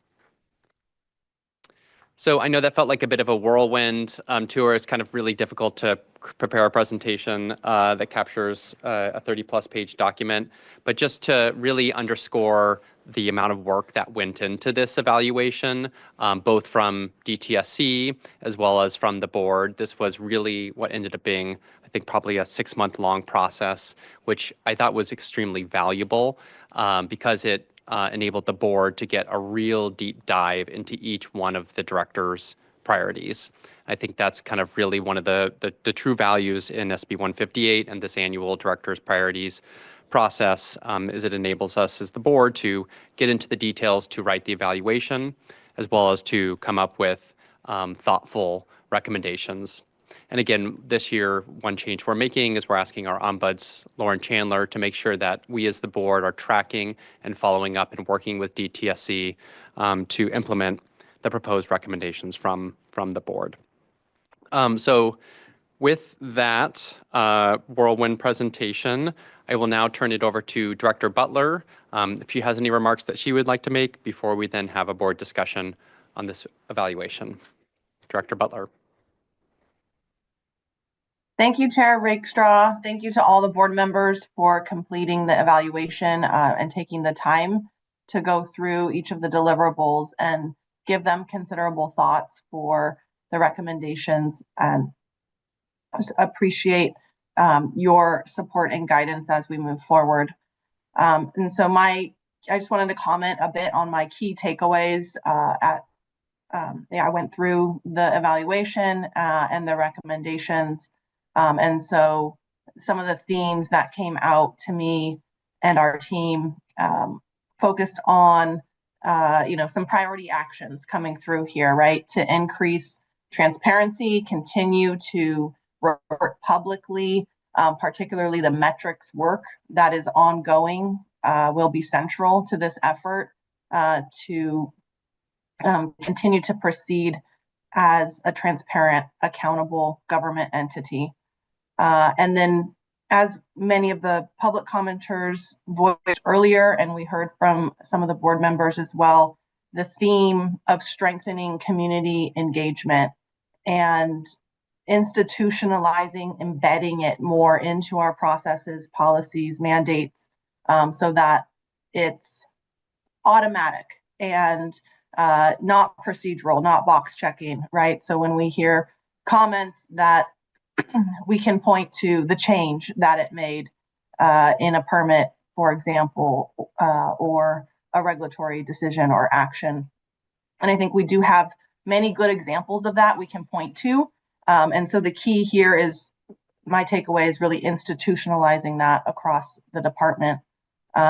So I know that felt like a bit of a whirlwind tour. It's kind of really difficult to prepare a presentation that captures a 30-plus page document. But just to really underscore the amount of work that went into this evaluation, both from DTSC as well as from the board, this was really what ended up being, I think, probably a 6-month-long process, which I thought was extremely valuable because it enabled the board to get a real deep dive into each one of the director's priorities. I think that's kind of really one of the true values in SB 158 and this annual director's priorities process is it enables us as the board to get into the details to write the evaluation, as well as to come up with thoughtful recommendations. And again, this year, one change we're making is we're asking our ombuds, Lauren Chandler, to make sure that we as the board are tracking and following up and working with DTSC to implement the proposed recommendations from the board. So with that whirlwind presentation, I will now turn it over to Director Butler if she has any remarks that she would like to make before we then have a board discussion on this evaluation. Director Butler. Thank you, Chair Rakestraw. Thank you to all the board members for completing the evaluation and taking the time to go through each of the deliverables and give them considerable thoughts for the recommendations. And I just appreciate your support and guidance as we move forward. And so I just wanted to comment a bit on my key takeaways I went through the evaluation and the recommendations. And so some of the themes that came out to me and our team focused on, some priority actions coming through here, right? To increase transparency, continue to report publicly, particularly the metrics work that is ongoing will be central to this effort to continue to proceed as a transparent, accountable government entity. And then, as many of the public commenters voiced earlier, and we heard from some of the board members as well, the theme of strengthening community engagement and institutionalizing, embedding it more into our processes, policies, mandates, so that it's automatic and not procedural, not box checking, right? So when we hear comments that we can point to the change that it made in a permit, for example, or a regulatory decision or action. And I think we do have many good examples of that we can point to. And so the key here is, my takeaway is really institutionalizing that across the department,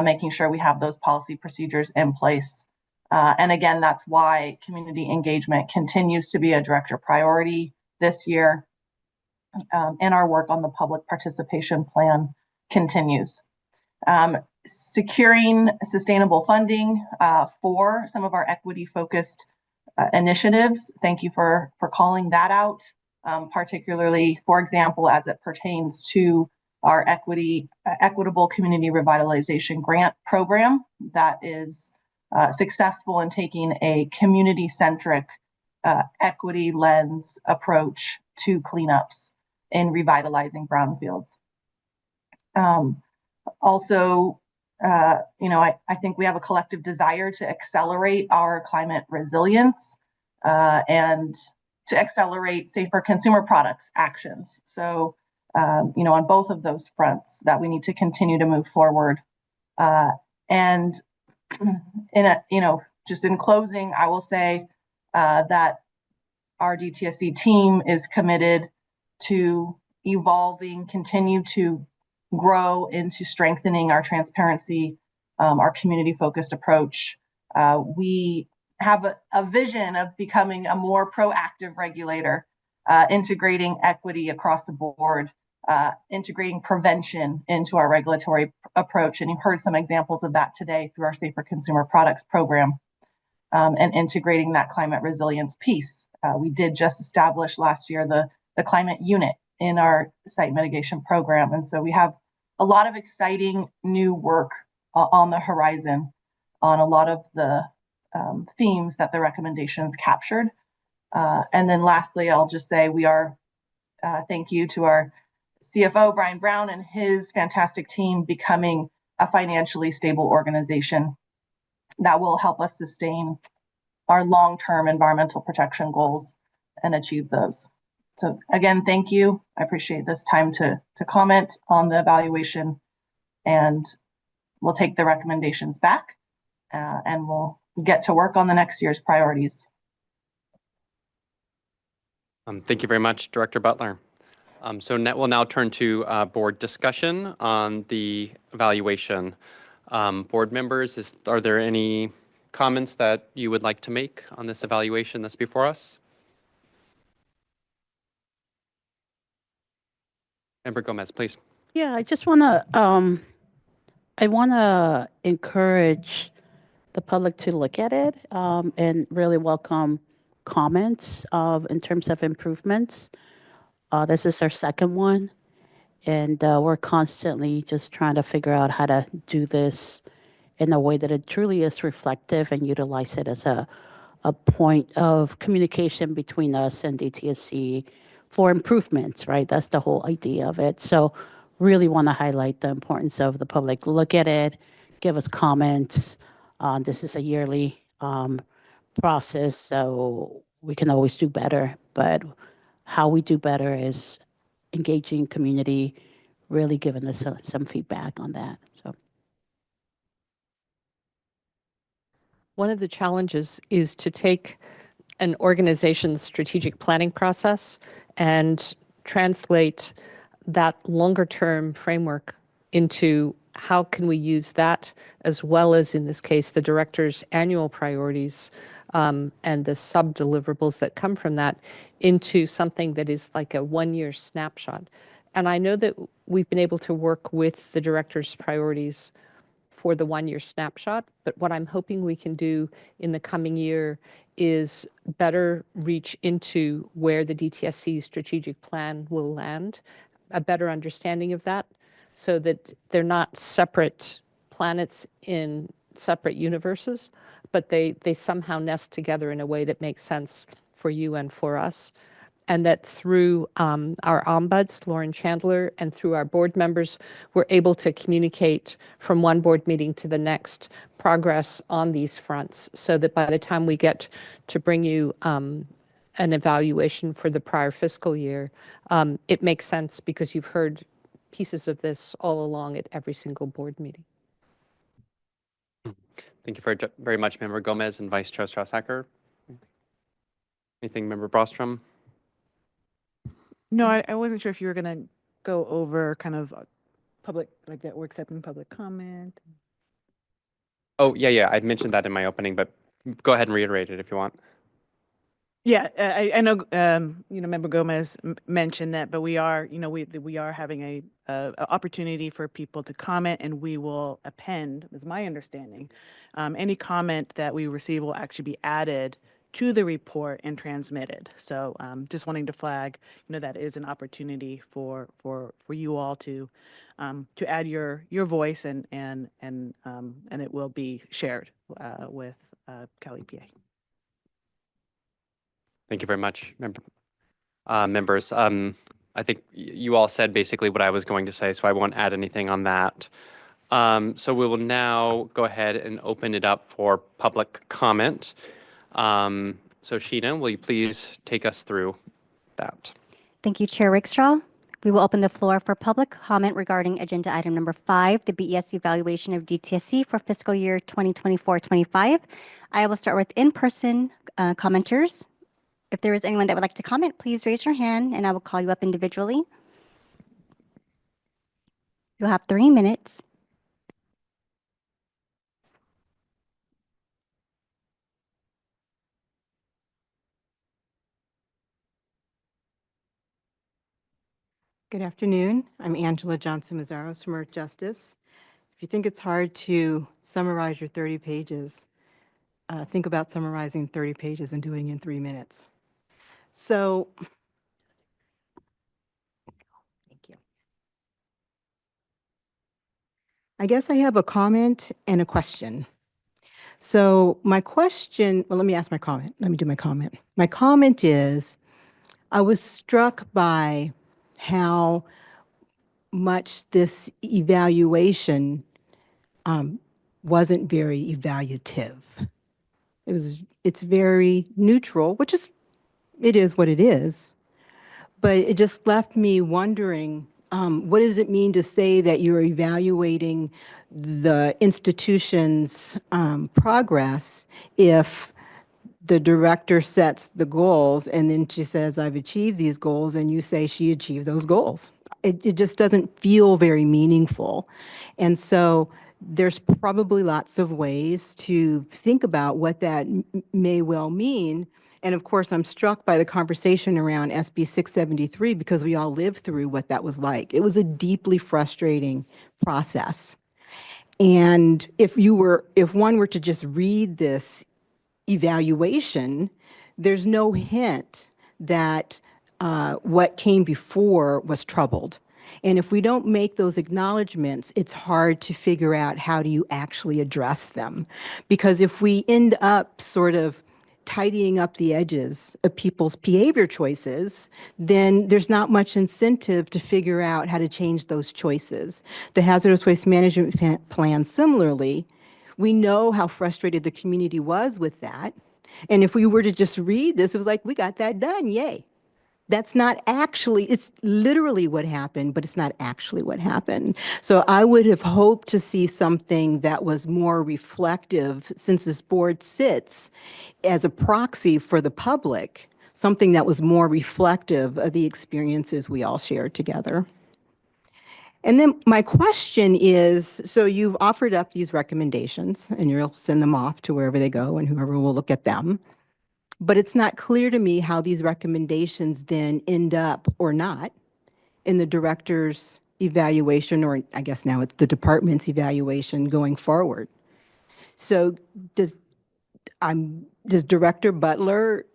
making sure we have those policy procedures in place. And again, that's why community engagement continues to be a director priority this year. And our work on the public participation plan continues. Securing sustainable funding for some of our equity-focused initiatives. Thank you for calling that out, particularly, for example, as it pertains to our equitable community revitalization grant program that is successful in taking a community-centric equity lens approach to cleanups in revitalizing brownfields. Also, I think we have a collective desire to accelerate our climate resilience and to accelerate safer consumer products actions. So, on both of those fronts, that we need to continue to move forward. And just in closing, I will say that our DTSC team is committed to evolving, continue to grow into strengthening our transparency, our community-focused approach. We have a vision of becoming a more proactive regulator, integrating equity across the board integrating prevention into our regulatory approach. And you've heard some examples of that today through our Safer Consumer Products program, and integrating that climate resilience piece. We did just establish last year the climate unit in our site mitigation program. And so we have a lot of exciting new work on the horizon on a lot of the themes that the recommendations captured. And then lastly, I'll just say thank you to our CFO, Brian Brown, and his fantastic team becoming a financially stable organization that will help us sustain our long-term environmental protection goals and achieve those. So again, thank you. I appreciate this time to comment on the evaluation, and we'll take the recommendations back and we'll get to work on the next year's priorities. Thank you very much, Director Butler. We'll now turn to board discussion on the evaluation. Board members, are there any comments that you would like to make on this evaluation that's before us? Member Gomez, please. Yeah, I just want to, encourage the public to look at it and really welcome comments in terms of improvements. This is our second one, and we're constantly just trying to figure out how to do this in a way that it truly is reflective and utilize it as a point of communication between us and DTSC for improvements, right? That's the whole idea of it. So really want to highlight the importance of the public look at it, give us comments. This is a yearly process, so we can always do better, but how we do better is engaging community, really giving us some feedback on that. So. One of the challenges is to take an organization's strategic planning process and translate that longer term framework into how can we use that, as well as in this case, the director's annual priorities and the sub deliverables that come from that, into something that is like a 1-year snapshot. And I know that we've been able to work with the director's priorities for the 1-year snapshot, but what I'm hoping we can do in the coming year is better reach into where the DTSC strategic plan will land, a better understanding of that, so that they're not separate planets in separate universes, but they somehow nest together in a way that makes sense for you and for us. And that through our ombuds, Lauren Chandler, and through our board members, we're able to communicate from one board meeting to the next progress on these fronts, so that by the time we get to bring you an evaluation for the prior fiscal year, it makes sense because you've heard pieces of this all along at every single board meeting. Thank you very much, Member Gomez and Vice Chair Strauss-Hacker. Anything, Member Brostrom? No, I wasn't sure if you were going to go over kind of public, like that we're accepting public comment. Oh, yeah. I mentioned that in my opening, but go ahead and reiterate it if you want. Yeah, I know, Member Gomez mentioned that, but we are, we are having a opportunity for people to comment, and we will append, is my understanding. Any comment that we receive will actually be added to the report and transmitted. So just wanting to flag, that is an opportunity for you all to add your voice, and it will be shared with Cal EPA. Thank you very much, members. I think you all said basically what I was going to say, so I won't add anything on that. So we will now go ahead and open it up for public comment. So Sheena, will you please take us through that? Thank you, Chair Rakestraw. We will open the floor for public comment regarding agenda item number 5, the BES evaluation of DTSC for fiscal year 2024-25. I will start with in-person commenters. If there is anyone that would like to comment, please raise your hand and I will call you up individually. You'll have 3 minutes. Good afternoon. I'm Angela Johnson-Mazzaros from Earth Justice. If you think it's hard to summarize your 30 pages, think about summarizing 30 pages and doing it in 3 minutes. So, thank you. I guess I have a comment and a question. So my question, well, let me ask my comment. Let me do my comment. My comment is, I was struck by how much this evaluation wasn't very evaluative. It's very neutral, which is, it is what it is. But it just left me wondering, what does it mean to say that you're evaluating the institution's progress if the director sets the goals and then she says, I've achieved these goals, and you say she achieved those goals? It just doesn't feel very meaningful. And so there's probably lots of ways to think about what that may well mean. And of course, I'm struck by the conversation around SB 673 because we all lived through what that was like. It was a deeply frustrating process. And if one were to just read this evaluation, there's no hint that what came before was troubled. And if we don't make those acknowledgments, it's hard to figure out how do you actually address them. Because if we end up sort of tidying up the edges of people's behavior choices, then there's not much incentive to figure out how to change those choices. The hazardous waste management plan, similarly, we know how frustrated the community was with that. And if we were to just read this, it was like, we got that done, yay. That's not actually, it's literally what happened, but it's not actually what happened. So I would have hoped to see something that was more reflective, since this board sits as a proxy for the public, something that was more reflective of the experiences we all shared together. And then my question is, so you've offered up these recommendations and you'll send them off to wherever they go and whoever will look at them. But it's not clear to me how these recommendations then end up or not in the director's evaluation, or I guess now it's the department's evaluation going forward. So does Director Butler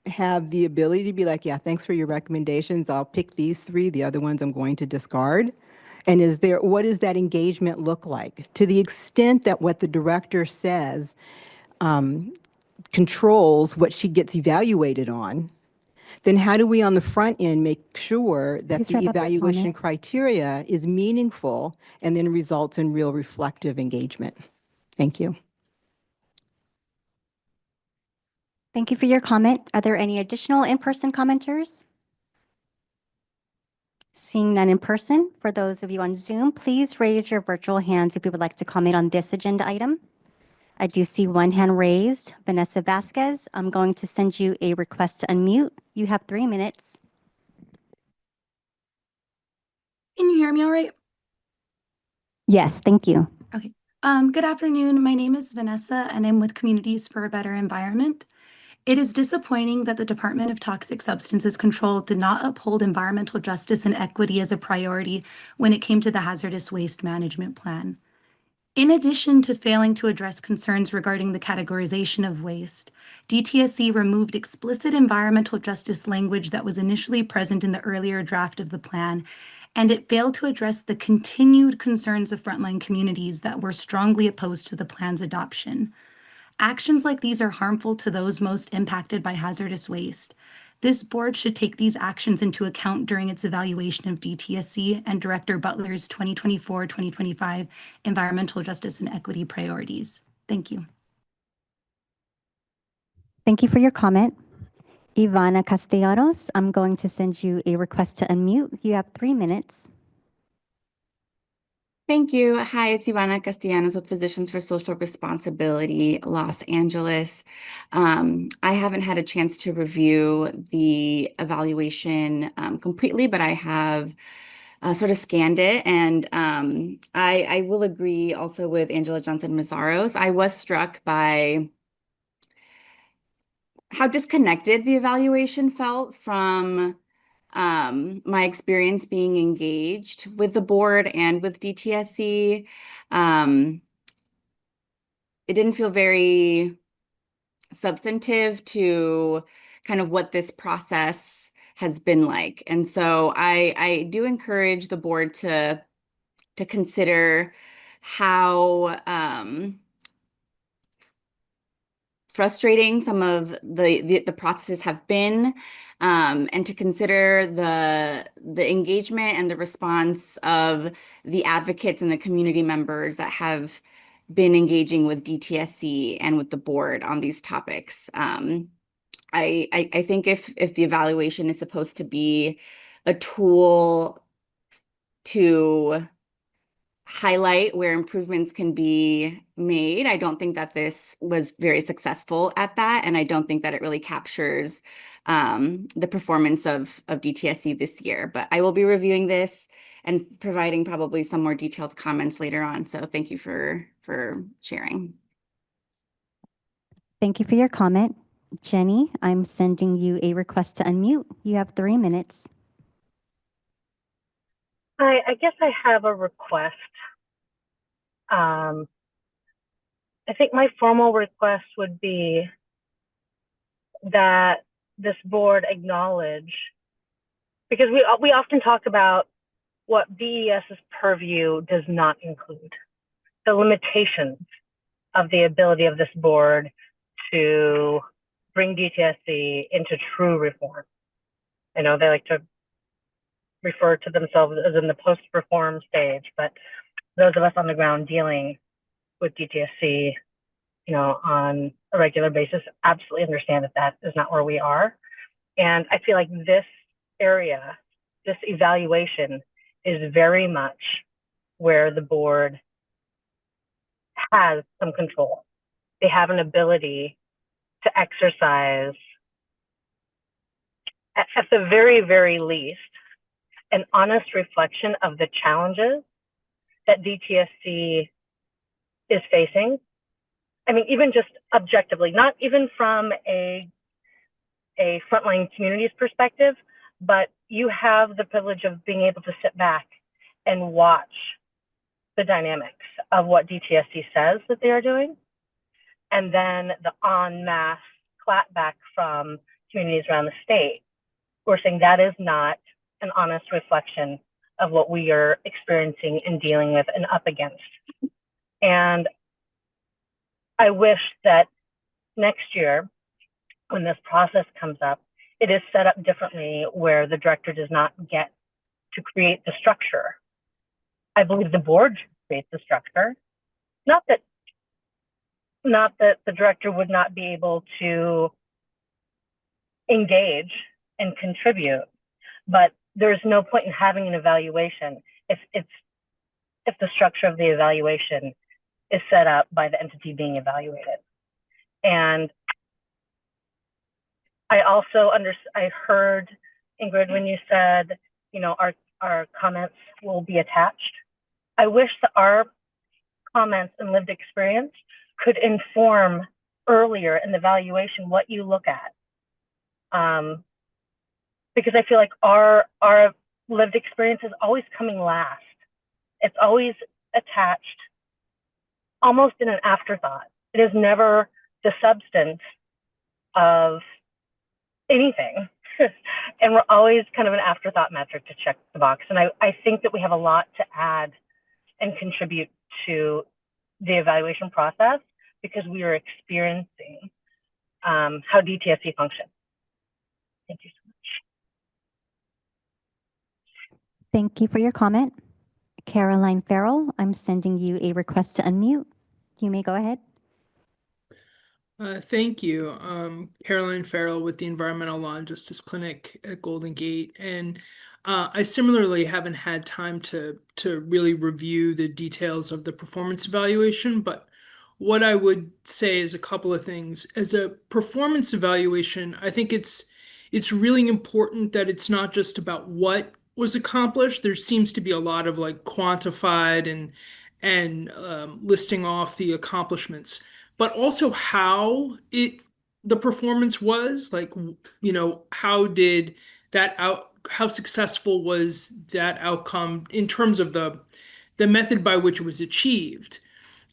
have the ability to be like, yeah, thanks for your recommendations, I'll pick these 3, the other ones I'm going to discard? And what does that engagement look like? To the extent that what the director says controls what she gets evaluated on, then how do we on the front end make sure that Please the wrap up your evaluation comment. criteria is meaningful and then results in real reflective engagement? Thank you. Thank you for your comment. Are there any additional in-person commenters? Seeing none in person, for those of you on Zoom, please raise your virtual hands if you would like to comment on this agenda item. I do see one hand raised. Vanessa Vasquez, I'm going to send you a request to unmute. You have 3 minutes. Can you hear me all right? Yes, thank you. Okay. Good afternoon. My name is Vanessa, and I'm with Communities for a Better Environment. It is disappointing that the Department of Toxic Substances Control did not uphold environmental justice and equity as a priority when it came to the hazardous waste management plan. In addition to failing to address concerns regarding the categorization of waste, DTSC removed explicit environmental justice language that was initially present in the earlier draft of the plan, and it failed to address the continued concerns of frontline communities that were strongly opposed to the plan's adoption. Actions like these are harmful to those most impacted by hazardous waste. This board should take these actions into account during its evaluation of DTSC and Director Butler's 2024-2025 environmental justice and equity priorities. Thank you. Thank you for your comment. Ivana Castellanos, I'm going to send you a request to unmute. You have 3 minutes. Thank you. Hi, it's Ivana Castellanos with Physicians for Social Responsibility, Los Angeles. I haven't had a chance to review the evaluation completely, but I have sort of scanned it. And I will agree also with Angela Johnson-Mazzaros. I was struck by how disconnected the evaluation felt from my experience being engaged with the board and with DTSC. It didn't feel very substantive to kind of what this process has been like. And so I do encourage the board to consider how frustrating some of the processes have been, and to consider the engagement and the response of the advocates and the community members that have been engaging with DTSC and with the board on these topics. I think if the evaluation is supposed to be a tool to highlight where improvements can be made, I don't think that this was very successful at that, and I don't think that it really captures the performance of DTSC this year. But I will be reviewing this and providing probably some more detailed comments later on. So thank you for sharing. Thank you for your comment. Jenny, I'm sending you a request to unmute. You have 3 minutes. Hi, I guess I have a request. I think my formal request would be that this board acknowledge, because we often talk about what BES's purview does not include, the limitations of the ability of this board to bring DTSC into true reform. I know they like to refer to themselves as in the post-reform stage, but those of us on the ground dealing with DTSC, on a regular basis, absolutely understand that that is not where we are. And I feel like this area, this evaluation, is very much where the board has some control. They have an ability to exercise, at the very, very least, an honest reflection of the challenges that DTSC is facing. I mean, even just objectively, not even from a frontline community's perspective, but you have the privilege of being able to sit back and watch the dynamics of what DTSC says that they are doing, and then the en masse clapback from communities around the state who are saying that is not an honest reflection of what we are experiencing and dealing with and up against. And I wish that next year, when this process comes up, it is set up differently where the director does not get to create the structure. I believe the board should create the structure. Not that the director would not be able to engage and contribute, but there's no point in having an evaluation if the structure of the evaluation is set up by the entity being evaluated. And I also I heard, Ingrid, when you said, our comments will be attached. I wish that our comments and lived experience could inform earlier in the evaluation what you look at. Because I feel like our lived experience is always coming last. It's always attached almost in an afterthought. It is never the substance of anything. And we're always kind of an afterthought metric to check the box. And I think that we have a lot to add and contribute to the evaluation process because we are experiencing how DTSC functions. Thank you so much. Thank you for your comment. Caroline Farrell, I'm sending you a request to unmute. You may go ahead. Thank you. Caroline Farrell with the Environmental Law and Justice Clinic at Golden Gate. And I similarly haven't had time to really review the details of the performance evaluation, but what I would say is a couple of things. As a performance evaluation, I think it's really important that it's not just about what was accomplished. There seems to be a lot of like quantified and listing off the accomplishments, but also how the performance was, like, how did that how successful was that outcome in terms of the method by which it was achieved.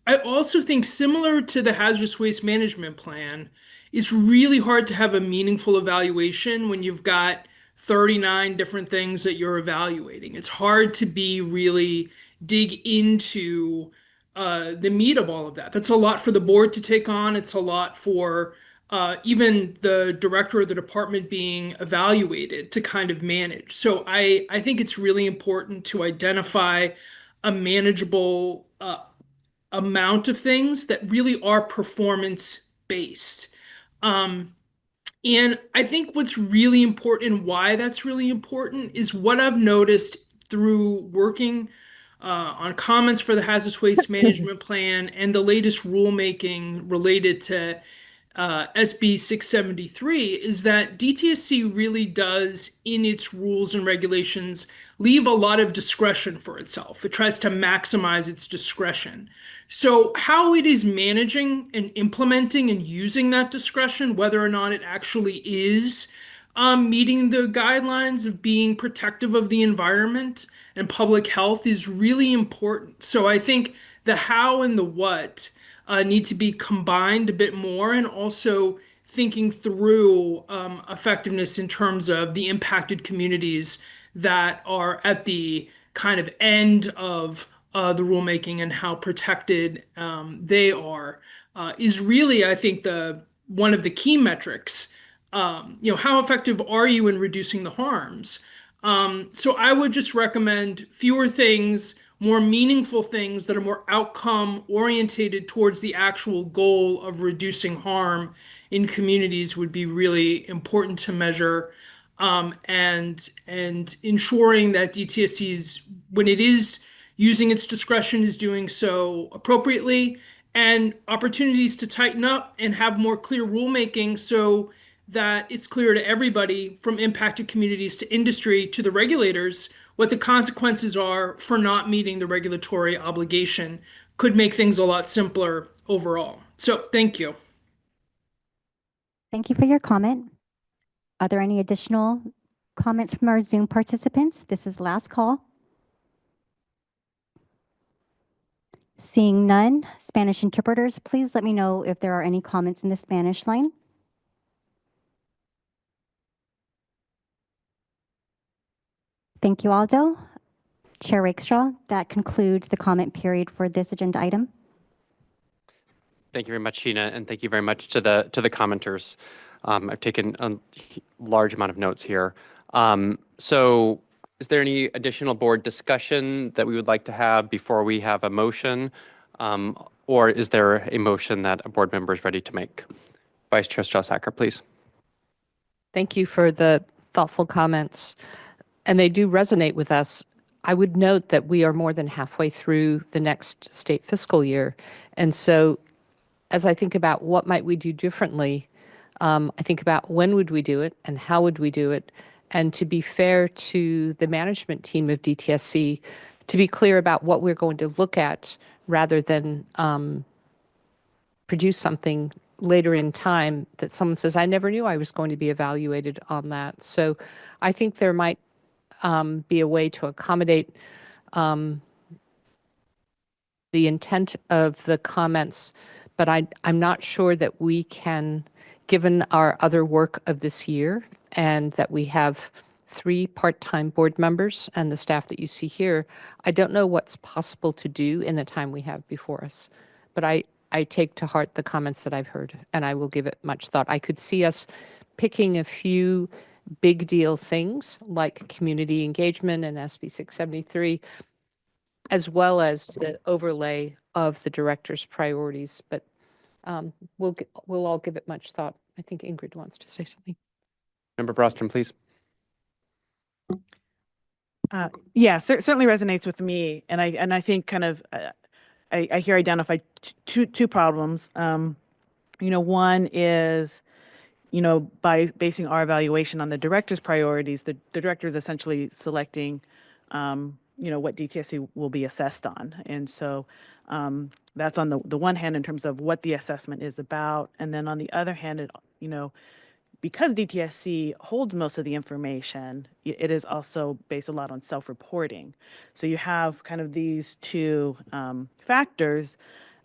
I also think, similar to the hazardous waste management plan, it's really hard to have a meaningful evaluation when you've got 39 different things that you're evaluating. It's hard to be really dig into the meat of all of that. That's a lot for the board to take on. It's a lot for even the director of the department being evaluated to kind of manage. So I think it's really important to identify a manageable amount of things that really are performance based. And I think what's really important and why that's really important is what I've noticed through working on comments for the hazardous waste management plan and the latest rulemaking related to SB 673 is that DTSC really does, in its rules and regulations, leave a lot of discretion for itself. It tries to maximize its discretion. So, how it is managing and implementing and using that discretion, whether or not it actually is meeting the guidelines of being protective of the environment and public health, is really important. So, I think the how and the what need to be combined a bit more, and also thinking through effectiveness in terms of the impacted communities that are at the kind of end of the rulemaking and how protected they are is really, I think, the one of the key metrics. How effective are you in reducing the harms? So I would just recommend fewer things, more meaningful things that are more outcome orientated towards the actual goal of reducing harm in communities would be really important to measure. And ensuring that DTSC is, when it is using its discretion, is doing so appropriately, and opportunities to tighten up and have more clear rulemaking so that it's clear to everybody, from impacted communities to industry to the regulators, what the consequences are for not meeting the regulatory obligation, could make things a lot simpler overall. So thank you. Thank you for your comment. Are there any additional comments from our Zoom participants? This is last call. Seeing none, Spanish interpreters, please let me know if there are any comments in the Spanish line. Thank you, Aldo. Chair Rakestraw, that concludes the comment period for this agenda item. Thank you very much, Sheena, and thank you very much to the commenters. I've taken a large amount of notes here. So is there any additional board discussion that we would like to have before we have a motion? Or is there a motion that a board member is ready to make? Vice Chair Strauss-Acker, please. Thank you for the thoughtful comments, and they do resonate with us. I would note that we are more than halfway through the next state fiscal year. And so as I think about what might we do differently, I think about when would we do it and how would we do it? And to be fair to the management team of DTSC, to be clear about what we're going to look at rather than produce something later in time that someone says, I never knew I was going to be evaluated on that. So I think there might be a way to accommodate the intent of the comments, but I'm not sure that we can, given our other work of this year, and that we have 3 part-time board members and the staff that you see here, I don't know what's possible to do in the time we have before us. But I take to heart the comments that I've heard, and I will give it much thought. I could see us picking a few big deal things like community engagement and SB 673, as well as the overlay of the director's priorities. But we'll all give it much thought. I think Ingrid wants to say something. Member Brostrom, please. Yeah, certainly resonates with me, and I think kind of I here identify two problems. One is, by basing our evaluation on the director's priorities, the director is essentially selecting, what DTSC will be assessed on, and so that's on the one hand in terms of what the assessment is about, and then on the other hand, because DTSC holds most of the information, it is also based a lot on self-reporting. So you have kind of these two factors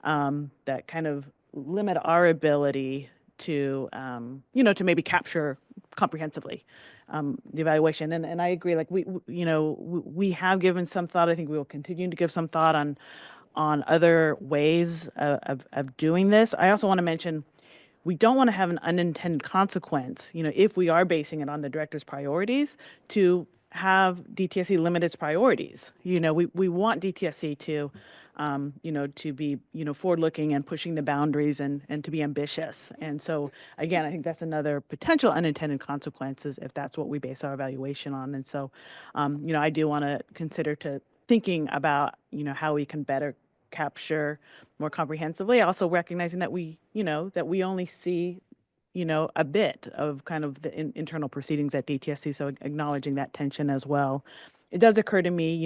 that kind of limit our ability to, to maybe capture comprehensively the evaluation. And I agree, like we have given some thought. I think we will continue to give some thought on other ways of doing this. I also want to mention, we don't want to have an unintended consequence, if we are basing it on the director's priorities, to have DTSC limit its priorities. We want DTSC to, to be, forward-looking and pushing the boundaries and to be ambitious. And so, again, I think that's another potential unintended consequences if that's what we base our evaluation on. And so, I do want to consider thinking about, how we can better capture more comprehensively, also recognizing that we only see, a bit of kind of the internal proceedings at DTSC, so acknowledging that tension as well. It does occur to me,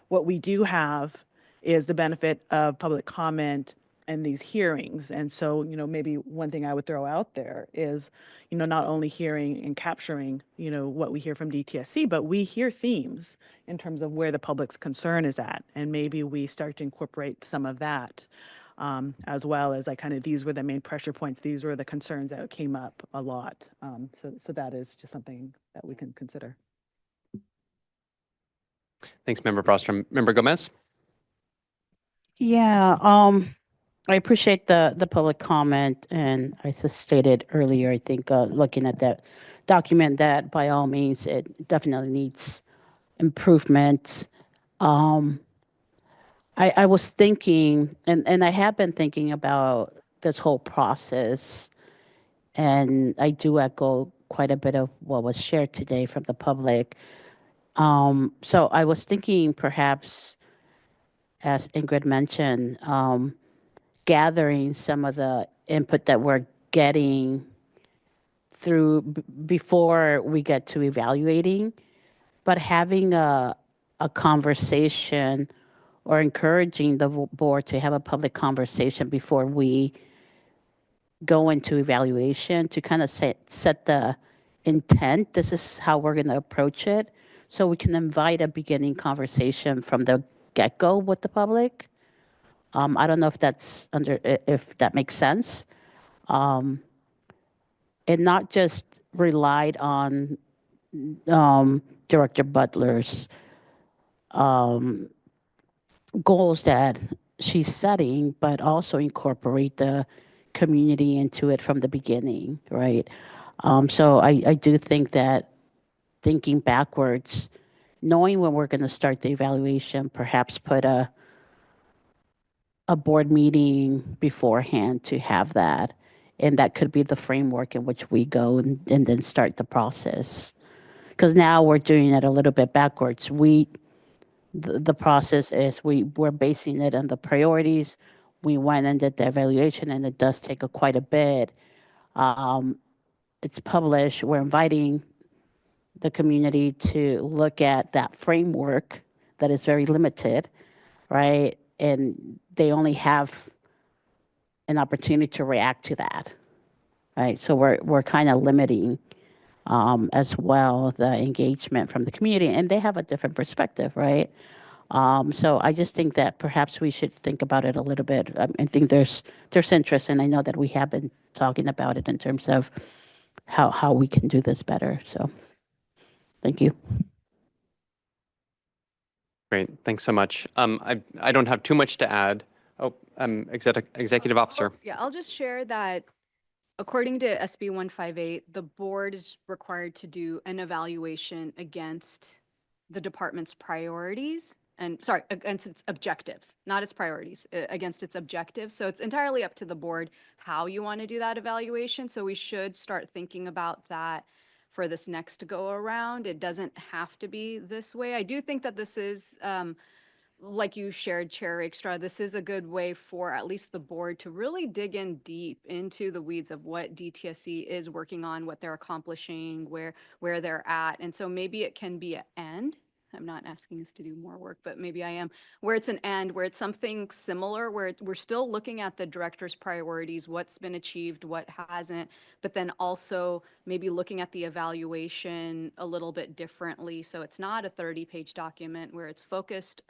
what we do have is the benefit of public comment and these hearings. And so, maybe one thing I would throw out there is, not only hearing and capturing, what we hear from DTSC, but we hear themes in terms of where the public's concern is at. And maybe we start to incorporate some of that, as well as like kind of these were the main pressure points. These were the concerns that came up a lot. So that is just something that we can consider. Thanks, Member Brostrom. Member Gomez? Yeah, I appreciate the public comment, and I just stated earlier, I think looking at that document, that by all means it definitely needs improvement. I was thinking, and I have been thinking about this whole process, and I do echo quite a bit of what was shared today from the public. So I was thinking perhaps, as Ingrid mentioned, gathering some of the input that we're getting through before we get to evaluating, but having a conversation or encouraging the board to have a public conversation before we go into evaluation to kind of set the intent. This is how we're going to approach it. So we can invite a beginning conversation from the get-go with the public. I don't know if if that makes sense. And not just relied on Director Butler's goals that she's setting, but also incorporate the community into it from the beginning, right? So I do think that thinking backwards, knowing when we're going to start the evaluation, perhaps put a board meeting beforehand to have that. And that could be the framework in which we go and then start the process. Because now we're doing it a little bit backwards. The process is we're basing it on the priorities. We went and did the evaluation, and it does take quite a bit. It's published. We're inviting the community to look at that framework that is very limited, right? And they only have an opportunity to react to that, right? So we're kind of limiting as well the engagement from the community, and they have a different perspective, right? So I just think that perhaps we should think about it a little bit. I think there's interest, and I know that we have been talking about it in terms of how we can do this better. So thank you. Great, thanks so much. I don't have too much to add. Oh, Executive Officer. Yeah, I'll just share that according to SB 158, the board is required to do an evaluation against the department's priorities against its objectives, not its priorities, against its objectives. So it's entirely up to the board how you want to do that evaluation. So we should start thinking about that for this next go around. It doesn't have to be this way. I do think that this is, like you shared, Chair Rakestraw, this is a good way for at least the board to really dig in deep into the weeds of what DTSC is working on, what they're accomplishing, where they're at. And so maybe it can be an end I'm not asking us to do more work, but maybe I am, where it's an and, where it's something similar, where we're still looking at the director's priorities, what's been achieved, what hasn't, but then also maybe looking at the evaluation a little bit differently. So it's not a 30-page document where it's focused,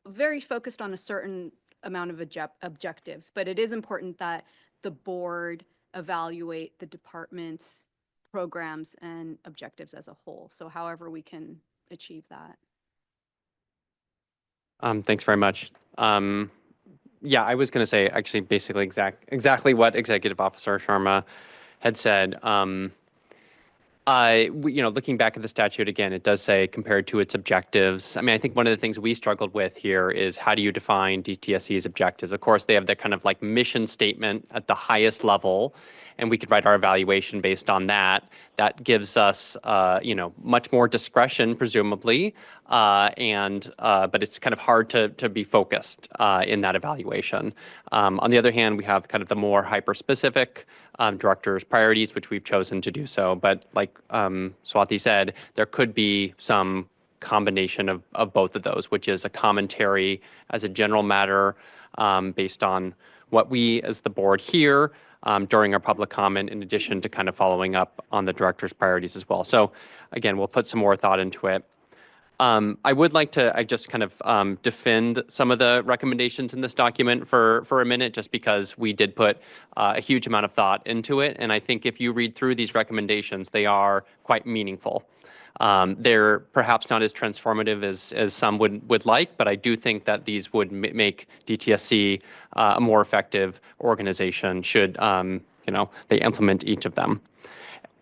very focused on a certain amount of objectives, but it is important that the board evaluate the department's programs and objectives as a whole. So however we can achieve that. Thanks very much. Yeah, I was going to say actually basically exactly what Executive Officer Sharma had said. Looking back at the statute again, it does say compared to its objectives. I mean, I think one of the things we struggled with here is how do you define DTSC's objectives? Of course, they have that kind of like mission statement at the highest level, and we could write our evaluation based on that. That gives us, much more discretion, presumably, but it's kind of hard to be focused in that evaluation. On the other hand, we have kind of the more hyper-specific director's priorities, which we've chosen to do so. But like Swati said, there could be some combination of both of those, which is a commentary as a general matter based on what we as the board hear during our public comment, in addition to kind of following up on the director's priorities as well. So again, we'll put some more thought into it. I would like to just kind of defend some of the recommendations in this document for a minute, just because we did put a huge amount of thought into it. And I think if you read through these recommendations, they are quite meaningful. They're perhaps not as transformative as some would like, but I do think that these would make DTSC a more effective organization should they implement each of them.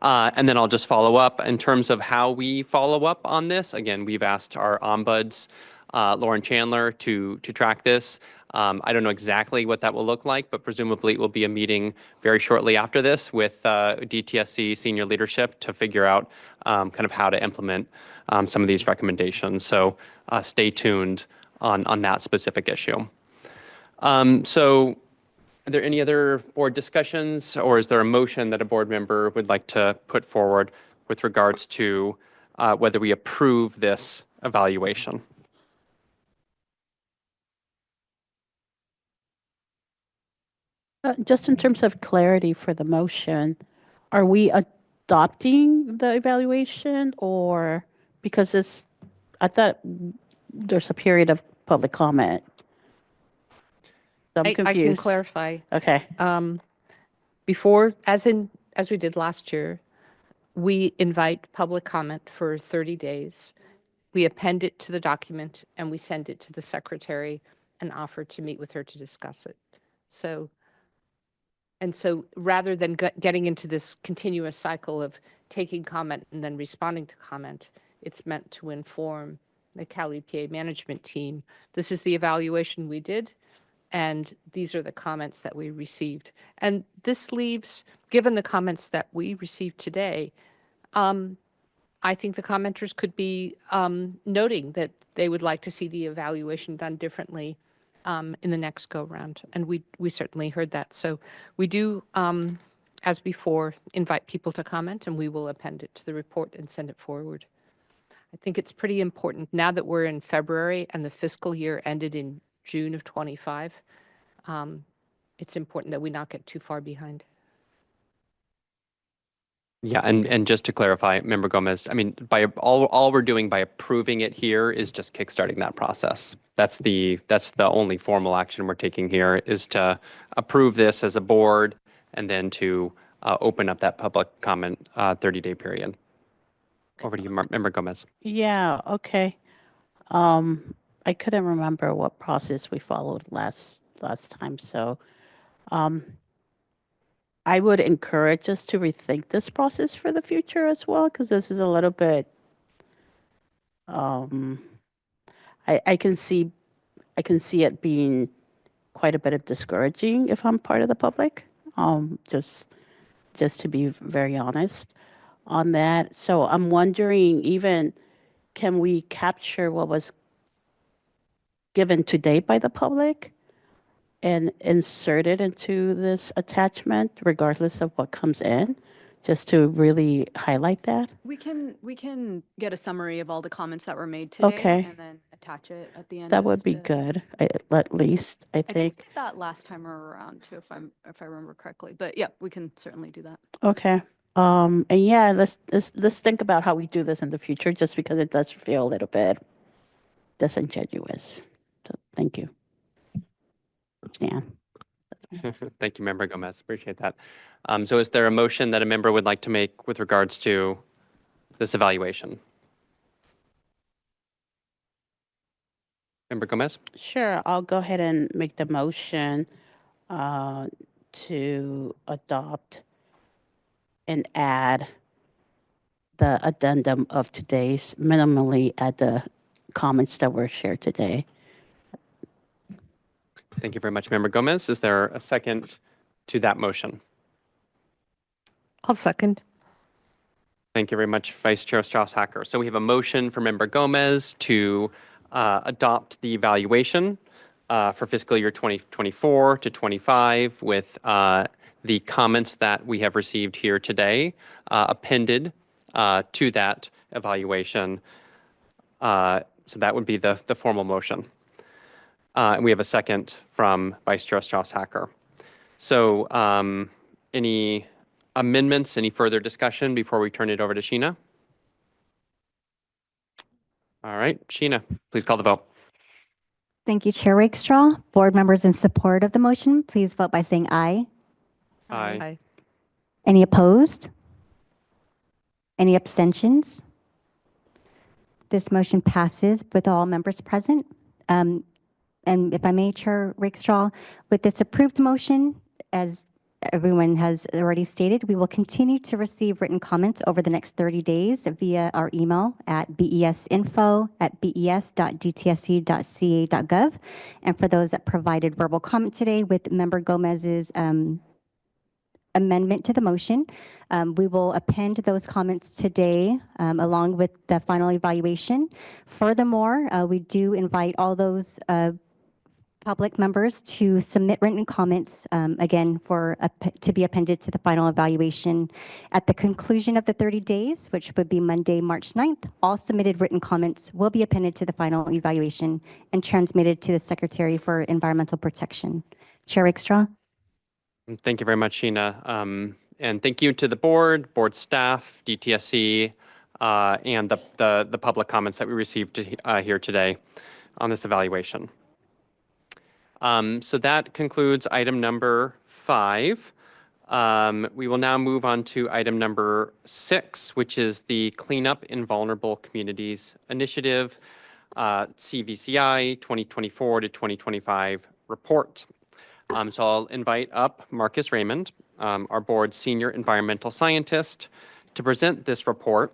And then I'll just follow up in terms of how we follow up on this. Again, we've asked our ombuds, Lauren Chandler, to track this. I don't know exactly what that will look like, but presumably it will be a meeting very shortly after this with DTSC senior leadership to figure out kind of how to implement some of these recommendations. So stay tuned on that specific issue. So are there any other board discussions, or is there a motion that a board member would like to put forward with regards to whether we approve this evaluation? Just in terms of clarity for the motion, are we adopting the evaluation, or because I thought there's a period of public comment. So I'm confused. I can clarify. Okay. Before, as we did last year, we invite public comment for 30 days. We append it to the document and we send it to the secretary and offer to meet with her to discuss it. So rather than getting into this continuous cycle of taking comment and then responding to comment, it's meant to inform the Cal EPA management team. This is the evaluation we did, and these are the comments that we received. And this leaves, given the comments that we received today, I think the commenters could be noting that they would like to see the evaluation done differently in the next go-round. And we certainly heard that. So we do, as before, invite people to comment, and we will append it to the report and send it forward. I think it's pretty important now that we're in February and the fiscal year ended in June of 25. It's important that we not get too far behind. Yeah, and just to clarify, Member Gomez, I mean, by all we're doing by approving it here is just kickstarting that process. That's the only formal action we're taking here, is to approve this as a board and then to open up that public comment 30-day period. Over to you, Member Gomez. Yeah, okay. I couldn't remember what process we followed last time, so I would encourage us to rethink this process for the future as well, because this is a little bit, I can see it being quite a bit of discouraging if I'm part of the public, just to be very honest on that. So I'm wondering, even can we capture what was given today by the public and insert it into this attachment, regardless of what comes in, just to really highlight that? We can get a summary of all the comments that were made today. Okay. And then attach it at the end. That of would be the- good, at least, I I think we think. did that last time around too, if I remember correctly. But yeah, we can certainly do that. Okay. And yeah, let's think about how we do this in the future, just because it does feel a little bit disingenuous. So thank you. Stan. Thank you, Member Gomez. Appreciate that. So is there a motion that a member would like to make with regards to this evaluation? Member Gomez? Sure, I'll go ahead and make the motion to adopt and add the addendum of today's minimally at the comments that were shared today. Thank you very much, Member Gomez. Is there a second to that motion? I'll second. Thank you very much, Vice Chair Strauss-Hacker. So we have a motion for Member Gomez to adopt the evaluation for fiscal year 2024 to 25 with the comments that we have received here today appended to that evaluation. So that would be the formal motion. And we have a second from Vice Chair Strauss-Hacker. So any amendments, any further discussion before we turn it over to Sheena? All right, Sheena, please call the vote. Thank you, Chair Rakestraw. Board members in support of the motion, please vote by saying aye. Aye. Any opposed? Any abstentions? This motion passes with all members present. And if I may, Chair Rakestraw, with this approved motion, as everyone has already stated, we will continue to receive written comments over the next 30 days via our email at besinfo@bes.dtsc.ca.gov. And for those that provided verbal comment today with Member Gomez's amendment to the motion, we will append those comments today along with the final evaluation. Furthermore, we do invite all those public members to submit written comments, again, to be appended to the final evaluation. At the conclusion of the 30 days, which would be Monday, March 9th, all submitted written comments will be appended to the final evaluation and transmitted to the Secretary for Environmental Protection. Chair Rakestraw? Thank you very much, Sheena. And thank you to the board staff, DTSC, and the public comments that we received here today on this evaluation. So that concludes item number 5. We will now move on to item number 6, which is the Cleanup in Vulnerable Communities Initiative, CVCI 2024 to 2025 report. So I'll invite up Marcus Raymond, our board's senior environmental scientist, to present this report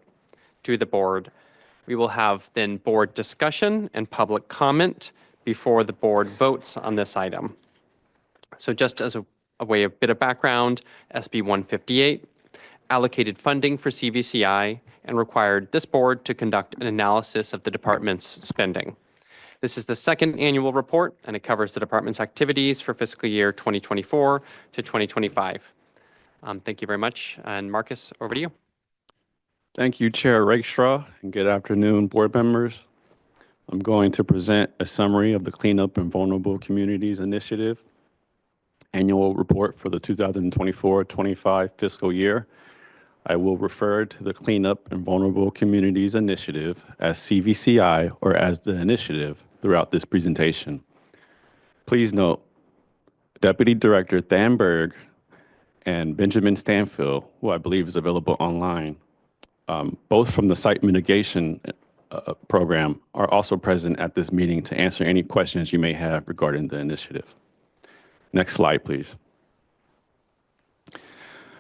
to the board. We will have then board discussion and public comment before the board votes on this item. So just as a way of bit of background, SB 158 allocated funding for CVCI and required this board to conduct an analysis of the department's spending. This is the second annual report, and it covers the department's activities for fiscal year 2024 to 2025. Thank you very much. And Marcus, over to you. Thank you, Chair Rakestraw, and good afternoon, board members. I'm going to present a summary of the Cleanup in Vulnerable Communities Initiative annual report for the 2024-25 fiscal year. I will refer to the Cleanup in Vulnerable Communities Initiative as CVCI or as the initiative throughout this presentation. Please note, Deputy Director Thanberg and Benjamin Stanfield, who I believe is available online, both from the site mitigation program, are also present at this meeting to answer any questions you may have regarding the initiative. Next slide, please.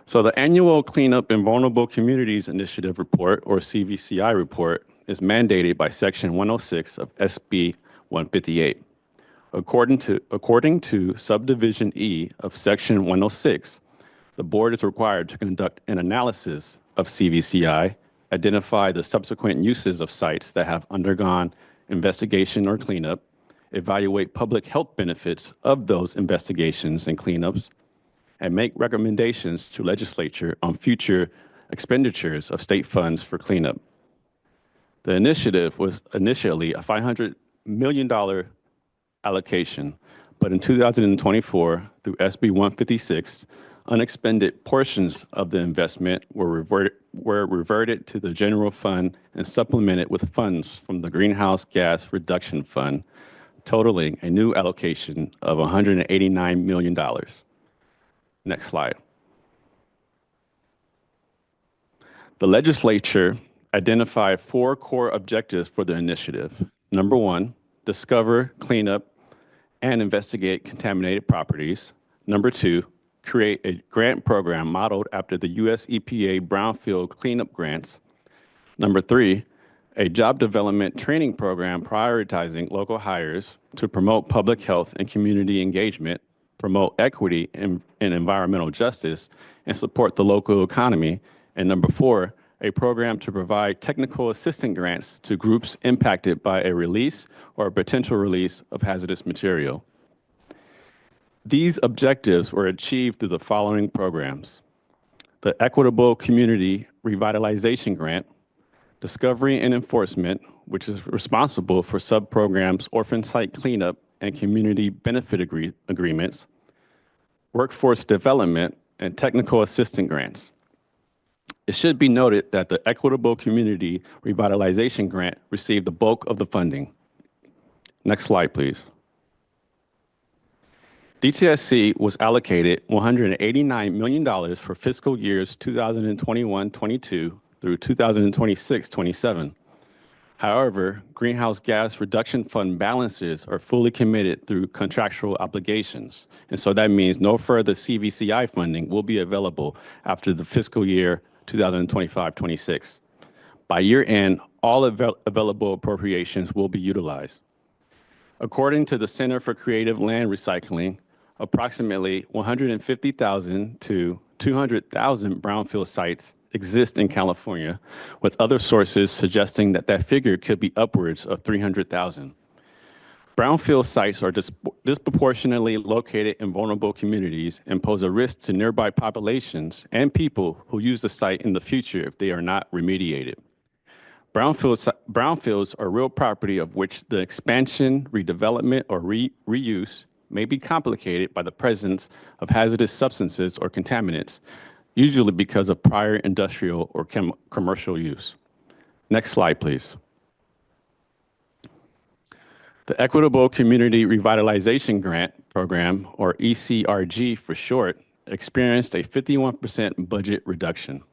So the annual Cleanup in Vulnerable Communities Initiative report, or CVCI report, is mandated by Section 106 of SB 158. According to Subdivision E of Section 106, the board is required to conduct an analysis of CVCI, identify the subsequent uses of sites that have undergone investigation or cleanup, evaluate public health benefits of those investigations and cleanups, and make recommendations to legislature on future expenditures of state funds for cleanup. The initiative was initially a $500 million allocation, but in 2024, through SB 156, unexpended portions of the investment were reverted to the general fund and supplemented with funds from the Greenhouse Gas Reduction Fund, totaling a new allocation of $189 million. Next slide. The legislature identified 4 core objectives for the initiative. Number 1, discover, clean up, and investigate contaminated properties. Number 2, create a grant program modeled after the US EPA brownfield cleanup grants. Number 3, a job development training program prioritizing local hires to promote public health and community engagement, promote equity and environmental justice, and support the local economy. And number 4, a program to provide technical assistance grants to groups impacted by a release or a potential release of hazardous material. These objectives were achieved through the following programs: the Equitable Community Revitalization Grant, Discovery and Enforcement, which is responsible for sub-programs Orphan Site Cleanup and Community Benefit Agreements, Workforce Development, and Technical Assistance Grants. It should be noted that the Equitable Community Revitalization Grant received the bulk of the funding. Next slide, please. DTSC was allocated $189 million for fiscal years 2021-22 through 2026-27. However, Greenhouse Gas Reduction Fund balances are fully committed through contractual obligations, and so that means no further CVCI funding will be available after the fiscal year 2025-26. By year end, all available appropriations will be utilized. According to the Center for Creative Land Recycling, approximately 150,000 to 200,000 brownfield sites exist in California, with other sources suggesting that that figure could be upwards of 300,000. Brownfield sites are disproportionately located in vulnerable communities and pose a risk to nearby populations and people who use the site in the future if they are not remediated. Brownfields are real property of which the expansion, redevelopment, or reuse may be complicated by the presence of hazardous substances or contaminants, usually because of prior industrial or commercial use. Next slide, please. The Equitable Community Revitalization Grant Program, or ECRG for short, experienced a 51% budget reduction.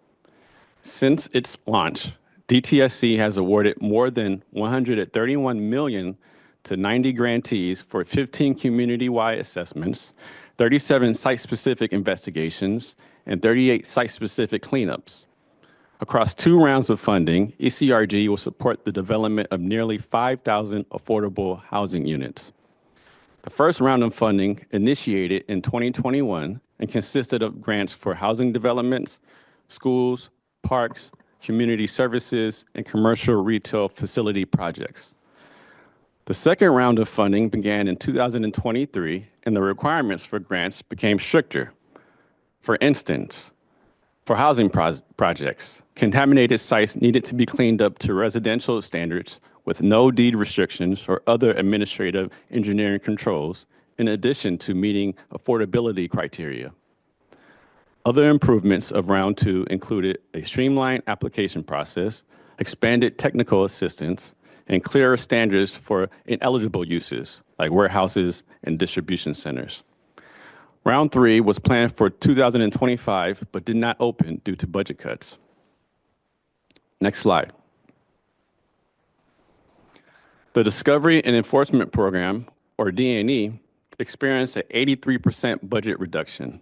Since its launch, DTSC has awarded more than $131 million to 90 grantees for 15 community-wide assessments, 37 site-specific investigations, and 38 site-specific cleanups. Across 2 rounds of funding, ECRG will support the development of nearly 5,000 affordable housing units. The first round of funding initiated in 2021 and consisted of grants for housing developments, schools, parks, community services, and commercial retail facility projects. The second round of funding began in 2023, and the requirements for grants became stricter. For instance, for housing projects, contaminated sites needed to be cleaned up to residential standards with no deed restrictions or other administrative engineering controls, in addition to meeting affordability criteria. Other improvements of round 2 included a streamlined application process, expanded technical assistance, and clearer standards for ineligible uses like warehouses and distribution centers. Round 3 was planned for 2025, but did not open due to budget cuts. Next slide. The Discovery and Enforcement Program, or D&E, experienced an 83% budget reduction.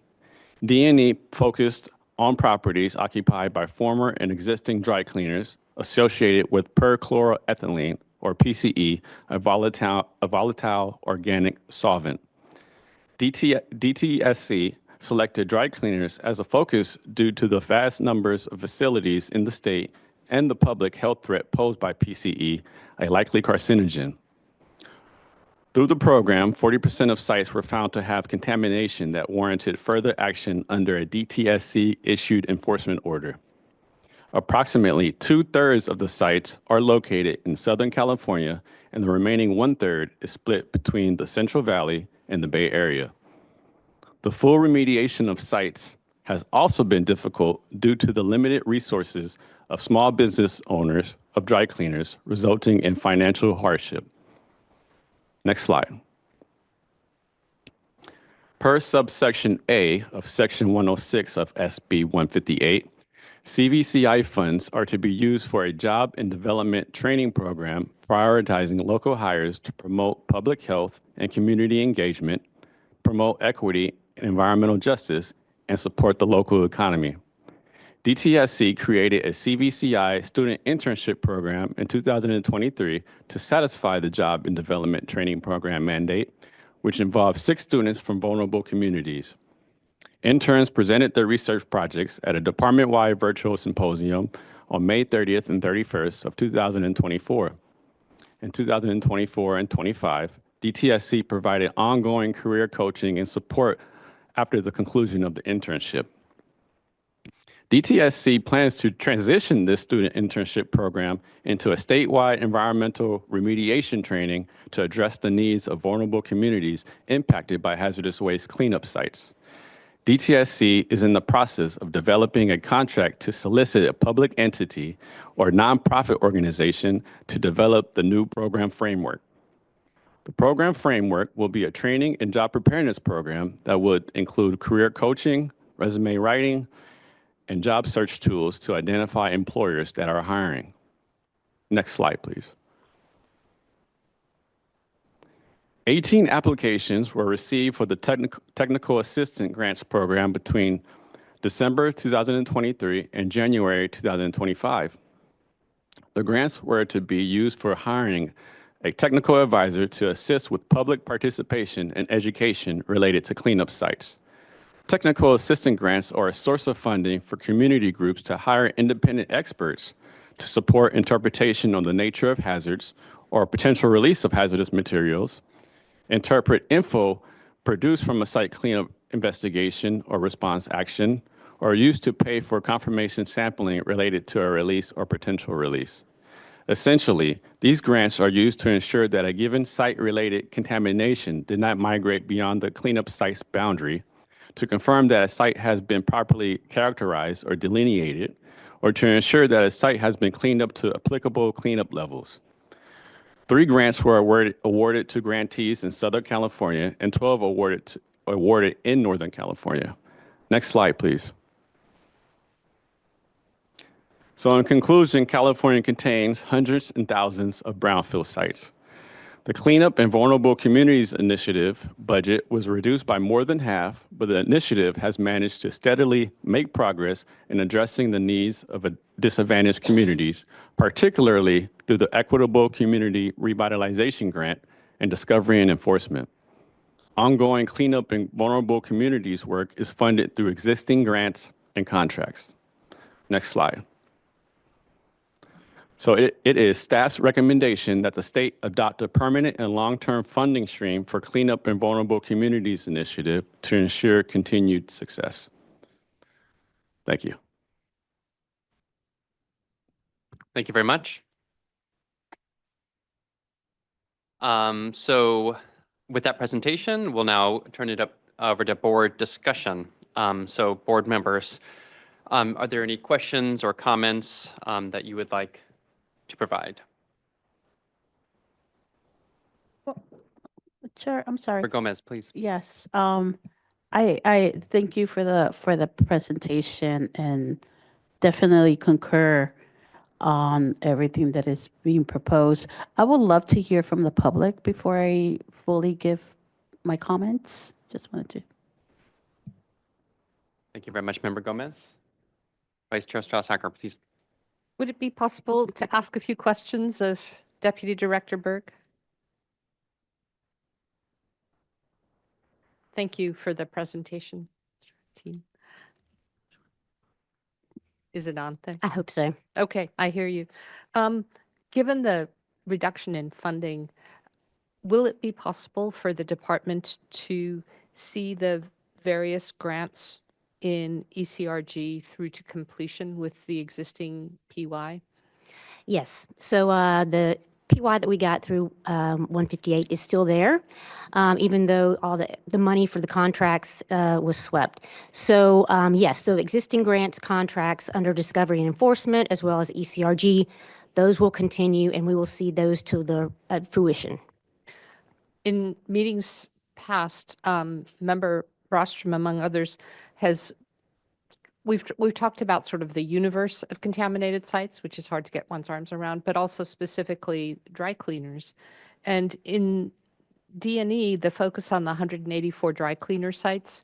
D&E focused on properties occupied by former and existing dry cleaners associated with perchloroethylene, or PCE, a volatile organic solvent. DTSC selected dry cleaners as a focus due to the vast numbers of facilities in the state and the public health threat posed by PCE, a likely carcinogen. Through the program, 40% of sites were found to have contamination that warranted further action under a DTSC-issued enforcement order. Approximately 2/3 of the sites are located in Southern California, and the remaining 1/3 is split between the Central Valley and the Bay Area. The full remediation of sites has also been difficult due to the limited resources of small business owners of dry cleaners, resulting in financial hardship. Next slide. Per subsection A of Section 106 of SB 158, CVCI funds are to be used for a job and development training program prioritizing local hires to promote public health and community engagement, promote equity and environmental justice, and support the local economy. DTSC created a CVCI student internship program in 2023 to satisfy the job and development training program mandate, which involved 6 students from vulnerable communities. Interns presented their research projects at a department-wide virtual symposium on May 30th and 31st of 2024. In 2024 and 25, DTSC provided ongoing career coaching and support after the conclusion of the internship. DTSC plans to transition this student internship program into a statewide environmental remediation training to address the needs of vulnerable communities impacted by hazardous waste cleanup sites. DTSC is in the process of developing a contract to solicit a public entity or nonprofit organization to develop the new program framework. The program framework will be a training and job preparedness program that would include career coaching, resume writing, and job search tools to identify employers that are hiring. Next slide, please. 18 applications were received for the Technical Assistant Grants Program between December 2023 and January 2025. The grants were to be used for hiring a technical advisor to assist with public participation and education related to cleanup sites. Technical assistant grants are a source of funding for community groups to hire independent experts to support interpretation on the nature of hazards or potential release of hazardous materials, interpret info produced from a site cleanup investigation or response action, or used to pay for confirmation sampling related to a release or potential release. Essentially, these grants are used to ensure that a given site-related contamination did not migrate beyond the cleanup site's boundary, to confirm that a site has been properly characterized or delineated, or to ensure that a site has been cleaned up to applicable cleanup levels. 3 grants were awarded to grantees in Southern California and 12 awarded in Northern California. Next slide, please. So in conclusion, California contains hundreds and thousands of brownfield sites. The Cleanup and Vulnerable Communities Initiative budget was reduced by more than half, but the initiative has managed to steadily make progress in addressing the needs of disadvantaged communities, particularly through the Equitable Community Revitalization Grant and Discovery and Enforcement. Ongoing cleanup and vulnerable communities work is funded through existing grants and contracts. Next slide. So it is staff's recommendation that the state adopt a permanent and long-term funding stream for Cleanup and Vulnerable Communities Initiative to ensure continued success. Thank you. Thank you very much. So with that presentation, we'll now turn it over to board discussion. So board members, are there any questions or comments that you would like to provide? Chair, I'm sorry. For Gomez, please. Yes, I thank you for the presentation and definitely concur on everything that is being proposed. I would love to hear from the public before I fully give my comments. Just wanted to. Thank you very much, Member Gomez. Vice Chair Strauss-Hacker, please. Would it be possible to ask a few questions of Deputy Director Berg? Thank you for the presentation, team. Is it on then? I hope so. Okay, I hear you. Given the reduction in funding, will it be possible for the department to see the various grants in ECRG through to completion with the existing PY? Yes. So the PY that we got through 158 is still there, even though all the money for the contracts was swept. So yes, so existing grants, contracts under discovery and enforcement, as well as ECRG, those will continue, and we will see those to the fruition. In meetings past, Member Rostrom, among others, we've talked about sort of the universe of contaminated sites, which is hard to get one's arms around, but also specifically dry cleaners. And in D&E, the focus on the 184 dry cleaner sites,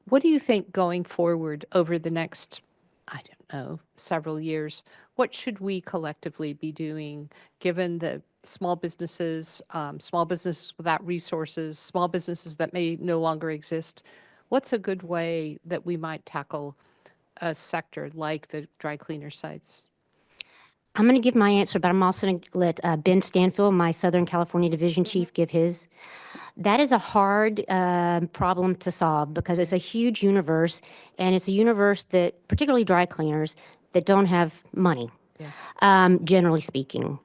what do you think going forward over the next, I don't know, several years, what should we collectively be doing given the small businesses without resources, small businesses that may no longer exist? What's a good way that we might tackle a sector like the dry cleaner sites? I'm going to give my answer, but I'm also going to let Ben Stanfield, my Southern California Division Chief, give his. That is a hard problem to solve because it's a huge universe, and it's a universe that, particularly dry cleaners, that don't have money, generally speaking.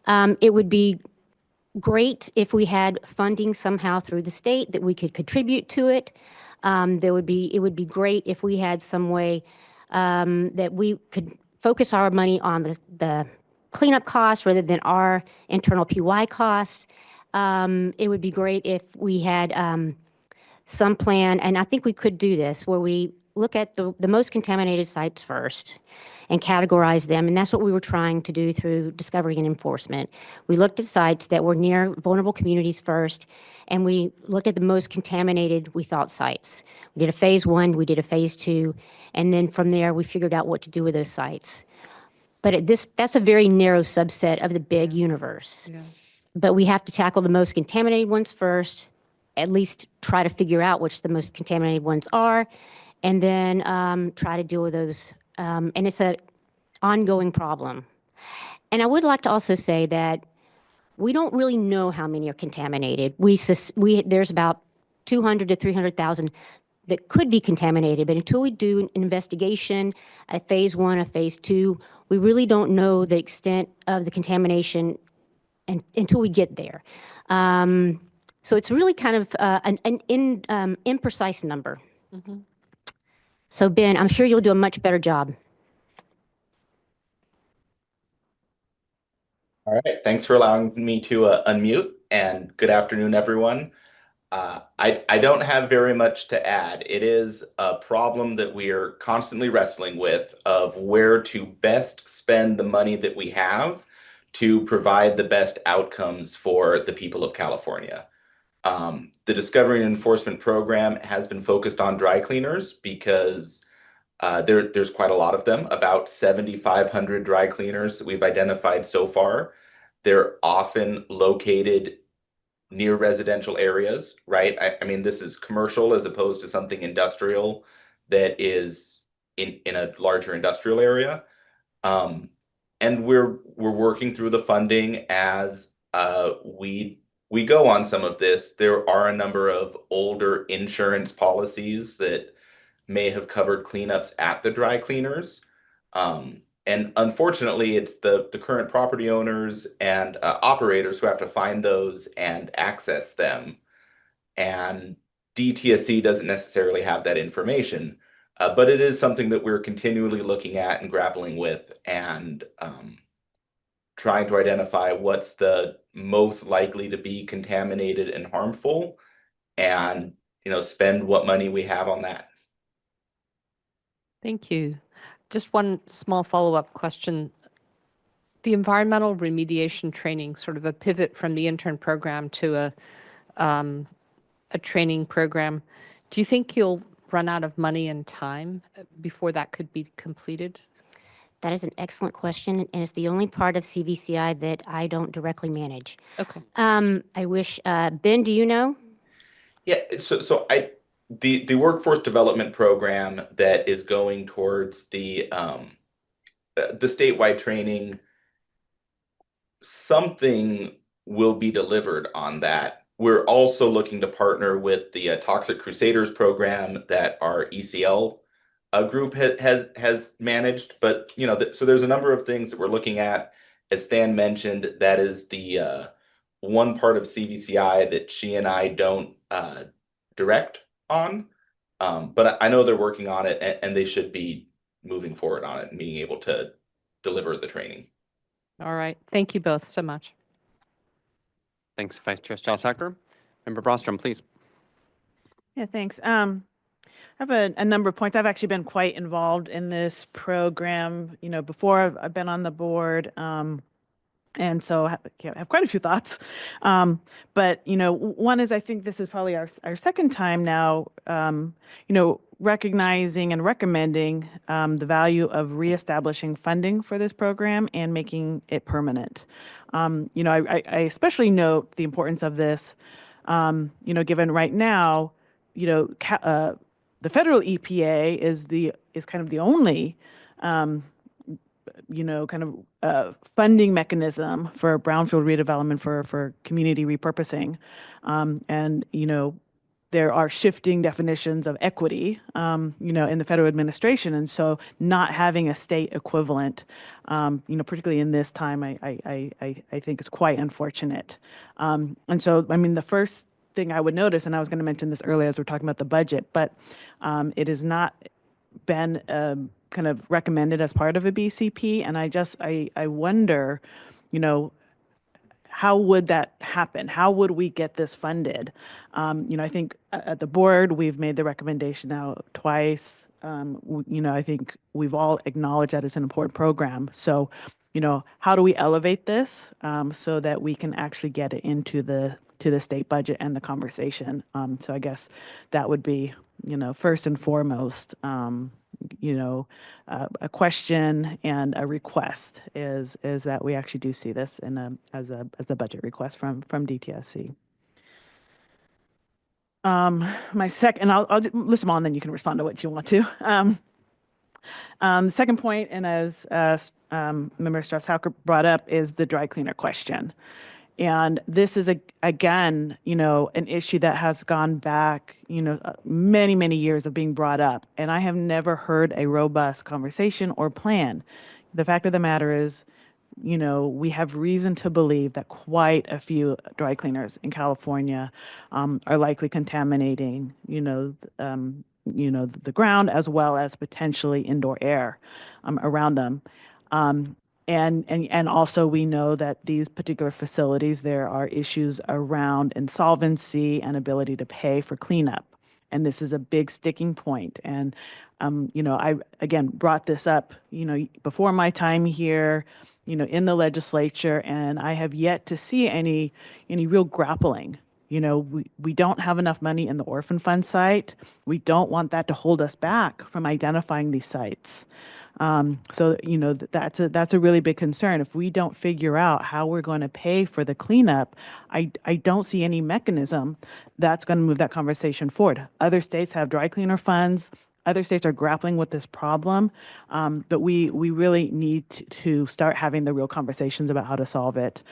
It would be great if we had funding somehow through the state that we could contribute to it. It would be great if we had some way that we could focus our money on the cleanup costs rather than our internal PY costs. It would be great if we had some plan, and I think we could do this, where we look at the most contaminated sites first and categorize them, and that's what we were trying to do through discovery and enforcement. We looked at sites that were near vulnerable communities first, and we looked at the most contaminated, we thought, sites. We did a phase 1, we did a phase 2, and then from there we figured out what to do with those sites. But that's a very narrow subset of the big universe. Yeah. But we have to tackle the most contaminated ones first, at least try to figure out which the most contaminated ones are, and then try to deal with those. And it's an ongoing problem. And I would like to also say that we don't really know how many are contaminated. There's about 200 to 300,000 that could be contaminated, but until we do an investigation, a phase 1, a phase 2, we really don't know the extent of the contamination until we get there. So it's really kind of an imprecise number. Mm-hmm. So Ben, I'm sure you'll do a much better job. All right, thanks for allowing me to unmute, and good afternoon, everyone. I don't have very much to add. It is a problem that we are constantly wrestling with of where to best spend the money that we have to provide the best outcomes for the people of California. The Discovery and Enforcement Program has been focused on dry cleaners because there's quite a lot of them, about 7,500 dry cleaners that we've identified so far. They're often located near residential areas, right? I mean, this is commercial as opposed to something industrial that is in a larger industrial area. And we're working through the funding as we go on some of this. There are a number of older insurance policies that may have covered cleanups at the dry cleaners. And unfortunately, it's the current property owners and operators who have to find those and access them. And DTSC doesn't necessarily have that information, but it is something that we're continually looking at and grappling with and trying to identify what's the most likely to be contaminated and harmful and, spend what money we have on that. Thank you. Just one small follow-up question. The environmental remediation training, sort of a pivot from the intern program to a training program. Do you think you'll run out of money and time before that could be completed? That is an excellent question, and it's the only part of CVCI that I don't directly manage. Okay. I wish, Ben, do you know? Yeah, the workforce development program that is going towards the statewide training, something will be delivered on that. We're also looking to partner with the Toxic Crusaders program that our ECL group has managed. But so there's a number of things that we're looking at. As Stan mentioned, that is the one part of CVCI that she and I don't direct on. But I know they're working on it, and they should be moving forward on it and being able to deliver the training. All right. Thank you both so much. Thanks, Vice Chair Stalsacker. Member Brostrom, please. Yeah, thanks. I have a number of points. I've actually been quite involved in this program, before I've been on the board. And so I have quite a few thoughts. But, one is I think this is probably our second time now, recognizing and recommending the value of reestablishing funding for this program and making it permanent. I especially note the importance of this, given right now, the federal EPA is kind of the only funding mechanism for brownfield redevelopment for community repurposing. And, there are shifting definitions of equity, in the federal administration. And so not having a state equivalent, particularly in this time, I think is quite unfortunate. And so, the first thing I would notice, and I was going to mention this earlier as we're talking about the budget, but it has not been kind of recommended as part of a BCP. And I wonder, how would that happen? How would we get this funded? I think at the board, we've made the recommendation now twice. I think we've all acknowledged that it's an important program. So, how do we elevate this so that we can actually get it into the state budget and the conversation? So I guess that would be, first and foremost, a question and a request is that we actually do see this as a budget request from DTSC. My second, and I'll list them all, and then you can respond to what you want to. The second point, and as Member Strauss-Hauker brought up, is the dry cleaner question. And this is, again, an issue that has gone back, many, many years of being brought up. And I have never heard a robust conversation or plan. The fact of the matter is, we have reason to believe that quite a few dry cleaners in California are likely contaminating, the ground as well as potentially indoor air around them. And also we know that these particular facilities, there are issues around insolvency and ability to pay for cleanup. And this is a big sticking point. And, I, again, brought this up, before my time here, in the legislature, and I have yet to see any real grappling. We don't have enough money in the orphan fund site. We don't want that to hold us back from identifying these sites. So, that's a really big concern. If we don't figure out how we're going to pay for the cleanup, I don't see any mechanism that's going to move that conversation forward. Other states have dry cleaner funds. Other states are grappling with this problem, but we really need to start having the real conversations about how to solve it.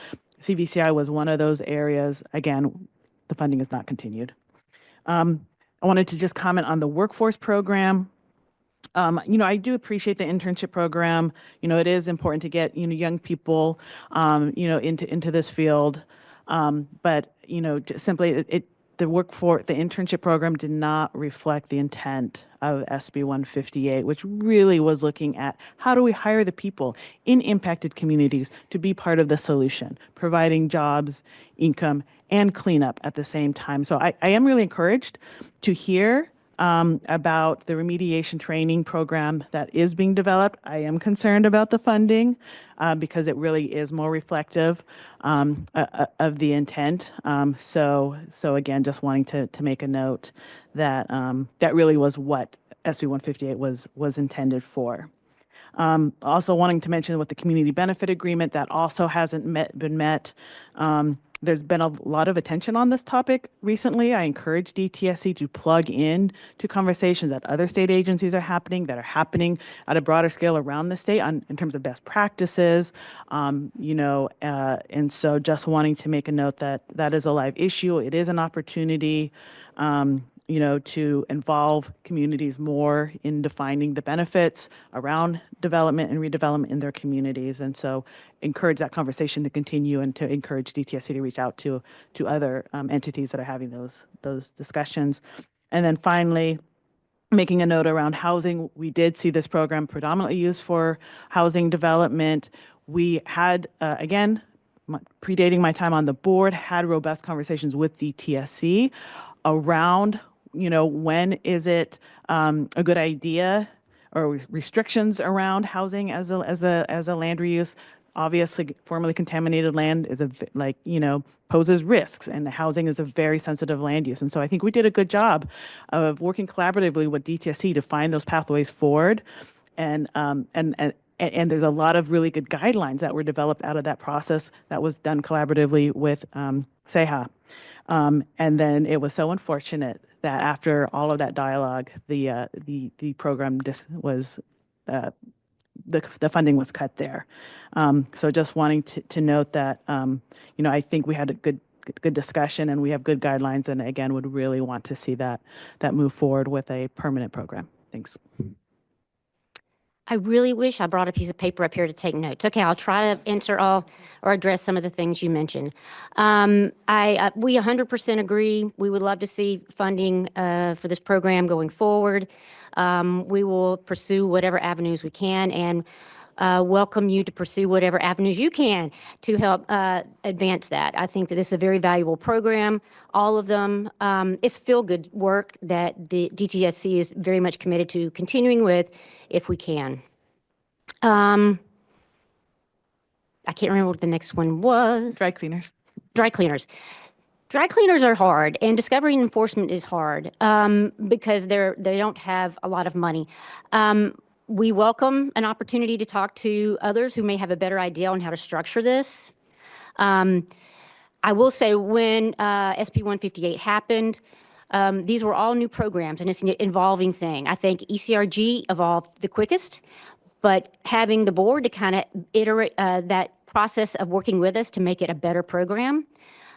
CVCI was one of those areas. Again, the funding is not continued. I wanted to just comment on the workforce program. I do appreciate the internship program. It is important to get, young people, into this field. But, just simply the internship program did not reflect the intent of SB 158, which really was looking at how do we hire the people in impacted communities to be part of the solution, providing jobs, income, and cleanup at the same time. So I am really encouraged to hear about the remediation training program that is being developed. I am concerned about the funding because it really is more reflective of the intent. So again, just wanting to make a note that that really was what SB 158 was intended for. Also wanting to mention with the community benefit agreement that also hasn't been met. There's been a lot of attention on this topic recently. I encourage DTSC to plug in to conversations that other state agencies are happening at a broader scale around the state in terms of best practices. And so just wanting to make a note that that is a live issue. It is an opportunity, to involve communities more in defining the benefits around development and redevelopment in their communities. And so encourage that conversation to continue and to encourage DTSC to reach out to other entities that are having those discussions. And then finally, making a note around housing, we did see this program predominantly used for housing development. We had, again, predating my time on the board, had robust conversations with DTSC around, when is it a good idea or restrictions around housing as a land reuse. Obviously, formerly contaminated land is poses risks, and housing is a very sensitive land use. And so I think we did a good job of working collaboratively with DTSC to find those pathways forward. And there's a lot of really good guidelines that were developed out of that process that was done collaboratively with SEHA. And then it was so unfortunate that after all of that dialogue, the program was the funding was cut there. So just wanting to note that I think we had a good discussion and we have good guidelines, and again would really want to see that move forward with a permanent program. Thanks. I really wish I brought a piece of paper up here to take notes. Okay, I'll try to answer all or address some of the things you mentioned. We 100% agree. We would love to see funding for this program going forward. We will pursue whatever avenues we can and welcome you to pursue whatever avenues you can to help advance that. I think that this is a very valuable program. All of them, it's feel-good work that the DTSC is very much committed to continuing with if we can. I can't remember what the next one was. Dry cleaners. Dry cleaners. Dry cleaners are hard, and discovery and enforcement is hard because they don't have a lot of money. We welcome an opportunity to talk to others who may have a better idea on how to structure this. I will say when SB 158 happened, these were all new programs, and it's an evolving thing. I think ECRG evolved the quickest, but having the board to kind of iterate that process of working with us to make it a better program.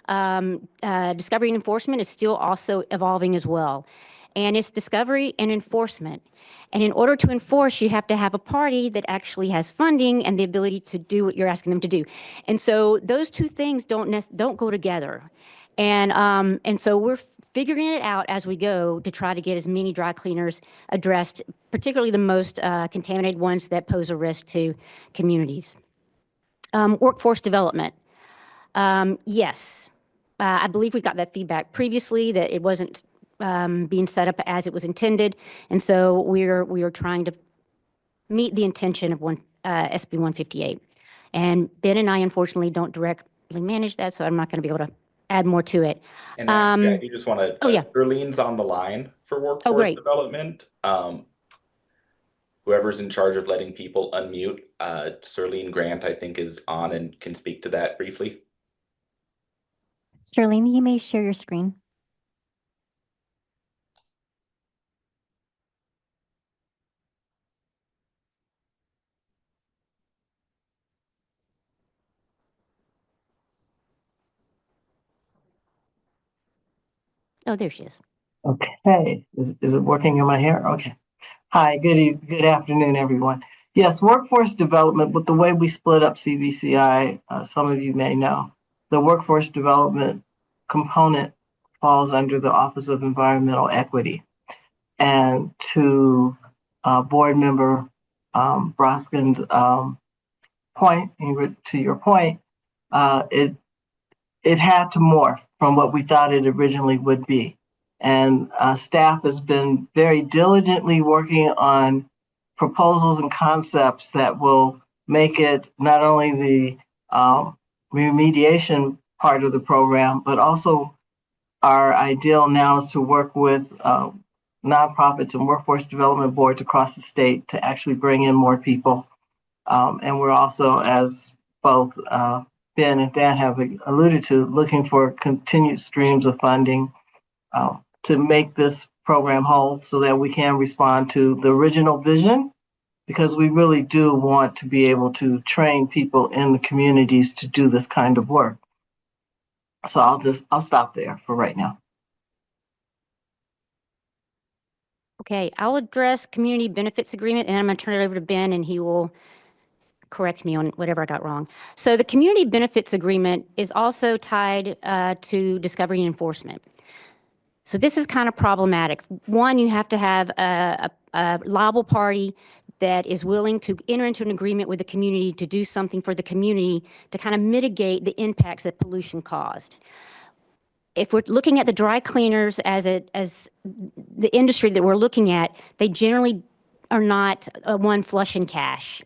Discovery and enforcement is still also evolving as well. And it's discovery and enforcement. And in order to enforce, you have to have a party that actually has funding and the ability to do what you're asking them to do. And so those two things don't go together. And so we're figuring it out as we go to try to get as many dry cleaners addressed, particularly the most contaminated ones that pose a risk to communities. Workforce development. Yes, I believe we got that feedback previously that it wasn't being set up as it was intended. And so we are trying to meet the intention of SB 158. And Ben and I, unfortunately, don't directly manage that, so I'm not going to be able to add more to it. And actually, I just want to, Sterlene's on the line for workforce development. Whoever's in charge of letting people unmute, Sterlene Grant, I think, is on and can speak to that briefly. Sterlene, you may share your screen. Oh, there she is. Okay, is it working in my hair? Okay. Hi, good afternoon, everyone. Yes, workforce development, but the way we split up CVCI, some of you may know, the workforce development component falls under the Office of Environmental Equity. And to board member Broskin's point, to your point, it had to morph from what we thought it originally would be. And staff has been very diligently working on proposals and concepts that will make it not only the remediation part of the program, but also our ideal now is to work with nonprofits and workforce development boards across the state to actually bring in more people. And we're also, as both Ben and Dan have alluded to, looking for continued streams of funding to make this program whole so that we can respond to the original vision, because we really do want to be able to train people in the communities to do this kind of work. So I'll stop there for right now. Okay, I'll address community benefits agreement, and I'm going to turn it over to Ben, and he will correct me on whatever I got wrong. So the community benefits agreement is also tied to discovery and enforcement. So this is kind of problematic. One, you have to have a liable party that is willing to enter into an agreement with the community to do something for the community to kind of mitigate the impacts that pollution caused. If we're looking at the dry cleaners as the industry that we're looking at, they generally are not one flush in cash.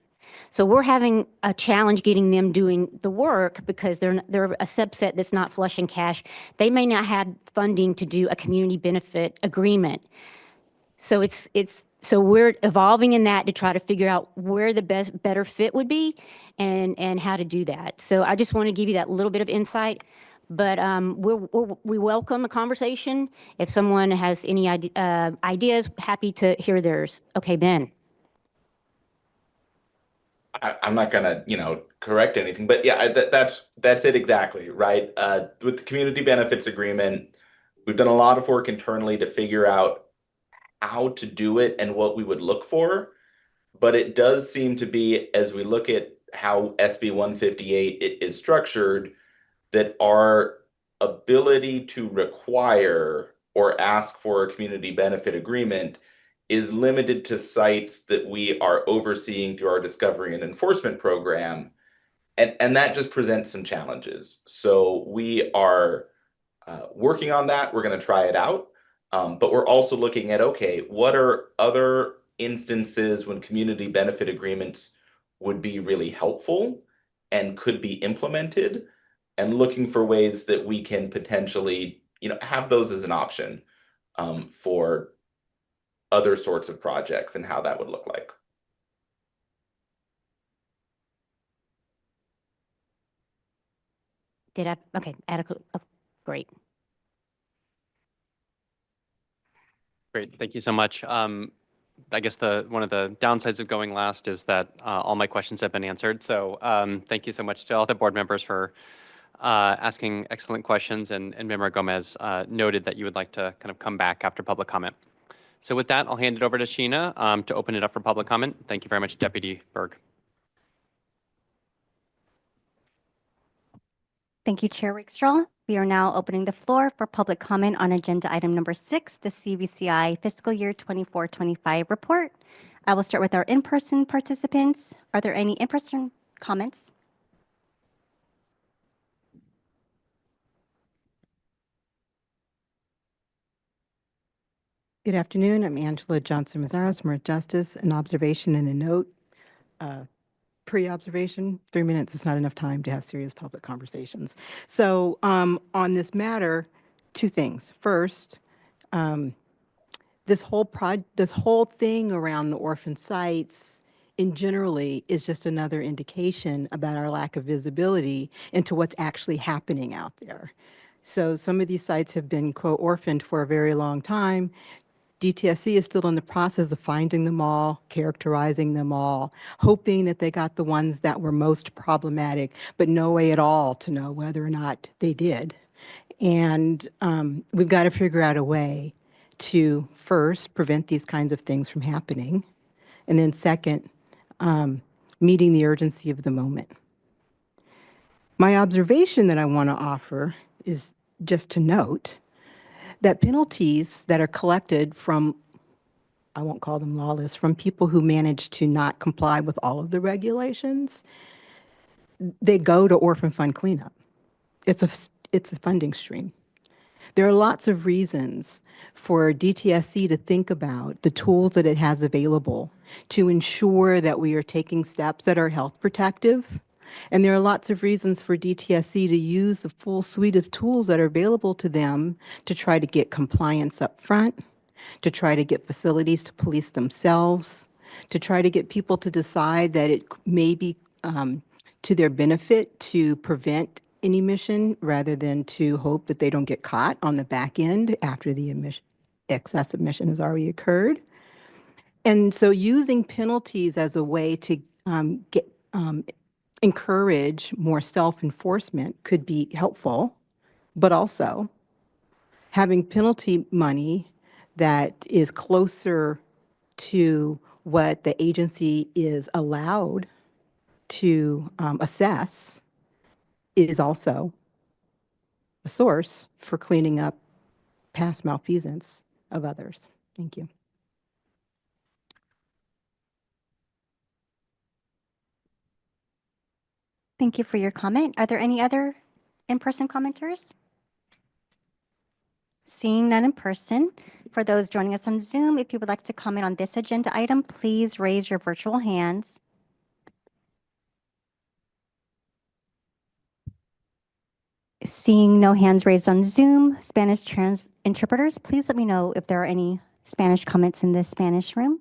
So we're having a challenge getting them doing the work because they're a subset that's not flush in cash. They may not have funding to do a community benefit agreement. So so we're evolving in that to try to figure out where the better fit would be and how to do that. So I just want to give you that little bit of insight. But we welcome a conversation. If someone has any ideas, happy to hear theirs. Okay, Ben. I'm not gonna, correct anything, but yeah, that's it exactly, right? With the community benefits agreement, we've done a lot of work internally to figure out how to do it and what we would look for. But it does seem to be, as we look at how SB 158 is structured, that our ability to require or ask for a community benefit agreement is limited to sites that we are overseeing through our discovery and enforcement program. And that just presents some challenges. So we are working on that. We're going to try it out. But we're also looking at, okay, what are other instances when community benefit agreements would be really helpful and could be implemented, and looking for ways that we can potentially, have those as an option for other sorts of projects and how that would look like. Okay, adequate, great. Great, thank you so much. I guess one of the downsides of going last is that all my questions have been answered. So thank you so much to all the board members for asking excellent questions. And Member Gomez noted that you would like to kind of come back after public comment. So with that, I'll hand it over to Sheena to open it up for public comment. Thank you very much, Deputy Berg. Thank you, Chair Rakestraw. We are now opening the floor for public comment on agenda item number 6, the CVCI fiscal year 24-25 report. I will start with our in-person participants. Are there any in-person comments? Good afternoon. I'm Angela Johnson-Mazzaros from Earth Justice. An observation and a note. Pre-observation, 3 minutes is not enough time to have serious public conversations. So on this matter, 2 things. First, this whole thing around the orphan sites in generally is just another indication about our lack of visibility into what's actually happening out there. So some of these sites have been, quote, orphaned for a very long time. DTSC is still in the process of finding them all, characterizing them all, hoping that they got the ones that were most problematic, but no way at all to know whether or not they did. And we've got to figure out a way to first prevent these kinds of things from happening, and then second, meeting the urgency of the moment. My observation that I want to offer is just to note that penalties that are collected from, I won't call them lawless, from people who manage to not comply with all of the regulations, they go to orphan fund cleanup. It's a funding stream. There are lots of reasons for DTSC to think about the tools that it has available to ensure that we are taking steps that are health protective. And there are lots of reasons for DTSC to use the full suite of tools that are available to them to try to get compliance up front, to try to get facilities to police themselves, to try to get people to decide that it may be to their benefit to prevent an emission rather than to hope that they don't get caught on the back end after the excess emission has already occurred. And so using penalties as a way to encourage more self-enforcement could be helpful, but also having penalty money that is closer to what the agency is allowed to assess is also a source for cleaning up past malfeasance of others. Thank you. Thank you for your comment. Are there any other in-person commenters? Seeing none in person, for those joining us on Zoom, if you would like to comment on this agenda item, please raise your virtual hands. Seeing no hands raised on Zoom, Spanish interpreters, please let me know if there are any Spanish comments in this Spanish room.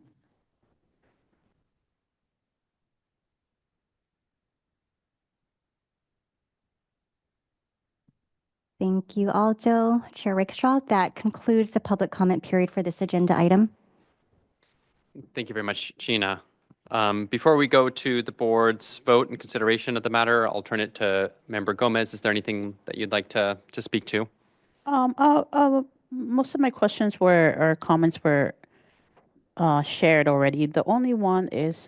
Thank you, Aldo. Chair Rakestraw, that concludes the public comment period for this agenda item. Thank you very much, Sheena. Before we go to the board's vote and consideration of the matter, I'll turn it to Member Gomez. Is there anything that you'd like to speak to? Most of my questions or comments were shared already. The only one is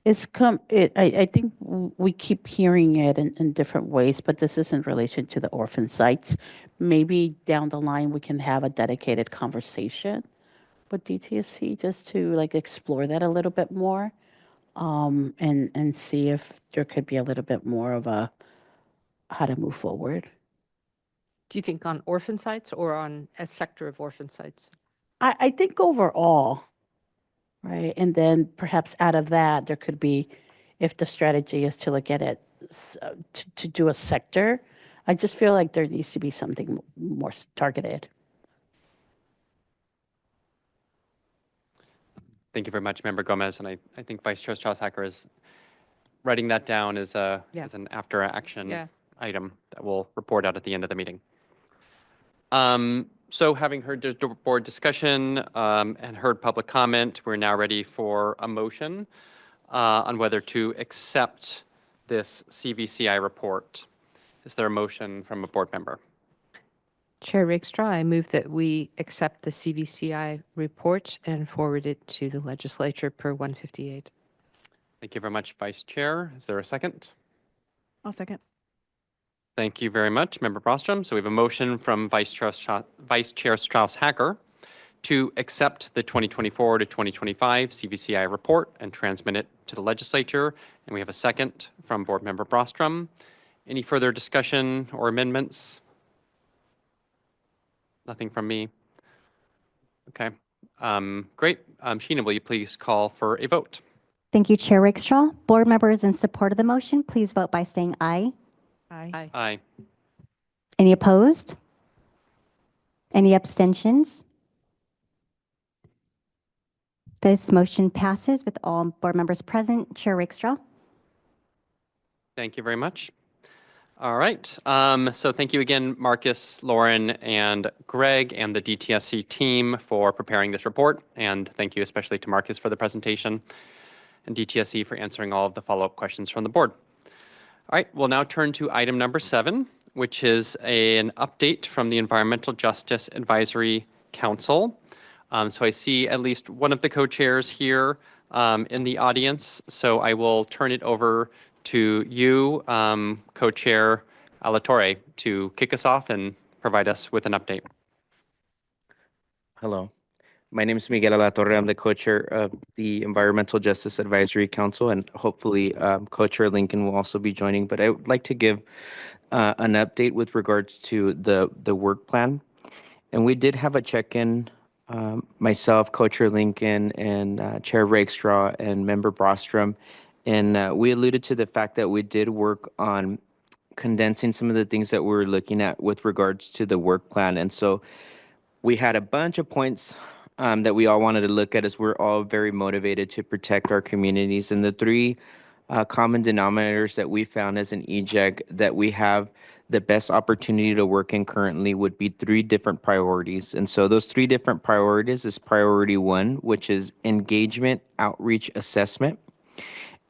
I think we keep hearing it in different ways, but this is in relation to the orphan sites. Maybe down the line we can have a dedicated conversation with DTSC just to like explore that a little bit more, and see if there could be a little bit more of a how to move forward. Do you think on orphan sites or on a sector of orphan sites? I think overall, right? And then perhaps out of that, there could be, if the strategy is to look at it, to do a sector, I just feel like there needs to be something more targeted. Thank you very much, Member Gomez. And I think Vice Chair Strauss-Hacker is writing that down as as an after action item that we'll report out at the end of the meeting. So having heard the board discussion and heard public comment, we're now ready for a motion on whether to accept this CVCI report. Is there a motion from a board member? Chair Rakestraw, I move that we accept the CVCI report and forward it to the legislature per 158. Thank you very much, Vice Chair. Is there a second? I'll second. Thank you very much, Member Brostrom. So we have a motion from Vice Chair Strauss-Hacker to accept the 2024 to 2025 CVCI report and transmit it to the legislature. And we have a second from Board Member Brostrom. Any further discussion or amendments? Nothing from me. Okay, great. Sheena, will you please call for a vote? Thank you, Chair Rakestraw. Board members in support of the motion, please vote by saying aye. Aye. Aye. Any opposed? Any abstentions? This motion passes with all board members present. Chair Rakestraw. Thank you very much. All right. So thank you again, Marcus, Lauren, and Greg, and the DTSC team for preparing this report. And thank you especially to Marcus for the presentation and DTSC for answering all of the follow-up questions from the board. All right, we'll now turn to item number 7, which is an update from the Environmental Justice Advisory Council. So I see at least one of the co-chairs here in the audience. So I will turn it over to you, co-chair Alatorre, to kick us off and provide us with an update. Hello. My name is Miguel Alatorre. I'm the co-chair of the Environmental Justice Advisory Council, and hopefully co-chair Lincoln will also be joining. But I would like to give an update with regards to the work plan. And we did have a check-in, myself, co-chair Lincoln, and Chair Rakestraw, and Member Brostrom. And we alluded to the fact that we did work on condensing some of the things that we were looking at with regards to the work plan. And so we had a bunch of points that we all wanted to look at, as we're all very motivated to protect our communities. And the three common denominators that we found as an EJAG that we have the best opportunity to work in currently would be 3 different priorities. And so those 3 different priorities is priority 1, which is engagement, outreach, assessment.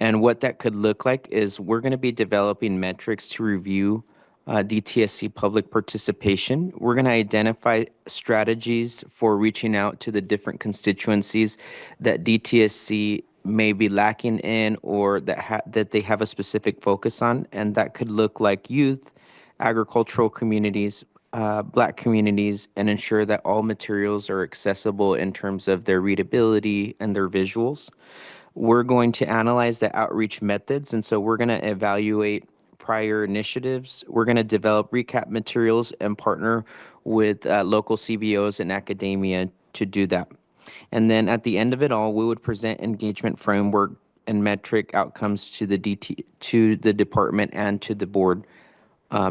And what that could look like is we're going to be developing metrics to review DTSC public participation. We're going to identify strategies for reaching out to the different constituencies that DTSC may be lacking in or that they have a specific focus on. And that could look like youth, agricultural communities, Black communities, and ensure that all materials are accessible in terms of their readability and their visuals. We're going to analyze the outreach methods, and so we're going to evaluate prior initiatives. We're going to develop recap materials and partner with local CBOs and academia to do that. And then at the end of it all, we would present engagement framework and metric outcomes to the department and to the board.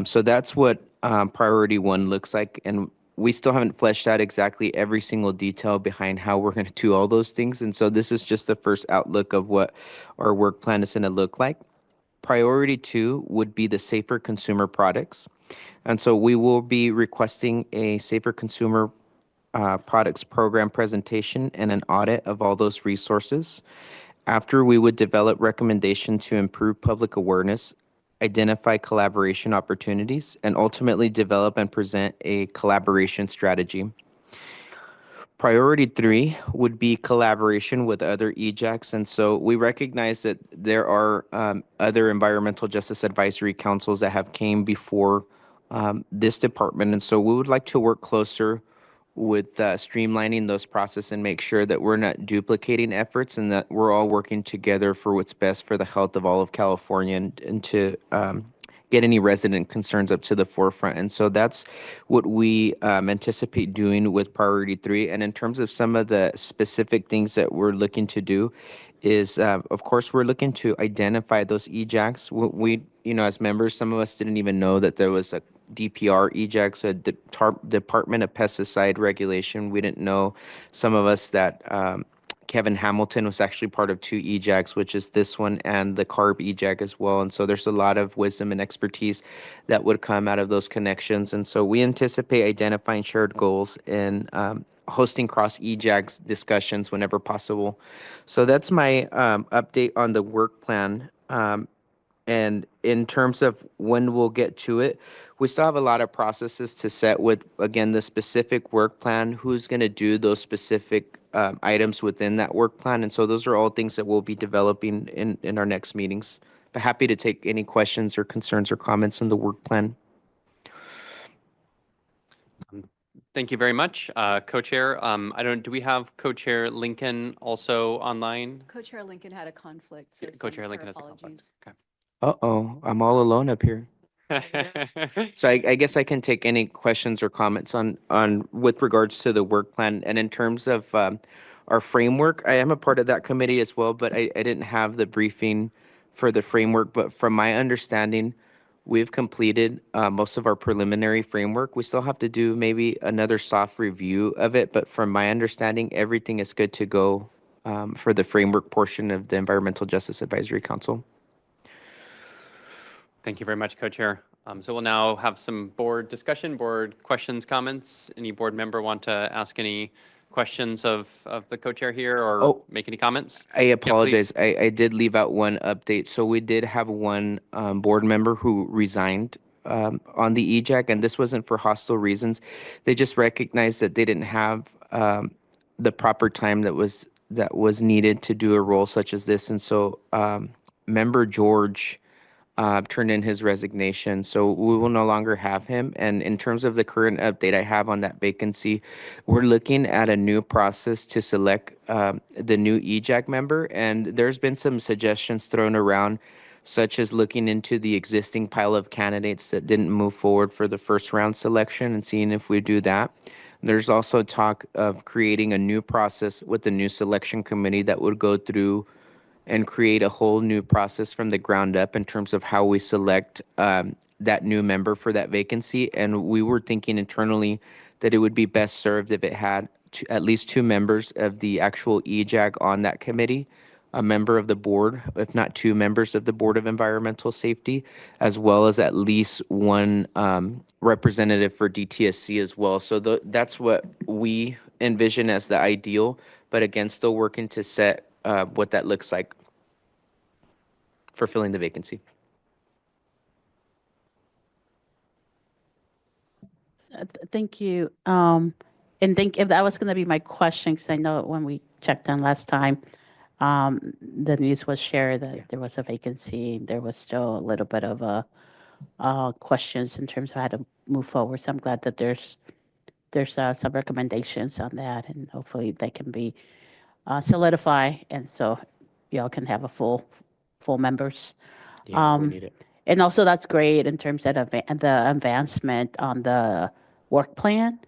So that's what priority 1 looks like, and we still haven't fleshed out exactly every single detail behind how we're going to do all those things. And so this is just the first outlook of what our work plan is going to look like. Priority 2 would be the safer consumer products. And so we will be requesting a safer consumer products program presentation and an audit of all those resources. After, we would develop recommendations to improve public awareness, identify collaboration opportunities, and ultimately develop and present a collaboration strategy. Priority 3 would be collaboration with other EJACs. And so we recognize that there are other environmental justice advisory councils that have came before this department. And so we would like to work closer with streamlining those processes and make sure that we're not duplicating efforts and that we're all working together for what's best for the health of all of California and to get any resident concerns up to the forefront. And so that's what we anticipate doing with priority 3. And in terms of some of the specific things that we're looking to do is, of course, we're looking to identify those EJACs. We, as members, some of us didn't even know that there was a DPR EJAC, so Department of Pesticide Regulation. We didn't know, some of us, that Kevin Hamilton was actually part of 2 EJACs, which is this one and the CARB EJAC as well. And so there's a lot of wisdom and expertise that would come out of those connections. And so we anticipate identifying shared goals and hosting cross EJACs discussions whenever possible. So that's my update on the work plan. And in terms of when we'll get to it, we still have a lot of processes to set with, again, the specific work plan, who's going to do those specific items within that work plan. And so those are all things that we'll be developing in our next meetings. But happy to take any questions or concerns or comments on the work plan. Thank you very much, Co-Chair. Do we have Co-Chair Lincoln also online? Co-Chair Lincoln had a conflict. So Co-Chair send Lincoln her has a conflict. apologies. Uh-oh, I'm all alone up here. So I guess I can take any questions or comments on with regards to the work plan. And in terms of our framework, I am a part of that committee as well, but I didn't have the briefing for the framework. But from my understanding, we've completed most of our preliminary framework. We still have to do maybe another soft review of it, but from my understanding, everything is good to go for the framework portion of the Environmental Justice Advisory Council. Thank you very much, Co-Chair. So we'll now have some board discussion, board questions, comments. Any board member want to ask any questions of the Co-Chair here or make any comments? I apologize. I did leave out one update. So we did have one board member who resigned on the EJAC, and this wasn't for hostile reasons. They just recognized that they didn't have the proper time that was needed to do a role such as this. And so member George turned in his resignation, so we will no longer have him. And in terms of the current update I have on that vacancy, we're looking at a new process to select the new EJAC member. And there's been some suggestions thrown around, such as looking into the existing pile of candidates that didn't move forward for the first round selection and seeing if we do that. There's also talk of creating a new process with the new selection committee that would go through and create a whole new process from the ground up in terms of how we select that new member for that vacancy. And we were thinking internally that it would be best served if it had at least 2 members of the actual EJAC on that committee. a member of the board, if not two members of the Board of Environmental Safety, as well as at least one representative for DTSC as well. So that's what we envision as the ideal, but again, still working to set what that looks like for filling the vacancy. Thank you. And if that was going to be my question, because I know when we checked in last time, the news was shared that there was a vacancy. There was still a little bit of questions in terms of how to move forward. So I'm glad that there's some recommendations on that, and hopefully they can be solidified, and so y'all can have a full members. Yeah, we need it. And also that's great in terms of the advancement on the work plan.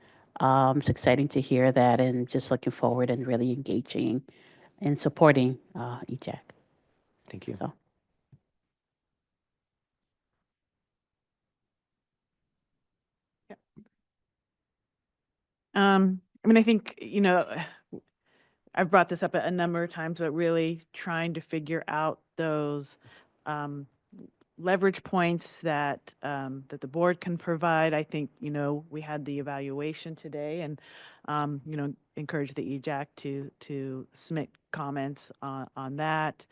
It's exciting to hear that, and just looking forward and really engaging and supporting EJAC. Thank you. So. I mean, I think, I've brought this up a number of times, but really trying to figure out those leverage points that that the board can provide. I think, we had the evaluation today, and encourage the EJAC to submit comments on that.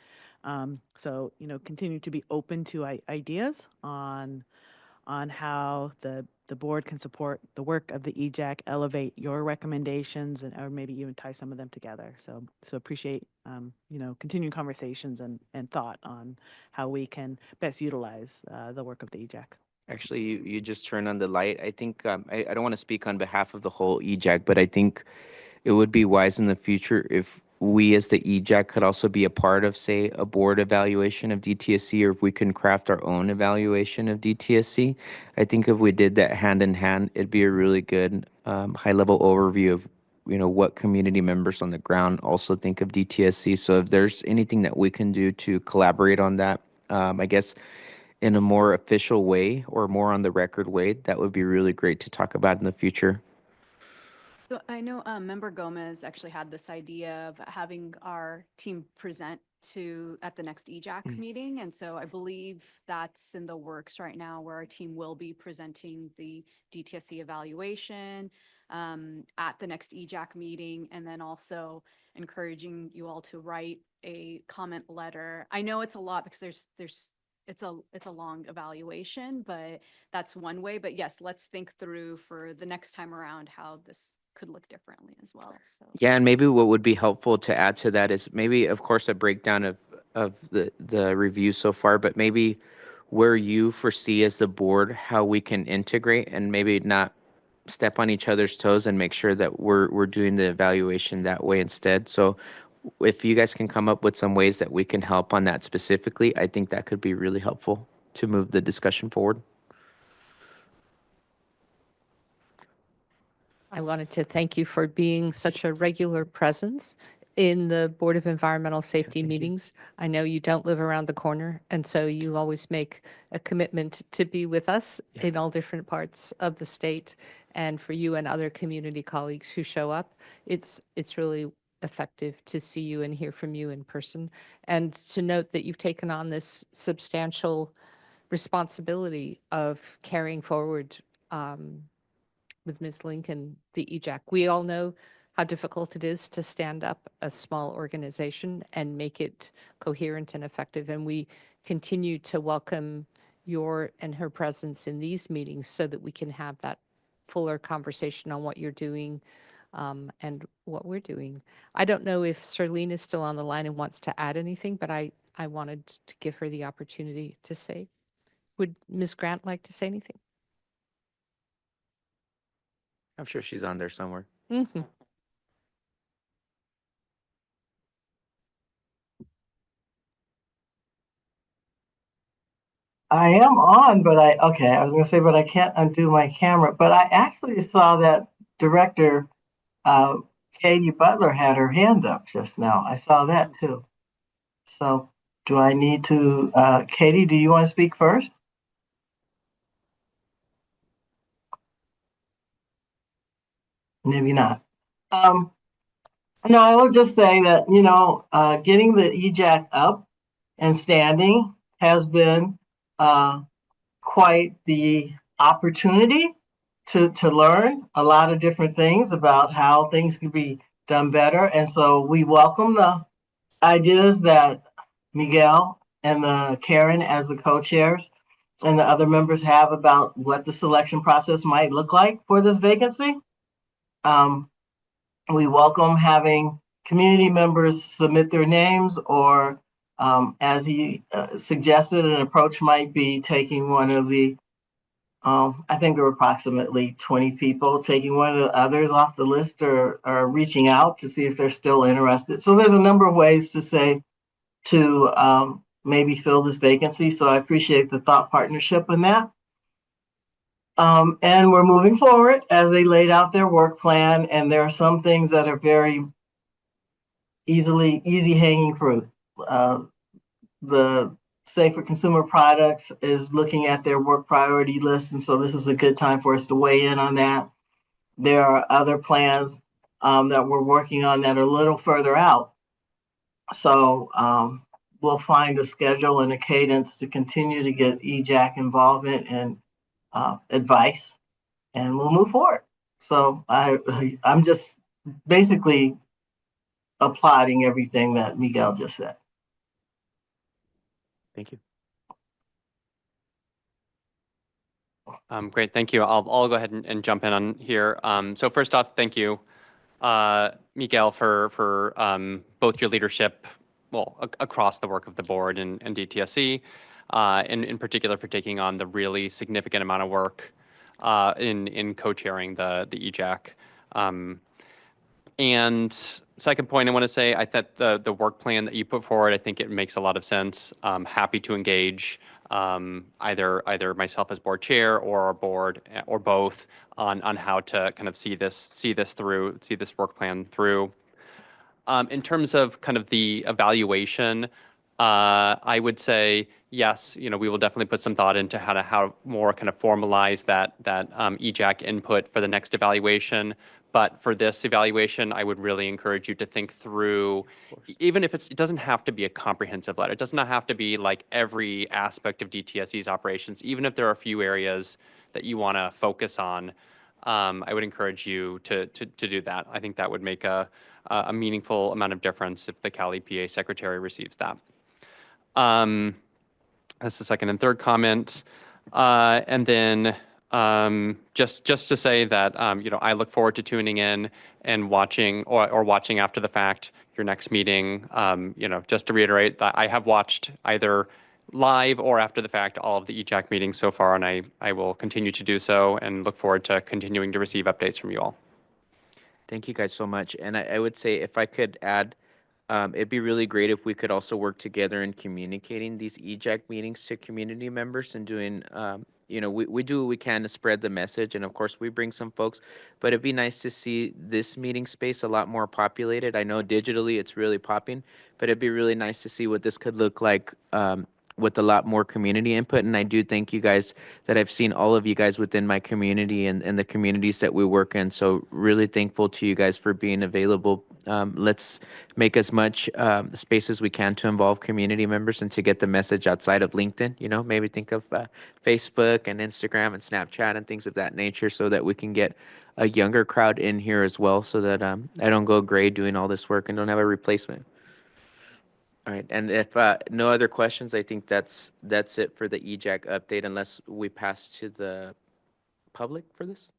So, continue to be open to ideas on how the board can support the work of the EJAC, elevate your recommendations, or maybe even tie some of them together. So appreciate, continuing conversations and thought on how we can best utilize the work of the EJAC. Actually, you just turned on the light. I think, I don't want to speak on behalf of the whole EJAC, but I think it would be wise in the future if we as the EJAC could also be a part of, say, a board evaluation of DTSC, or if we can craft our own evaluation of DTSC. I think if we did that hand in hand, it'd be a really good high-level overview of what community members on the ground also think of DTSC. So if there's anything that we can do to collaborate on that, I guess in a more official way or more on the record way, that would be really great to talk about in the future. So I know Member Gomez actually had this idea of having our team present at the next EJAC meeting. And so I believe that's in the works right now, where our team will be presenting the DTSC evaluation at the next EJAC meeting, and then also encouraging you all to write a comment letter. I know it's a lot because it's a long evaluation, but that's one way. But yes, let's think through for the next time around how this could look differently as well. So Yeah, and maybe what would be helpful to add to that is maybe, of course, a breakdown of the review so far, but maybe where you foresee as the board how we can integrate and maybe not step on each other's toes, and make sure that we're doing the evaluation that way instead. So if you guys can come up with some ways that we can help on that specifically, I think that could be really helpful to move the discussion forward. I wanted to thank you for being such a regular presence in the Board of Environmental Safety meetings. I know you don't live around the corner, and so you always make a commitment to be with us in all different parts of the state. And for you and other community colleagues who show up, it's really effective to see you and hear from you in person, and to note that you've taken on this substantial responsibility of carrying forward with Ms. Lincoln, the EJAC. We all know how difficult it is to stand up a small organization and make it coherent and effective. And we continue to welcome your and her presence in these meetings so that we can have that fuller conversation on what you're doing and what we're doing. I don't know if Charlene is still on the line and wants to add anything, but I wanted to give her the opportunity to say. Would Ms. Grant like to say anything? I'm sure she's on there somewhere. Mm-hmm. I am on, but I was going to say, but I can't undo my camera. But I actually saw that Director Katie Butler had her hand up just now. I saw that too. So do I need to, Katie, do you want to speak first? Maybe not. No, I will just say that, getting the EJAC up and standing has been quite the opportunity to learn a lot of different things about how things can be done better. And so we welcome the ideas that Miguel and the Karen as the co-chairs and the other members have about what the selection process might look like for this vacancy. We welcome having community members submit their names, or as he suggested, an approach might be taking one of the, I think there were approximately 20 people, taking one of the others off the list, or reaching out to see if they're still interested. So there's a number of ways to maybe fill this vacancy. So I appreciate the thought partnership in that. And we're moving forward as they laid out their work plan. And there are some things that are very easy hanging fruit. The Safer Consumer Products is looking at their work priority list. And so this is a good time for us to weigh in on that. There are other plans that we're working on that are a little further out. So we'll find a schedule and a cadence to continue to get EJAC involvement and advice, and we'll move forward. So I'm just basically applauding everything that Miguel just said. Thank you. Great, thank you. I'll go ahead and jump in on here. So first off, thank you, Miguel, for both your leadership, across the work of the board and DTSC, and in particular for taking on the really significant amount of work in co-chairing the EJAC. And second point I want to say, I thought the work plan that you put forward, I think it makes a lot of sense. Happy to engage either myself as board chair or our board or both on how to kind of see this work plan through. In terms of kind of the evaluation, I would say yes. We will definitely put some thought into how more kind of formalize that EJAC input for the next evaluation. But for this evaluation, I would really encourage you to think through, even if it doesn't have to be a comprehensive letter. It does not have to be like every aspect of DTSC's operations. Even if there are a few areas that you want to focus on, I would encourage you to do that. I think that would make a meaningful amount of difference if the Cal EPA secretary receives that. That's the second and third comment. And then just to say that I look forward to tuning in and watching or watching after the fact your next meeting. Just to reiterate that I have watched either live or after the fact all of the EJAC meetings so far, and I will continue to do so and look forward to continuing to receive updates from you all. Thank you guys so much. And I would say if I could add, it'd be really great if we could also work together in communicating these EJAC meetings to community members and doing, we do what we can to spread the message. And of course, we bring some folks, but it'd be nice to see this meeting space a lot more populated. I know digitally it's really popping, but it'd be really nice to see what this could look like with a lot more community input. And I do thank you guys that I've seen all of you guys within my community and the communities that we work in. So really thankful to you guys for being available. Let's make as much space as we can to involve community members and to get the message outside of LinkedIn. Maybe think of Facebook and Instagram and Snapchat and things of that nature so that we can get a younger crowd in here as well, so that I don't go gray doing all this work and don't have a replacement. All right, and if no other questions, I think that's it for the EJAC update, unless we pass to the public for this.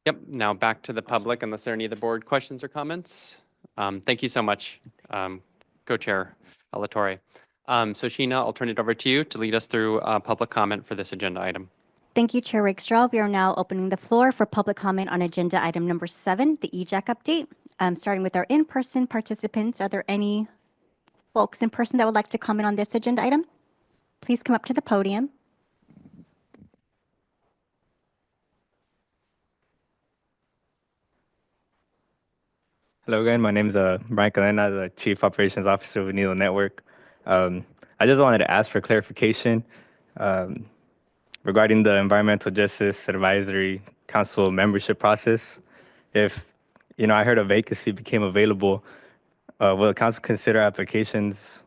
Yep, now back to the public, unless there are any of the board questions or comments. Thank you so much, Co-Chair Alatorre. So Sheena, I'll turn it over to you to lead us through public comment for this agenda item. Thank you, Chair Rakestraw. We are now opening the floor for public comment on agenda item number 7, the EJAC update. Starting with our in-person participants, are there any folks in person that would like to comment on this agenda item? Please come up to the podium. Hello again, my name is Brian Cadena, the Chief Operations Officer of NELO Network. I just wanted to ask for clarification regarding the Environmental Justice Advisory Council membership process. If I heard a vacancy became available. Will the council consider applications,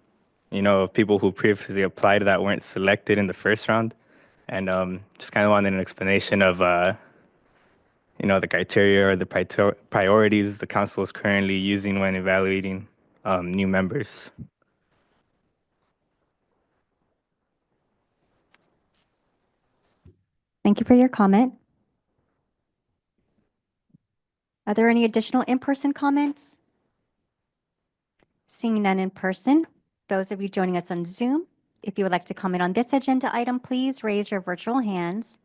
of people who previously applied that weren't selected in the first round? And just kind of wanted an explanation of, the criteria or the priorities the council is currently using when evaluating new members. Thank you for your comment. Are there any additional in-person comments? Seeing none in person, those of you joining us on Zoom, if you would like to comment on this agenda item, please raise your virtual hands.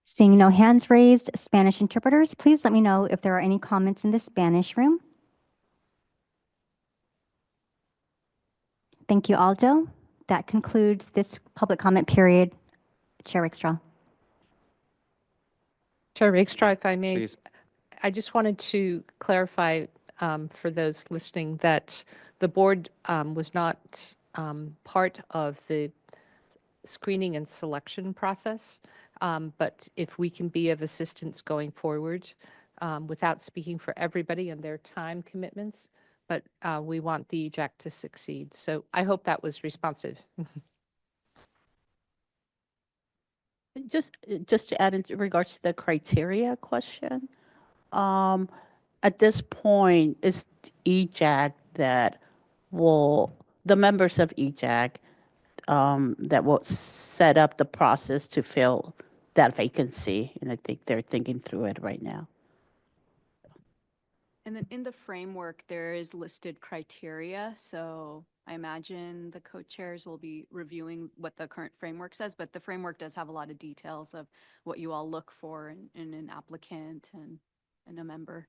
Seeing no hands raised, Spanish interpreters, please let me know if there are any comments in the Spanish room. Thank you, Aldo. That concludes this public comment period. Chair Rickstraw. Chair Rakestraw, if I may, Please. I just wanted to clarify for those listening that the board was not part of the screening and selection process. But if we can be of assistance going forward, without speaking for everybody and their time commitments, but we want the EJAC to succeed. So I hope that was responsive. Just to add in regards to the criteria question, at this point, it's EJAC that the members of EJAC that will set up the process to fill that vacancy. And I think they're thinking through it right now. And then in the framework, there is listed criteria. So I imagine the co-chairs will be reviewing what the current framework says, but the framework does have a lot of details of what you all look for in an applicant and a member.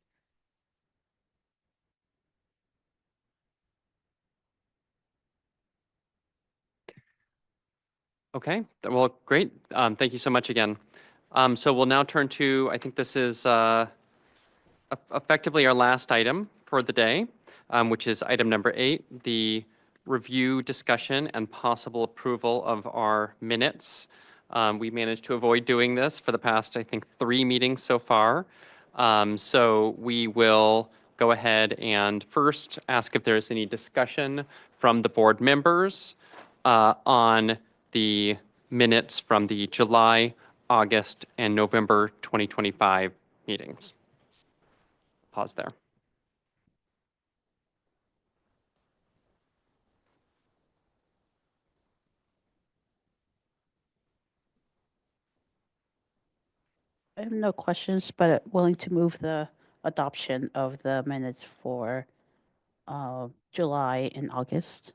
Okay, well, great. Thank you so much again. So we'll now turn to, I think this is effectively our last item for the day, which is item number 8, the review, discussion, and possible approval of our minutes. We managed to avoid doing this for the past, I think, 3 meetings so far. So we will go ahead and first ask if there's any discussion from the board members on the minutes from the July, August, and November 2025 meetings. Pause there. I have no questions, but willing to move the adoption of the minutes for July and August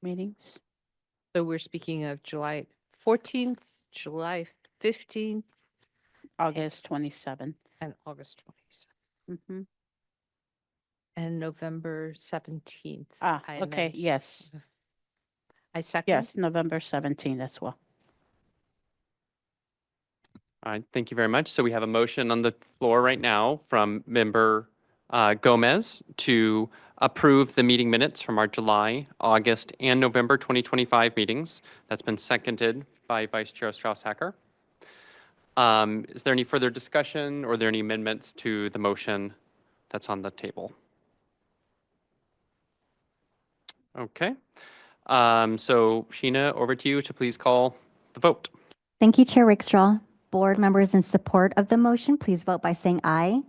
meetings. So we're speaking of July 14th, July 15th, August 27th. and August 27th, Mm-hmm. and November 17th. Ah, I okay, amend. yes. I second. Yes, November 17th as well. All right, thank you very much. So we have a motion on the floor right now from member Gomez to approve the meeting minutes from our July, August, and November 2025 meetings. That's been seconded by Vice Chair Strauss-Hacker. Is there any further discussion or are there any amendments to the motion that's on the table? Okay. So Sheena, over to you to please call the vote. Thank you, Chair Rickstraw. Board members in support of the motion, please vote by saying aye.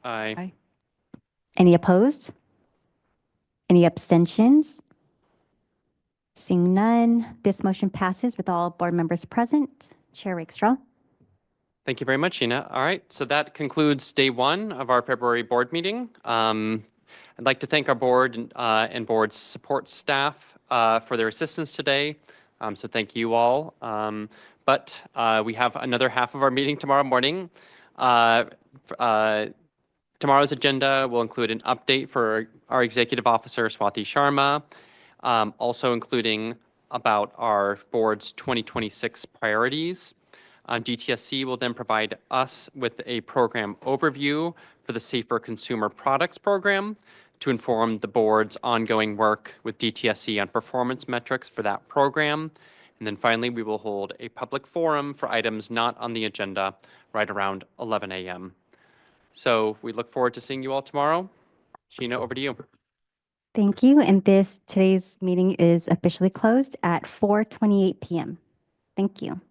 Aye. Any opposed? Any abstentions? Seeing none, this motion passes with all board members present. Chair Rickstraw. Thank you very much, Sheena. All right, so that concludes day 1 of our February board meeting. I'd like to thank our board and board support staff for their assistance today. So thank you all. But we have another half of our meeting tomorrow morning. Tomorrow's agenda will include an update for our executive officer, Swati Sharma, also including about our board's 2026 priorities. DTSC will then provide us with a program overview for the Safer Consumer Products Program to inform the board's ongoing work with DTSC on performance metrics for that program. And then finally, we will hold a public forum for items not on the agenda right around 11 a.m. So we look forward to seeing you all tomorrow. Sheena, over to you. Thank you. And today's meeting is officially closed at 4:28 p.m. Thank you.